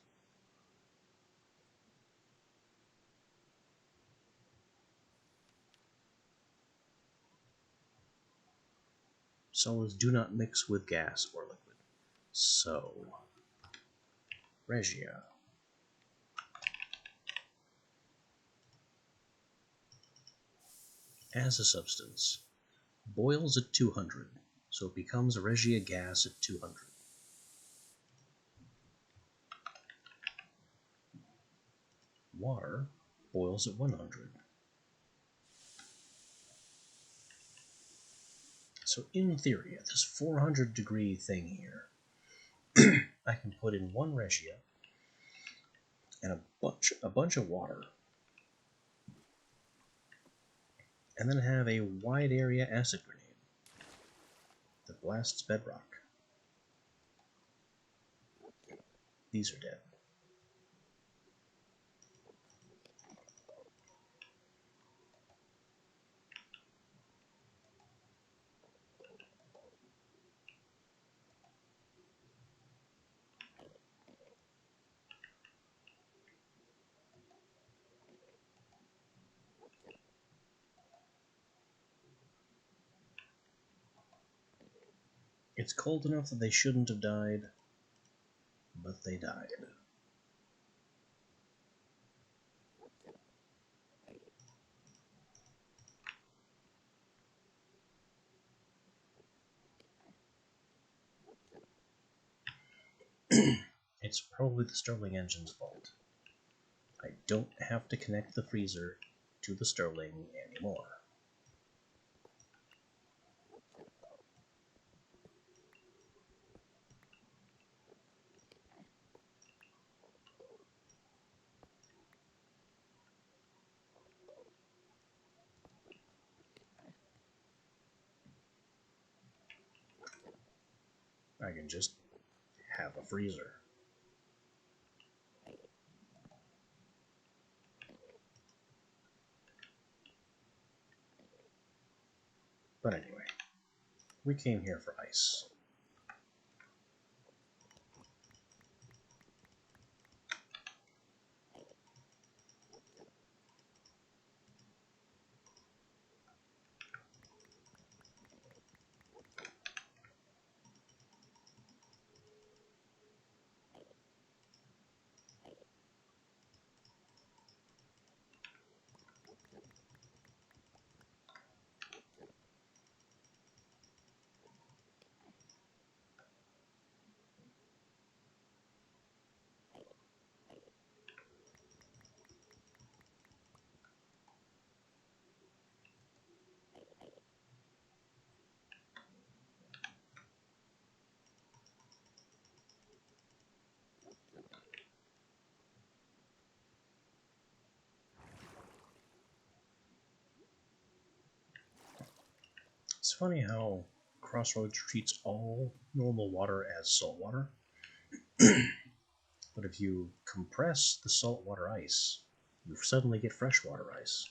Solids do not mix with gas or liquid. So, Regia. As a substance, boils at 200, so it becomes a Regia gas at 200. Water boils at 100. So in theory, at this 400 degree thing here, I can put in one Regia and a bunch of water, and then have a wide area acid grenade that blasts bedrock. These are dead. It's cold enough that they shouldn't have died, but they died. It's probably the Stirling engine's fault. I don't have to connect the freezer to the Stirling anymore. I can just have a freezer. But anyway, we came here for ice. It's funny how Crossroads treats all normal water as salt water. But if you compress the saltwater ice, you suddenly get freshwater ice.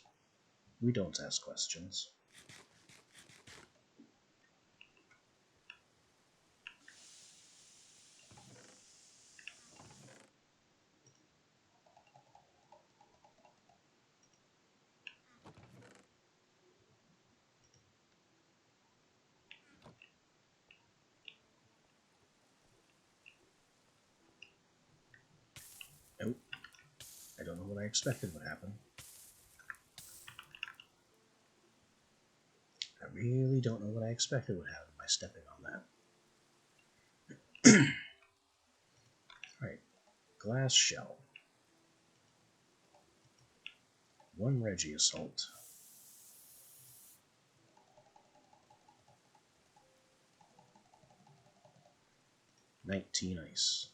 We don't ask questions. Nope. I don't know what I expected would happen. I really don't know what I expected would happen by stepping on that. Alright, glass shell. One Regia salt. 19 ice.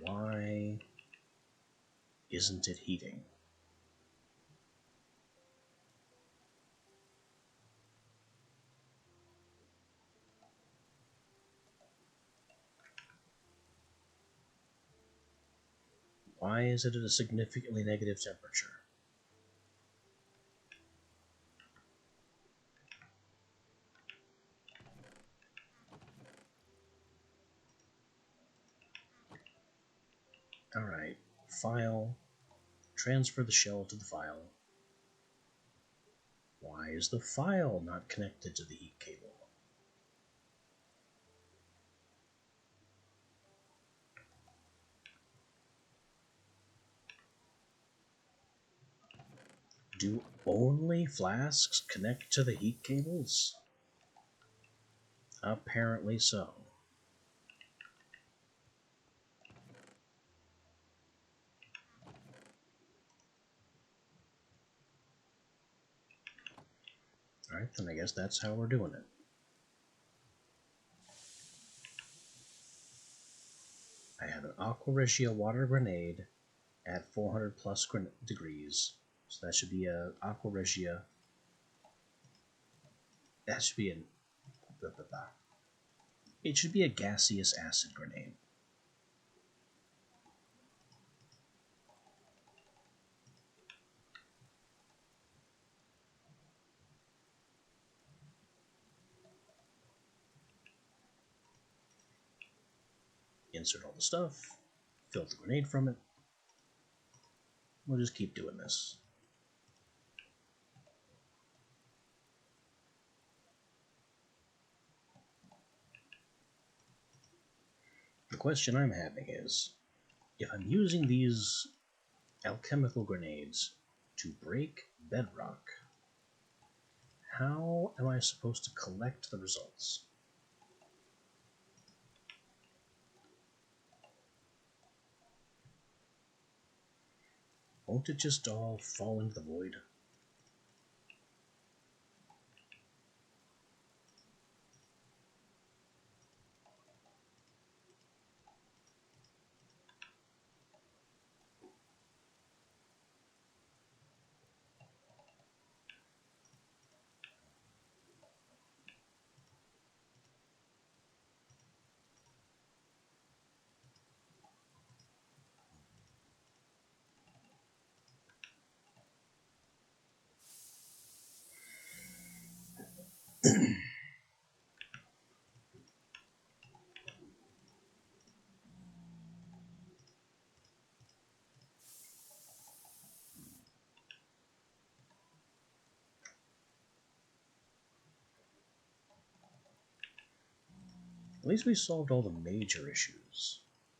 Why isn't it heating? Why is it at a significantly negative temperature? Alright, file, transfer the shell to the file. Why is the file not connected to the heat cable? Do only flasks connect to the heat cables? Apparently so. Alright, then I guess that's how we're doing it. I have an Aqua Regia water grenade at 400 plus degrees. So that should be a Aqua Regia. That should be an... It should be a gaseous acid grenade. Insert all the stuff, fill the grenade from it. We'll just keep doing this. The question I'm having is, if I'm using these alchemical grenades to break bedrock, how am I supposed to collect the results? Won't it just all fall into the void? At least we solved all the major issues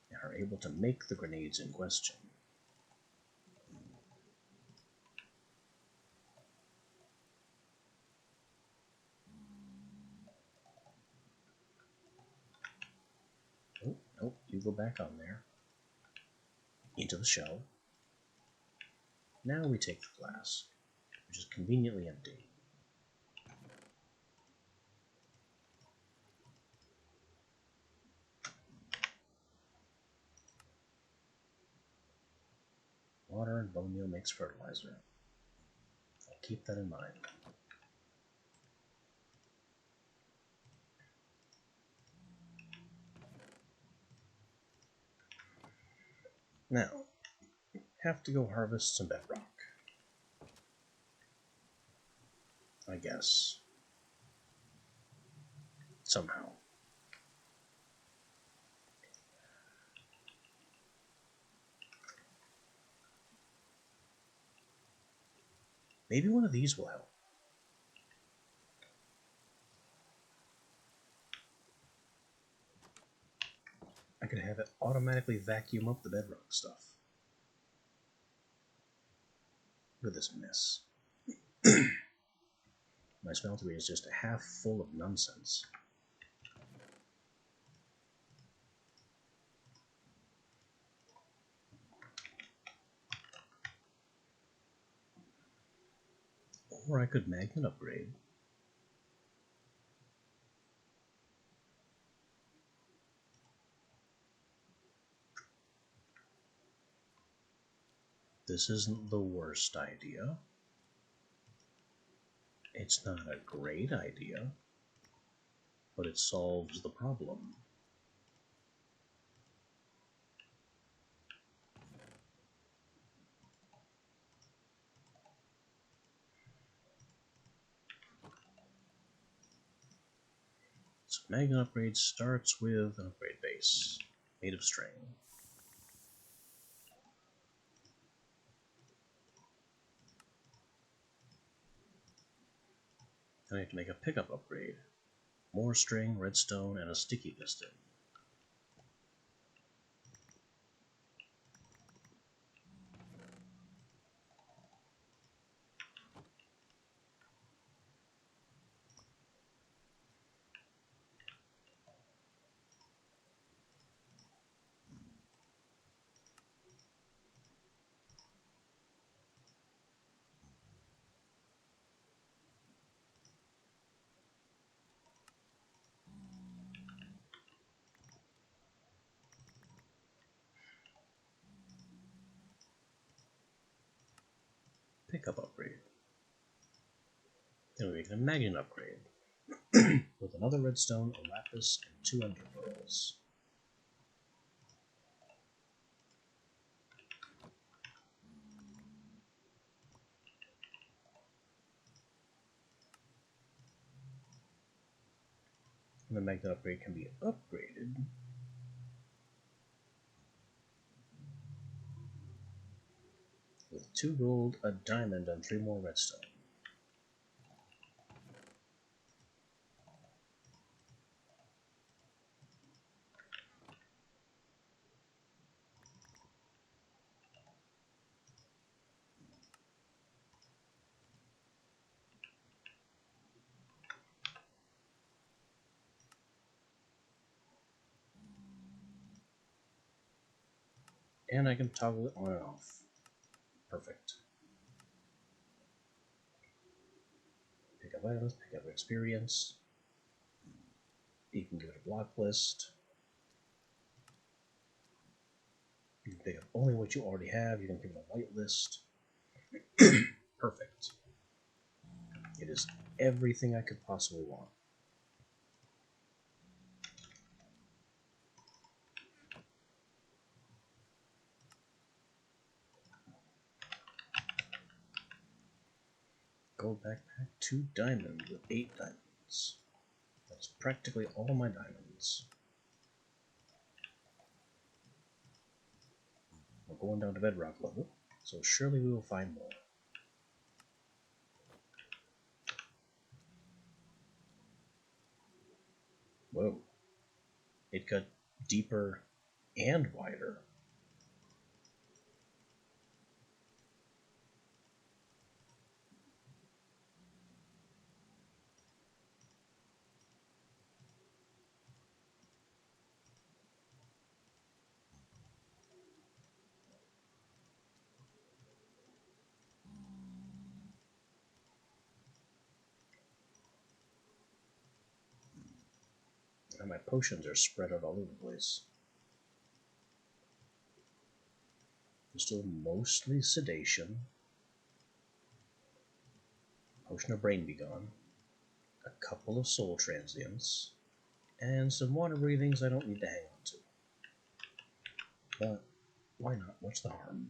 and are able to make the grenades in question. Oh, nope, you go back on there. Into the shell. Now we take the flask, which is conveniently empty. Water and bone meal makes fertilizer. I'll keep that in mind. Now, have to go harvest some bedrock. I guess. Somehow. Maybe one of these will help. I could have it automatically vacuum up the bedrock stuff. Look at this mess. My smeltery is just half full of nonsense. Or I could magnet upgrade. This isn't the worst idea. It's not a great idea, but it solves the problem. Magnet upgrade starts with an upgrade base made of string. Then I have to make a pickup upgrade. More string, redstone, and a sticky piston. Pickup upgrade. Then we make a magnet upgrade with another redstone, a lapis, and 2 ender pearls. And the magnet upgrade can be upgraded with 2 gold, a diamond, and 3 more redstone. And I can toggle it on and off. Perfect. Pick up items, pick up experience. You can give it a block list. You can pick up only what you already have. You can give it a white list. Perfect. It is everything I could possibly want. Gold backpack, 2 diamonds with 8 diamonds. That's practically all my diamonds. We're going down to bedrock level, so surely we will find more. Whoa. It got deeper and wider. And my potions are spread out all over the place. There's still mostly sedation. Potion of brain be gone. A couple of soul transients. And some water breathings I don't need to hang on to. But why not? What's the harm?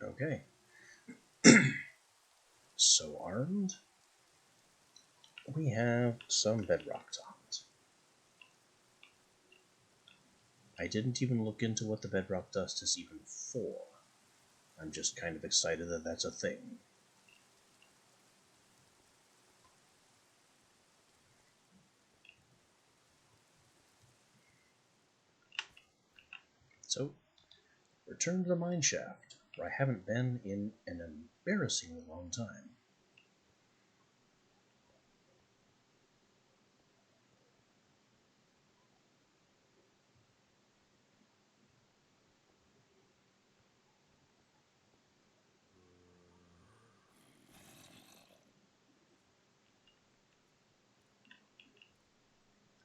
Okay. So armed, we have some bedrock taunt. I didn't even look into what the bedrock dust is even for. I'm just kind of excited that that's a thing. So, return to the mine shaft, where I haven't been in an embarrassingly long time.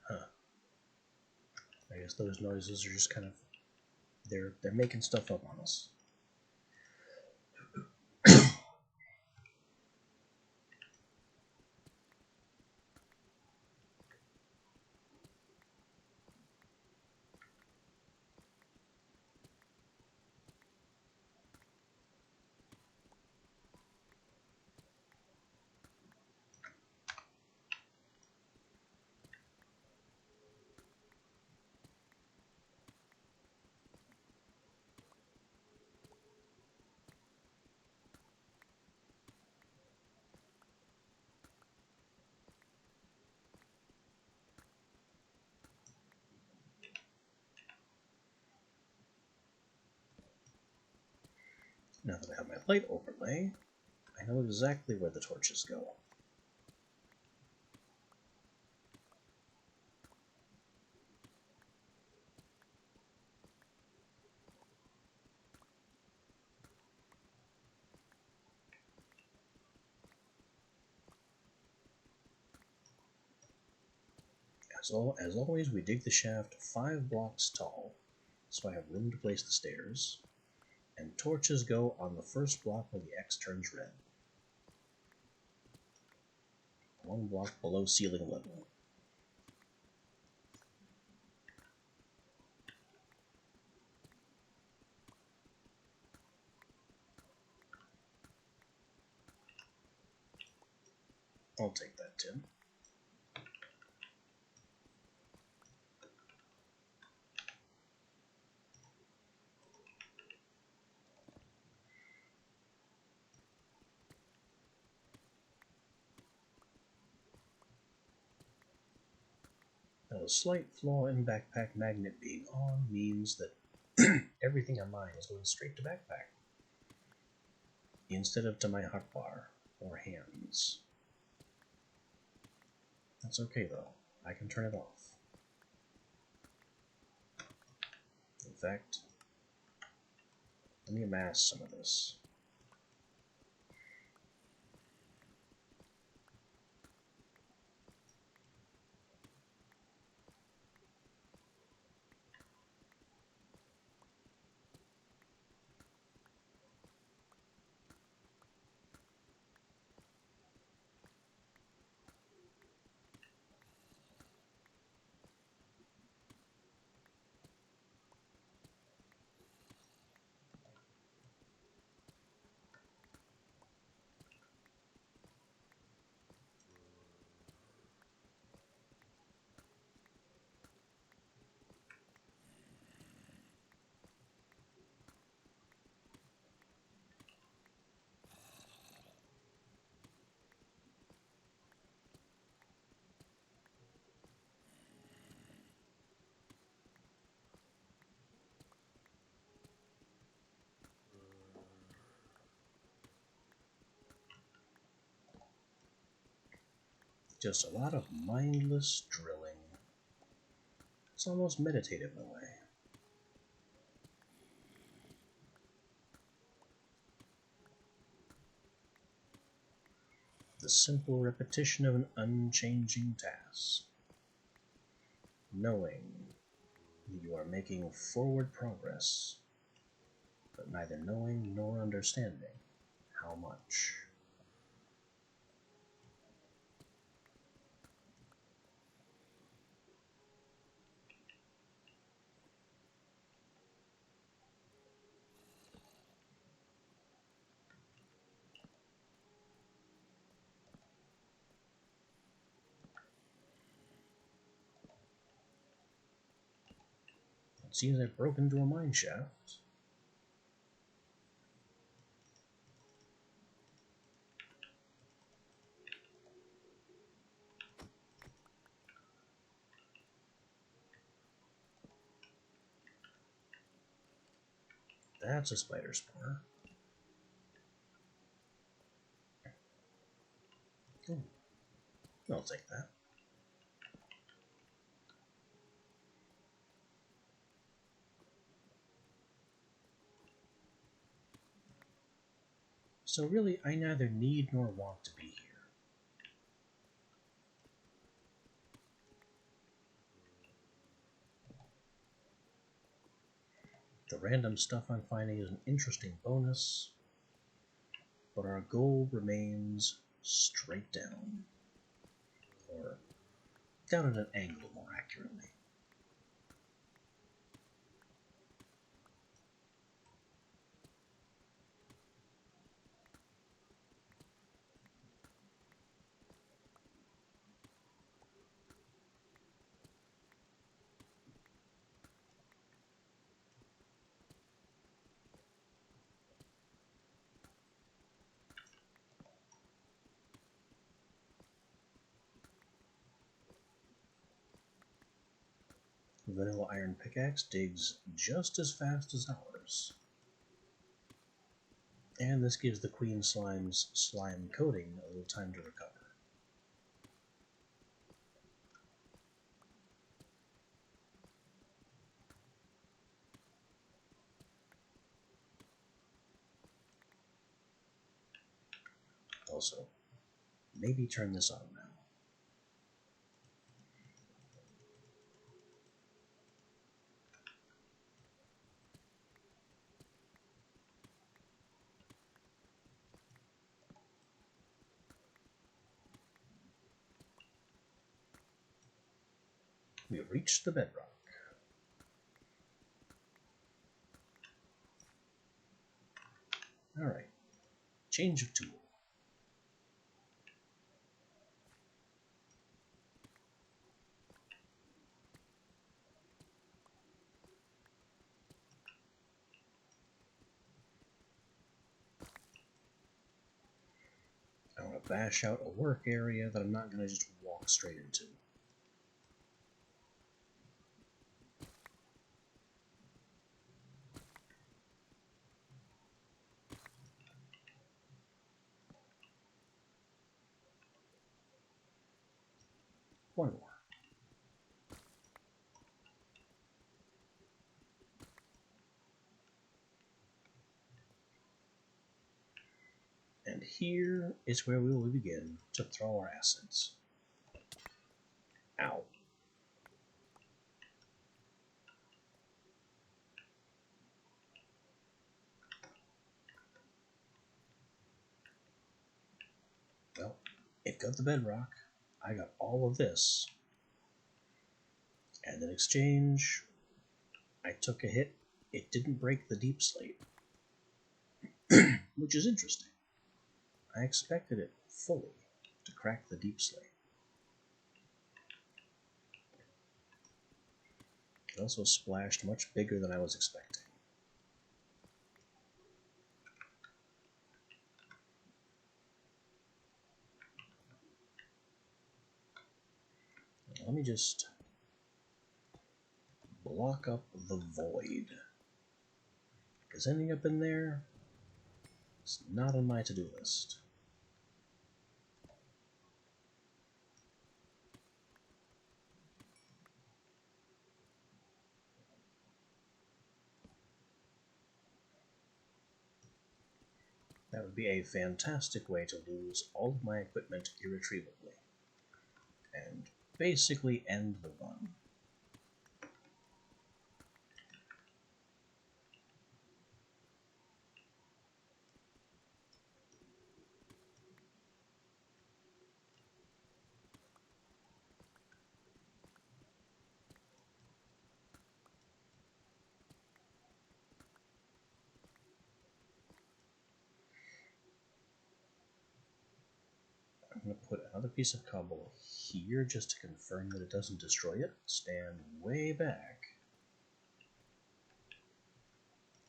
Huh. I guess those noises are just kind of they're making stuff up on us. Now that I have my light overlay, I know exactly where the torches go. As always, we dig the shaft 5 blocks tall, so I have room to place the stairs, and torches go on the first block where the X turns red. 1 block below ceiling level. I'll take that tin. Now, the slight flaw in backpack magnet being on means that everything I mine is going straight to backpack, instead of to my hotbar or hands. That's okay though, I can turn it off. In fact, let me amass some of this. Just a lot of mindless drilling. It's almost meditative in a way. The simple repetition of an unchanging task. Knowing that you are making forward progress, but neither knowing nor understanding how much. It seems I've broken into a mine shaft. That's a spider spawner. I'll take that. So really, I neither need nor want to be here. The random stuff I'm finding is an interesting bonus, but our goal remains straight down. Or down at an angle, more accurately. Vanilla Iron Pickaxe digs just as fast as ours. And this gives the Queen Slime's slime coating a little time to recover. Also, maybe turn this on now. We've reached the bedrock. Alright, change of tool. I want to bash out a work area that I'm not going to just walk straight into. One more. And here is where we will begin to throw our acids. Ow. Well, it got the bedrock. I got all of this. And in exchange, I took a hit. It didn't break the deep slate, which is interesting. I expected it fully to crack the deep slate. It also splashed much bigger than I was expecting. Let me just block up the void. Because ending up in there is not on my to-do list. That would be a fantastic way to lose all of my equipment irretrievably. And basically end the run. I'm going to put another piece of cobble here just to confirm that it doesn't destroy it. Stand way back.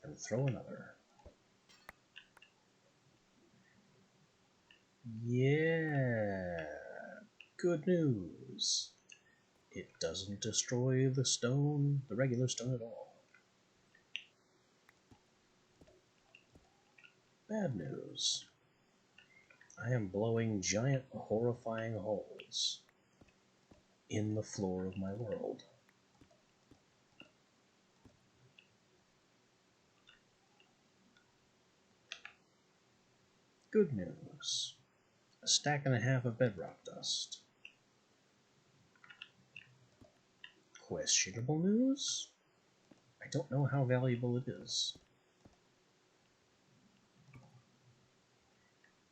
And throw another. Yeah! Good news! It doesn't destroy the stone, the regular stone at all. Bad news. I am blowing giant, horrifying holes in the floor of my world. Good news. A stack and a half of bedrock dust. Questionable news? I don't know how valuable it is.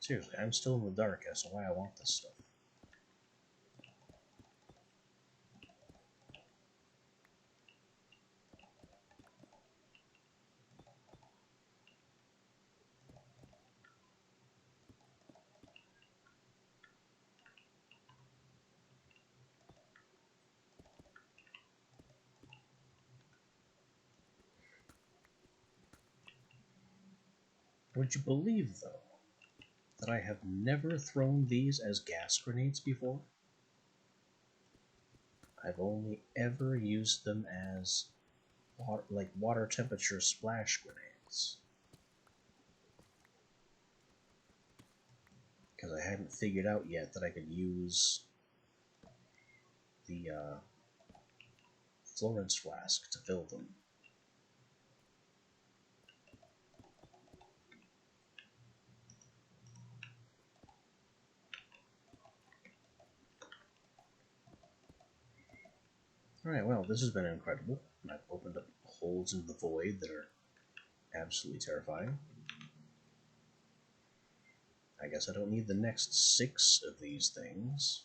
Seriously, I'm still in the dark as to why I want this stuff. Would you believe, though, that I have never thrown these as gas grenades before? I've only ever used them as water temperature splash grenades. because I hadn't figured out yet that I could use the Florence flask to fill them. Alright, well, this has been incredible. I've opened up holes into the void that are absolutely terrifying. I guess I don't need the next 6 of these things.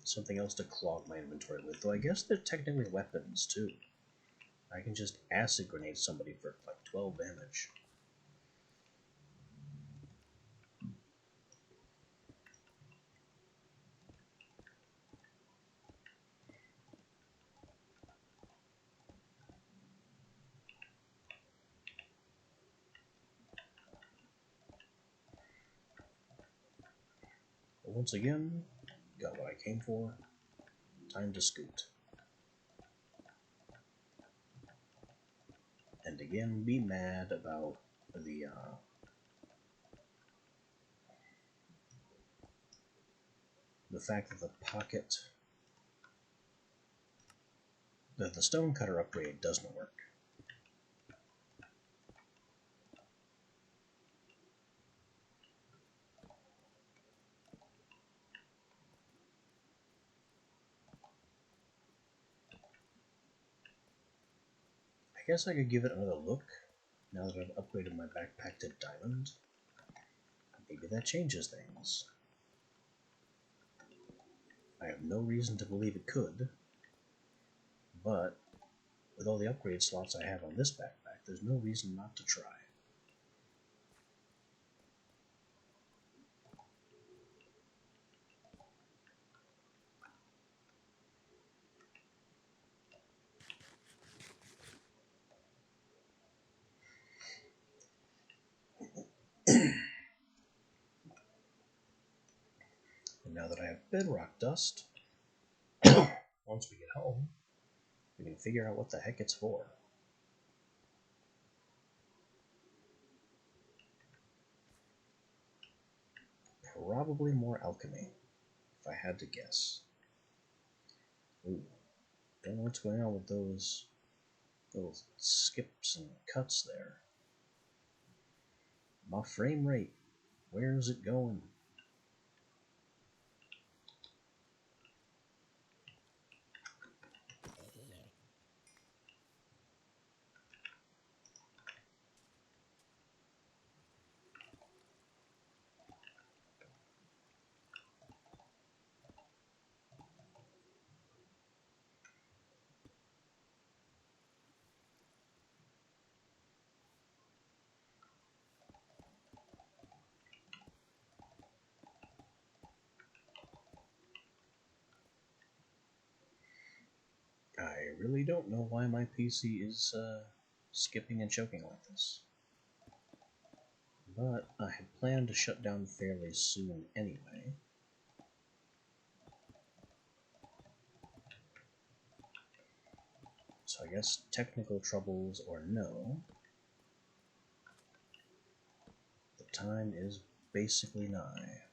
Something else to clog my inventory with, though I guess they're technically weapons, too. I can just acid grenade somebody for like 12 damage. But once again, got what I came for. Time to scoot. And again, be mad about the fact that the pocket, the stonecutter upgrade doesn't work. I guess I could give it another look, now that I've upgraded my backpack to diamond. Maybe that changes things. I have no reason to believe it could, but with all the upgrade slots I have on this backpack, there's no reason not to try. And now that I have bedrock dust, once we get home, we can figure out what the heck it's for. Probably more alchemy, if I had to guess. Ooh, don't know what's going on with those little skips and cuts there. My frame rate, where is it going? I really don't know why my PC is skipping and choking like this. But I had planned to shut down fairly soon anyway. So I guess technical troubles or no, the time is basically nigh.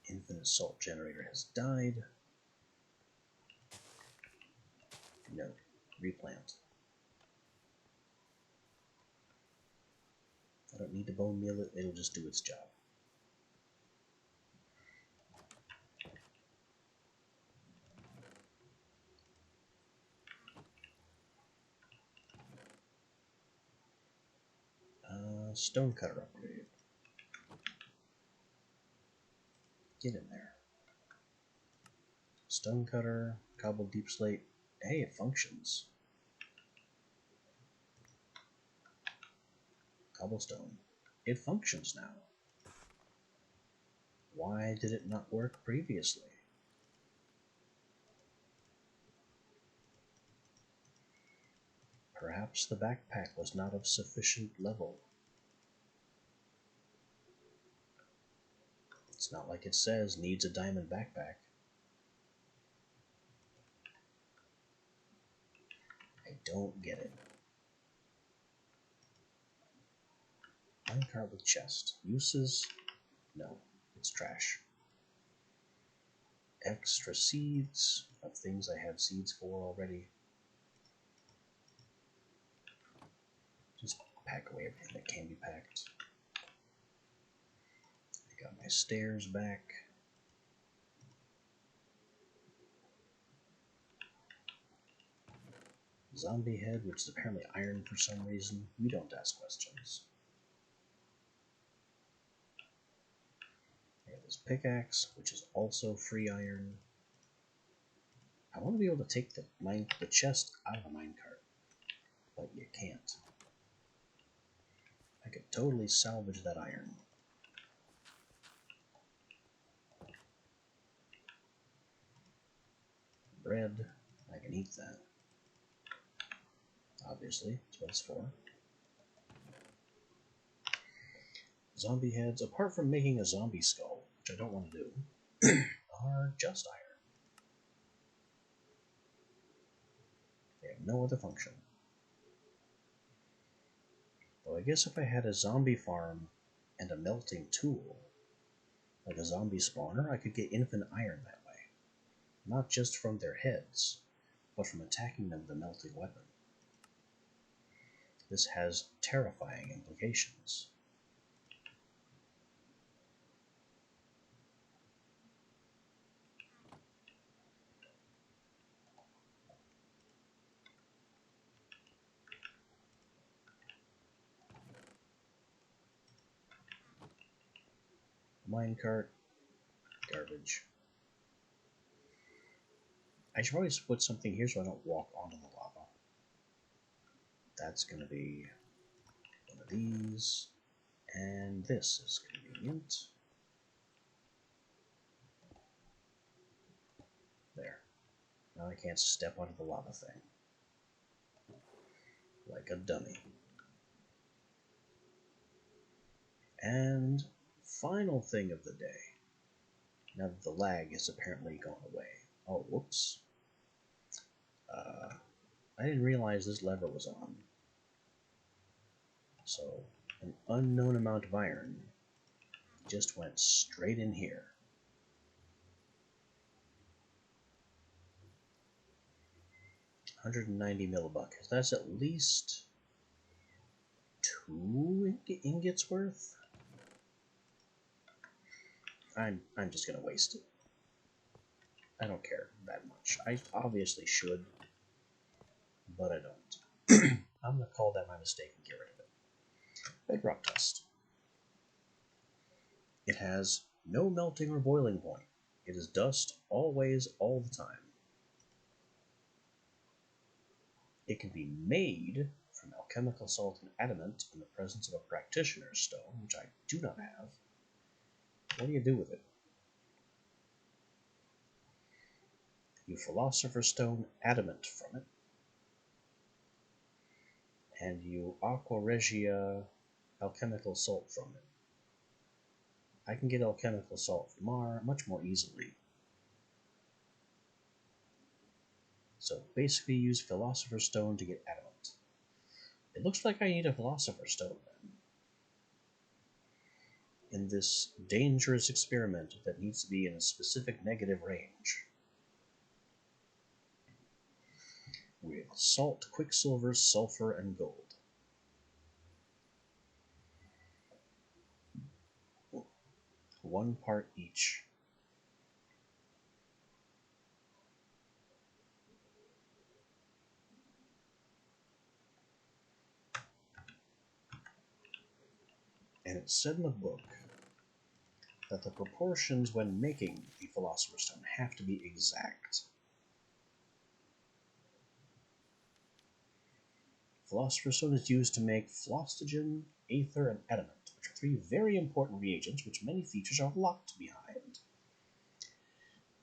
Infinite salt generator has died. No, replant. I don't need to bone meal it, it'll just do its job. Stonecutter upgrade. Get in there. Stonecutter, cobbled deep slate. Hey, it functions. Cobblestone. It functions now. Why did it not work previously? Perhaps the backpack was not of sufficient level. It's not like it says needs a diamond backpack. I don't get it. Minecart with chest. Uses? No, it's trash. Extra seeds of things I have seeds for already. Just pack away everything that can be packed. I got my stairs back. Zombie head, which is apparently iron for some reason. We don't ask questions. I have this pickaxe, which is also free iron. I want to be able to take the chest out of the minecart, but you can't. I could totally salvage that iron. Bread, I can eat that. Obviously, that's what it's for. Zombie heads, apart from making a zombie skull, which I don't want to do, are just iron. They have no other function. Though I guess if I had a zombie farm and a melting tool, like a zombie spawner, I could get infinite iron that way. Not just from their heads, but from attacking them with a melting weapon. This has terrifying implications. Minecart, garbage. I should probably put something here so I don't walk onto the lava. That's going to be one of these, and this is convenient. There. Now I can't step onto the lava thing. Like a dummy. And final thing of the day. Now that the lag has apparently gone away. Oh, whoops. I didn't realize this lever was on. So, an unknown amount of iron just went straight in here. 190 millibucks. That's at least 2 ingots worth. I'm just gonna waste it. I don't care that much. I obviously should, but I don't. I'm gonna call that my mistake and get rid of it. Bedrock dust. It has no melting or boiling point. It is dust always, all the time. It can be made from alchemical salt and adamant in the presence of a practitioner's stone, which I do not have. What do you do with it? You philosopher's stone adamant from it, and you aqua regia alchemical salt from it. I can get alchemical salt from much more easily. So basically use philosopher's stone to get adamant. It looks like I need a philosopher's stone then. In this dangerous experiment that needs to be in a specific negative range. With salt, quicksilver, sulfur, and gold. One part each. And it said in the book that the proportions when making the philosopher's stone have to be exact. Philosopher's stone is used to make phlogiston, aether, and adamant, which are three very important reagents which many features are locked behind.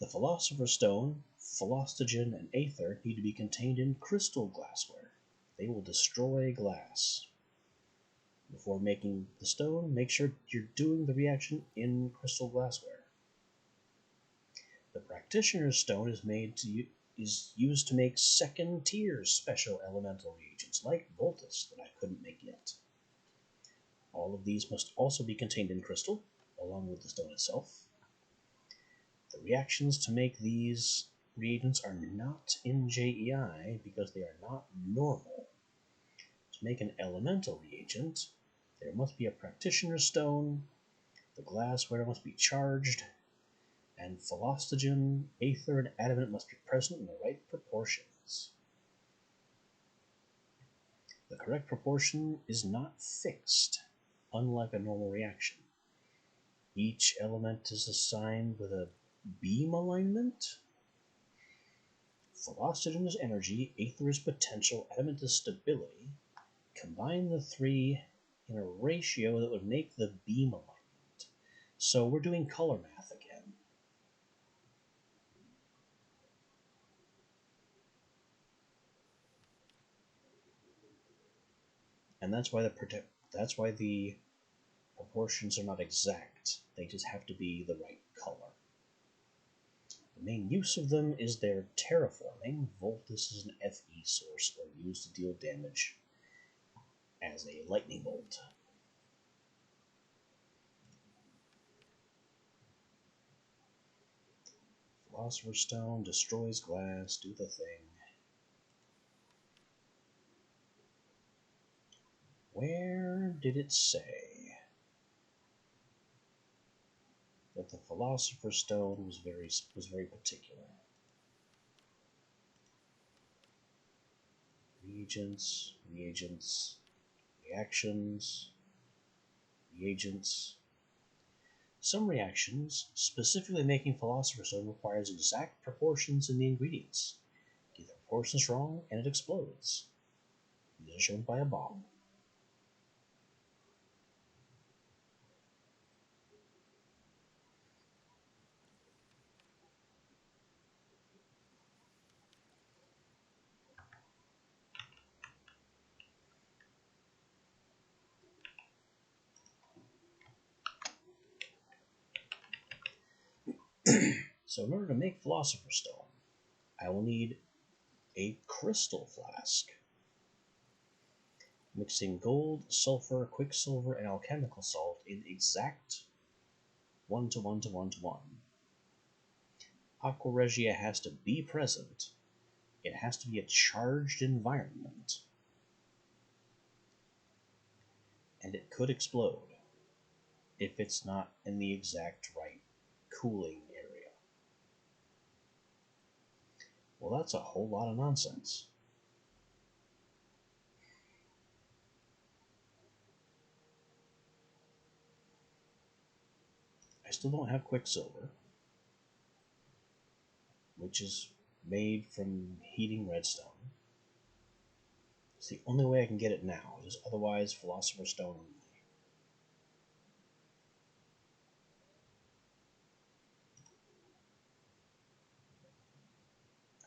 The Philosopher's Stone, Phlostogen, and Aether need to be contained in crystal glassware. They will destroy glass. Before making the stone, make sure you're doing the reaction in crystal glassware. The Practitioner's Stone is used to make second-tier special elemental reagents, like Voltus, that I couldn't make yet. All of these must also be contained in crystal, along with the stone itself. The reactions to make these reagents are not in JEI because they are not normal. To make an elemental reagent, there must be a Practitioner's Stone, the glassware must be charged, and Phlostogen, Aether, and Adamant must be present in the right proportions. The correct proportion is not fixed, unlike a normal reaction. Each element is assigned with a beam alignment. Phlostogen is energy, Aether is potential, Adamant is stability. Combine the three in a ratio that would make the beam alignment. So we're doing color math again. And that's why the proportions are not exact. They just have to be the right color. The main use of them is their terraforming. Voltus is an FE source, or used to deal damage as a lightning bolt. Philosopher's Stone destroys glass, do the thing. Where did it say that the Philosopher's Stone was very particular? Reagents, reactions, reagents. Some reactions, specifically making Philosopher's Stone, requires exact proportions in the ingredients. Get the proportions wrong and it explodes. These are shown by a bomb. So in order to make Philosopher's Stone, I will need a crystal flask. Mixing gold, sulfur, quicksilver, and alchemical salt in exact 1:1:1:1. Aqua Regia has to be present. It has to be a charged environment. And it could explode if it's not in the exact right cooling area. Well, that's a whole lot of nonsense. I still don't have quicksilver, which is made from heating redstone. It's the only way I can get it now. It is otherwise Philosopher's Stone only.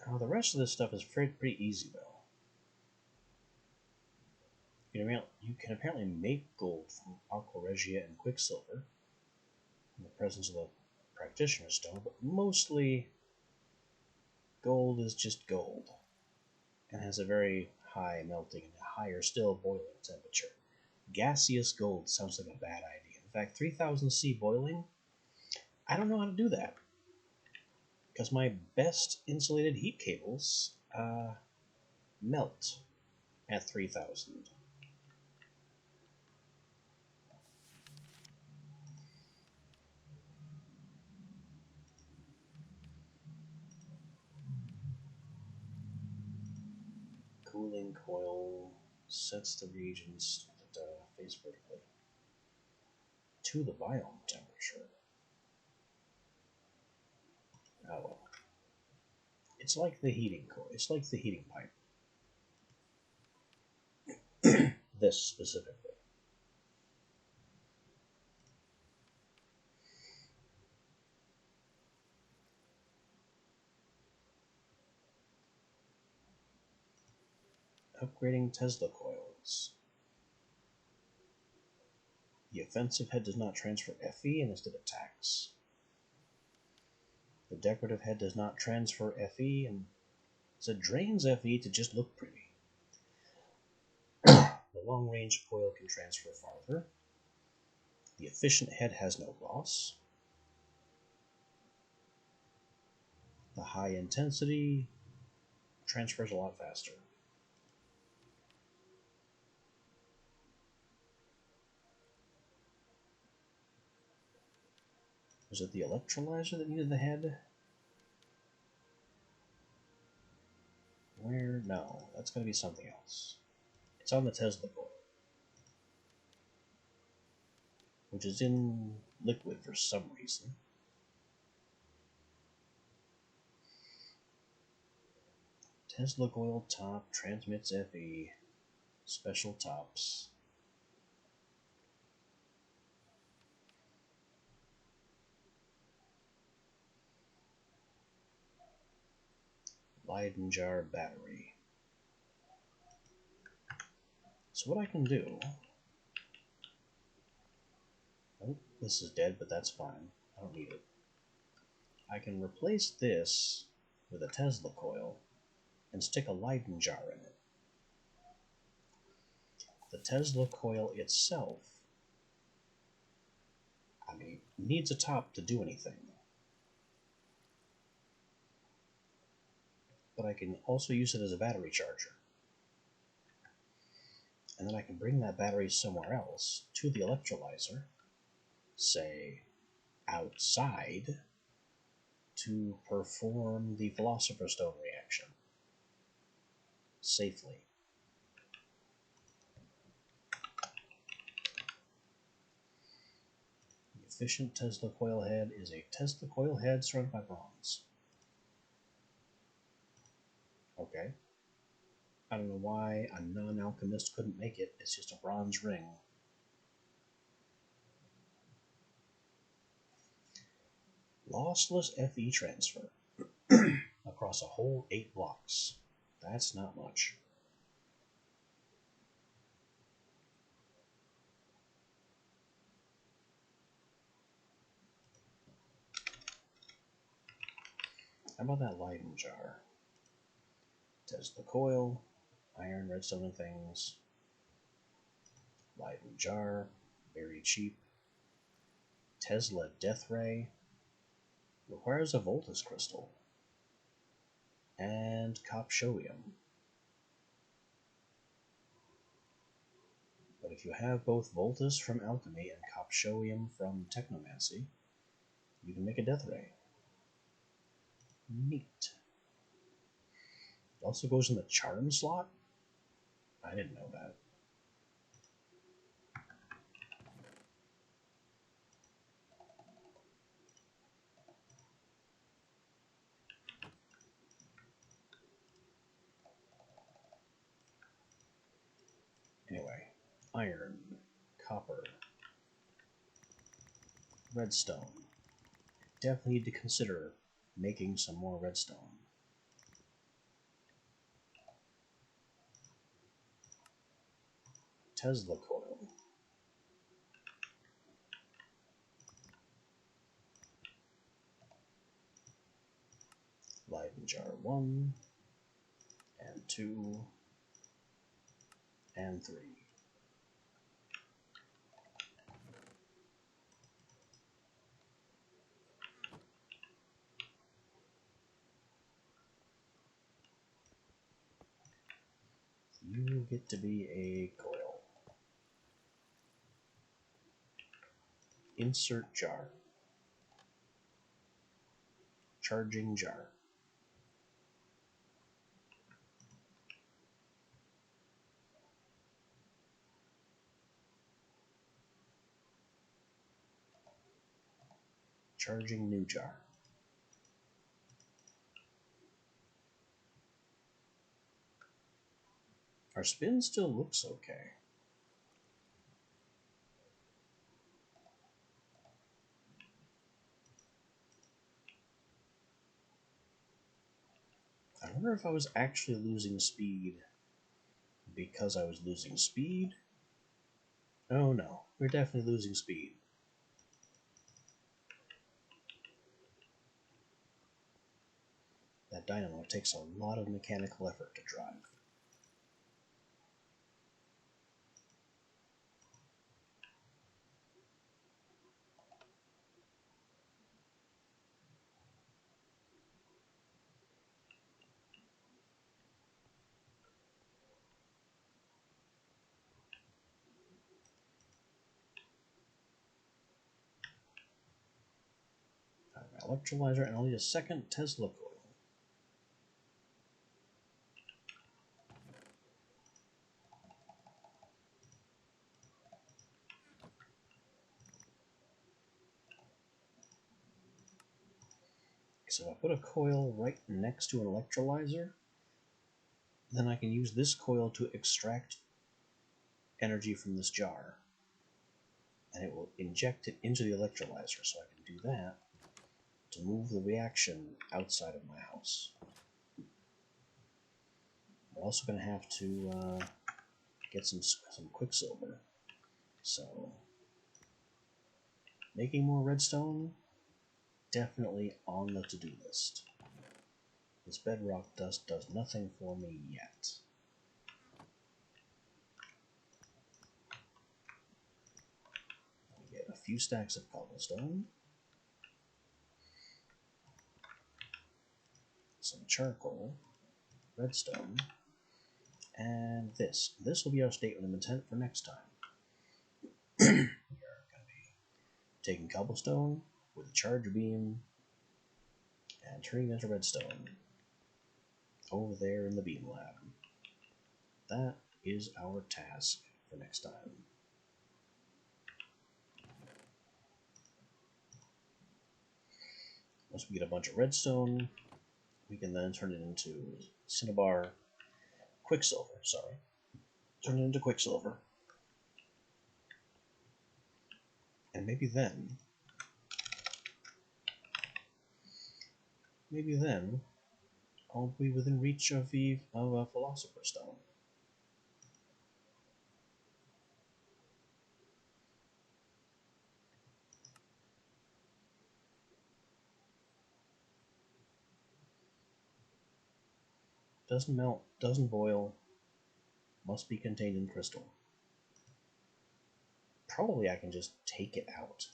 Now, the rest of this stuff is pretty easy, though. You can apparently make gold from Aqua Regia and quicksilver in the presence of the Practitioner's Stone, but mostly gold is just gold and has a very high melting and a higher still boiling temperature. Gaseous gold sounds like a bad idea. In fact, 3000 C boiling, I don't know how to do that because my best insulated heat cables melt at 3000. Cooling coil sets the reagents face vertically to the biome temperature. Oh well. It's like the heating coil. It's like the heating pipe. This specifically. Upgrading Tesla coils. The offensive head does not transfer FE and instead attacks. The decorative head does not transfer FE and so it drains FE to just look pretty. The long-range coil can transfer farther. The efficient head has no loss. The high intensity transfers a lot faster. Was it the electrolyzer that needed the head? Where? No, that's going to be something else. It's on the Tesla coil, which is in liquid for some reason. Tesla coil top transmits FE. Special tops. Leyden jar battery. So what I can do... Oh, this is dead, but that's fine. I don't need it. I can replace this with a Tesla coil and stick a Leyden jar in it. The Tesla coil itself, needs a top to do anything. But I can also use it as a battery charger. And then I can bring that battery somewhere else to the electrolyzer, say outside, to perform the Philosopher's Stone reaction safely. The efficient Tesla coil head is a Tesla coil head surrounded by bronze. Okay. I don't know why a non-alchemist couldn't make it. It's just a bronze ring. Lossless FE transfer across a whole 8 blocks. That's not much. How about that Leyden jar? Tesla coil, iron, redstone, and things. Leyden jar, very cheap. Tesla death ray requires a Voltus crystal. And Copshoium. But if you have both Voltus from alchemy and Copshoium from technomancy, you can make a death ray. Neat. It also goes in the charm slot? I didn't know that. Anyway, iron, copper, redstone. Definitely need to consider making some more redstone. Tesla coil. Leyden jar 1, and 2, and 3. You get to be a coil. Insert jar. Charging jar. Charging new jar. Our spin still looks okay. I wonder if I was actually losing speed because I was losing speed. Oh no, we're definitely losing speed. That dynamo takes a lot of mechanical effort to drive. Electrolyzer, and I'll need a second Tesla coil. So if I put a coil right next to an electrolyzer, then I can use this coil to extract energy from this jar, and it will inject it into the electrolyzer, so I can do that to move the reaction outside of my house. We're also going to have to get some quicksilver. So, making more redstone, definitely on the to-do list. This bedrock dust does nothing for me yet. We get a few stacks of cobblestone, some charcoal, redstone, and this. This will be our statement of intent for next time. We are going to be taking cobblestone with a charge beam and turning it into redstone over there in the beam lab. That is our task for next time. Once we get a bunch of redstone, we can then turn it into cinnabar quicksilver, sorry. Turn it into quicksilver. And maybe then I'll be within reach of a Philosopher's Stone. Doesn't melt, doesn't boil, must be contained in crystal. Probably I can just take it out.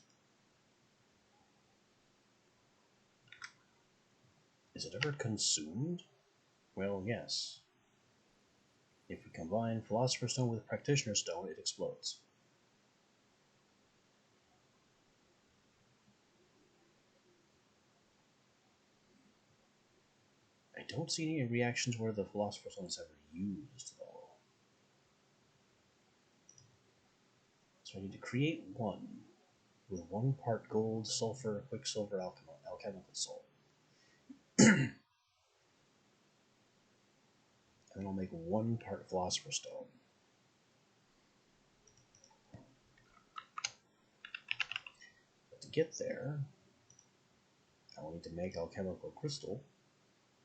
Is it ever consumed? Well, yes. If we combine Philosopher's Stone with Practitioner's Stone, it explodes. I don't see any reactions where the Philosopher's Stone is ever used, though. So I need to create one with 1 part gold, sulfur, quicksilver, alchemical salt. And then I'll make 1 part Philosopher's Stone. But to get there, I will need to make alchemical crystal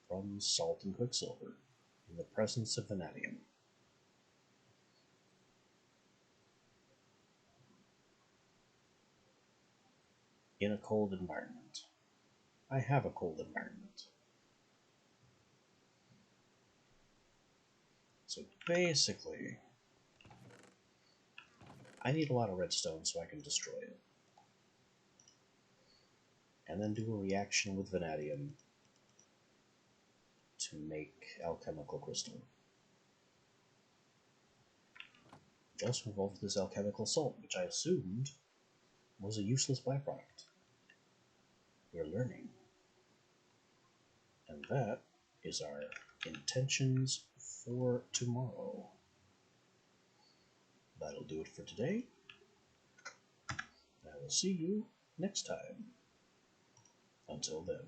from salt and quicksilver in the presence of vanadium. In a cold environment. I have a cold environment. So basically, I need a lot of redstone so I can destroy it. And then do a reaction with vanadium to make alchemical crystal. Which also involves this alchemical salt, which I assumed was a useless byproduct. We're learning. And that is our intentions for tomorrow. That'll do it for today. I will see you next time. Until then.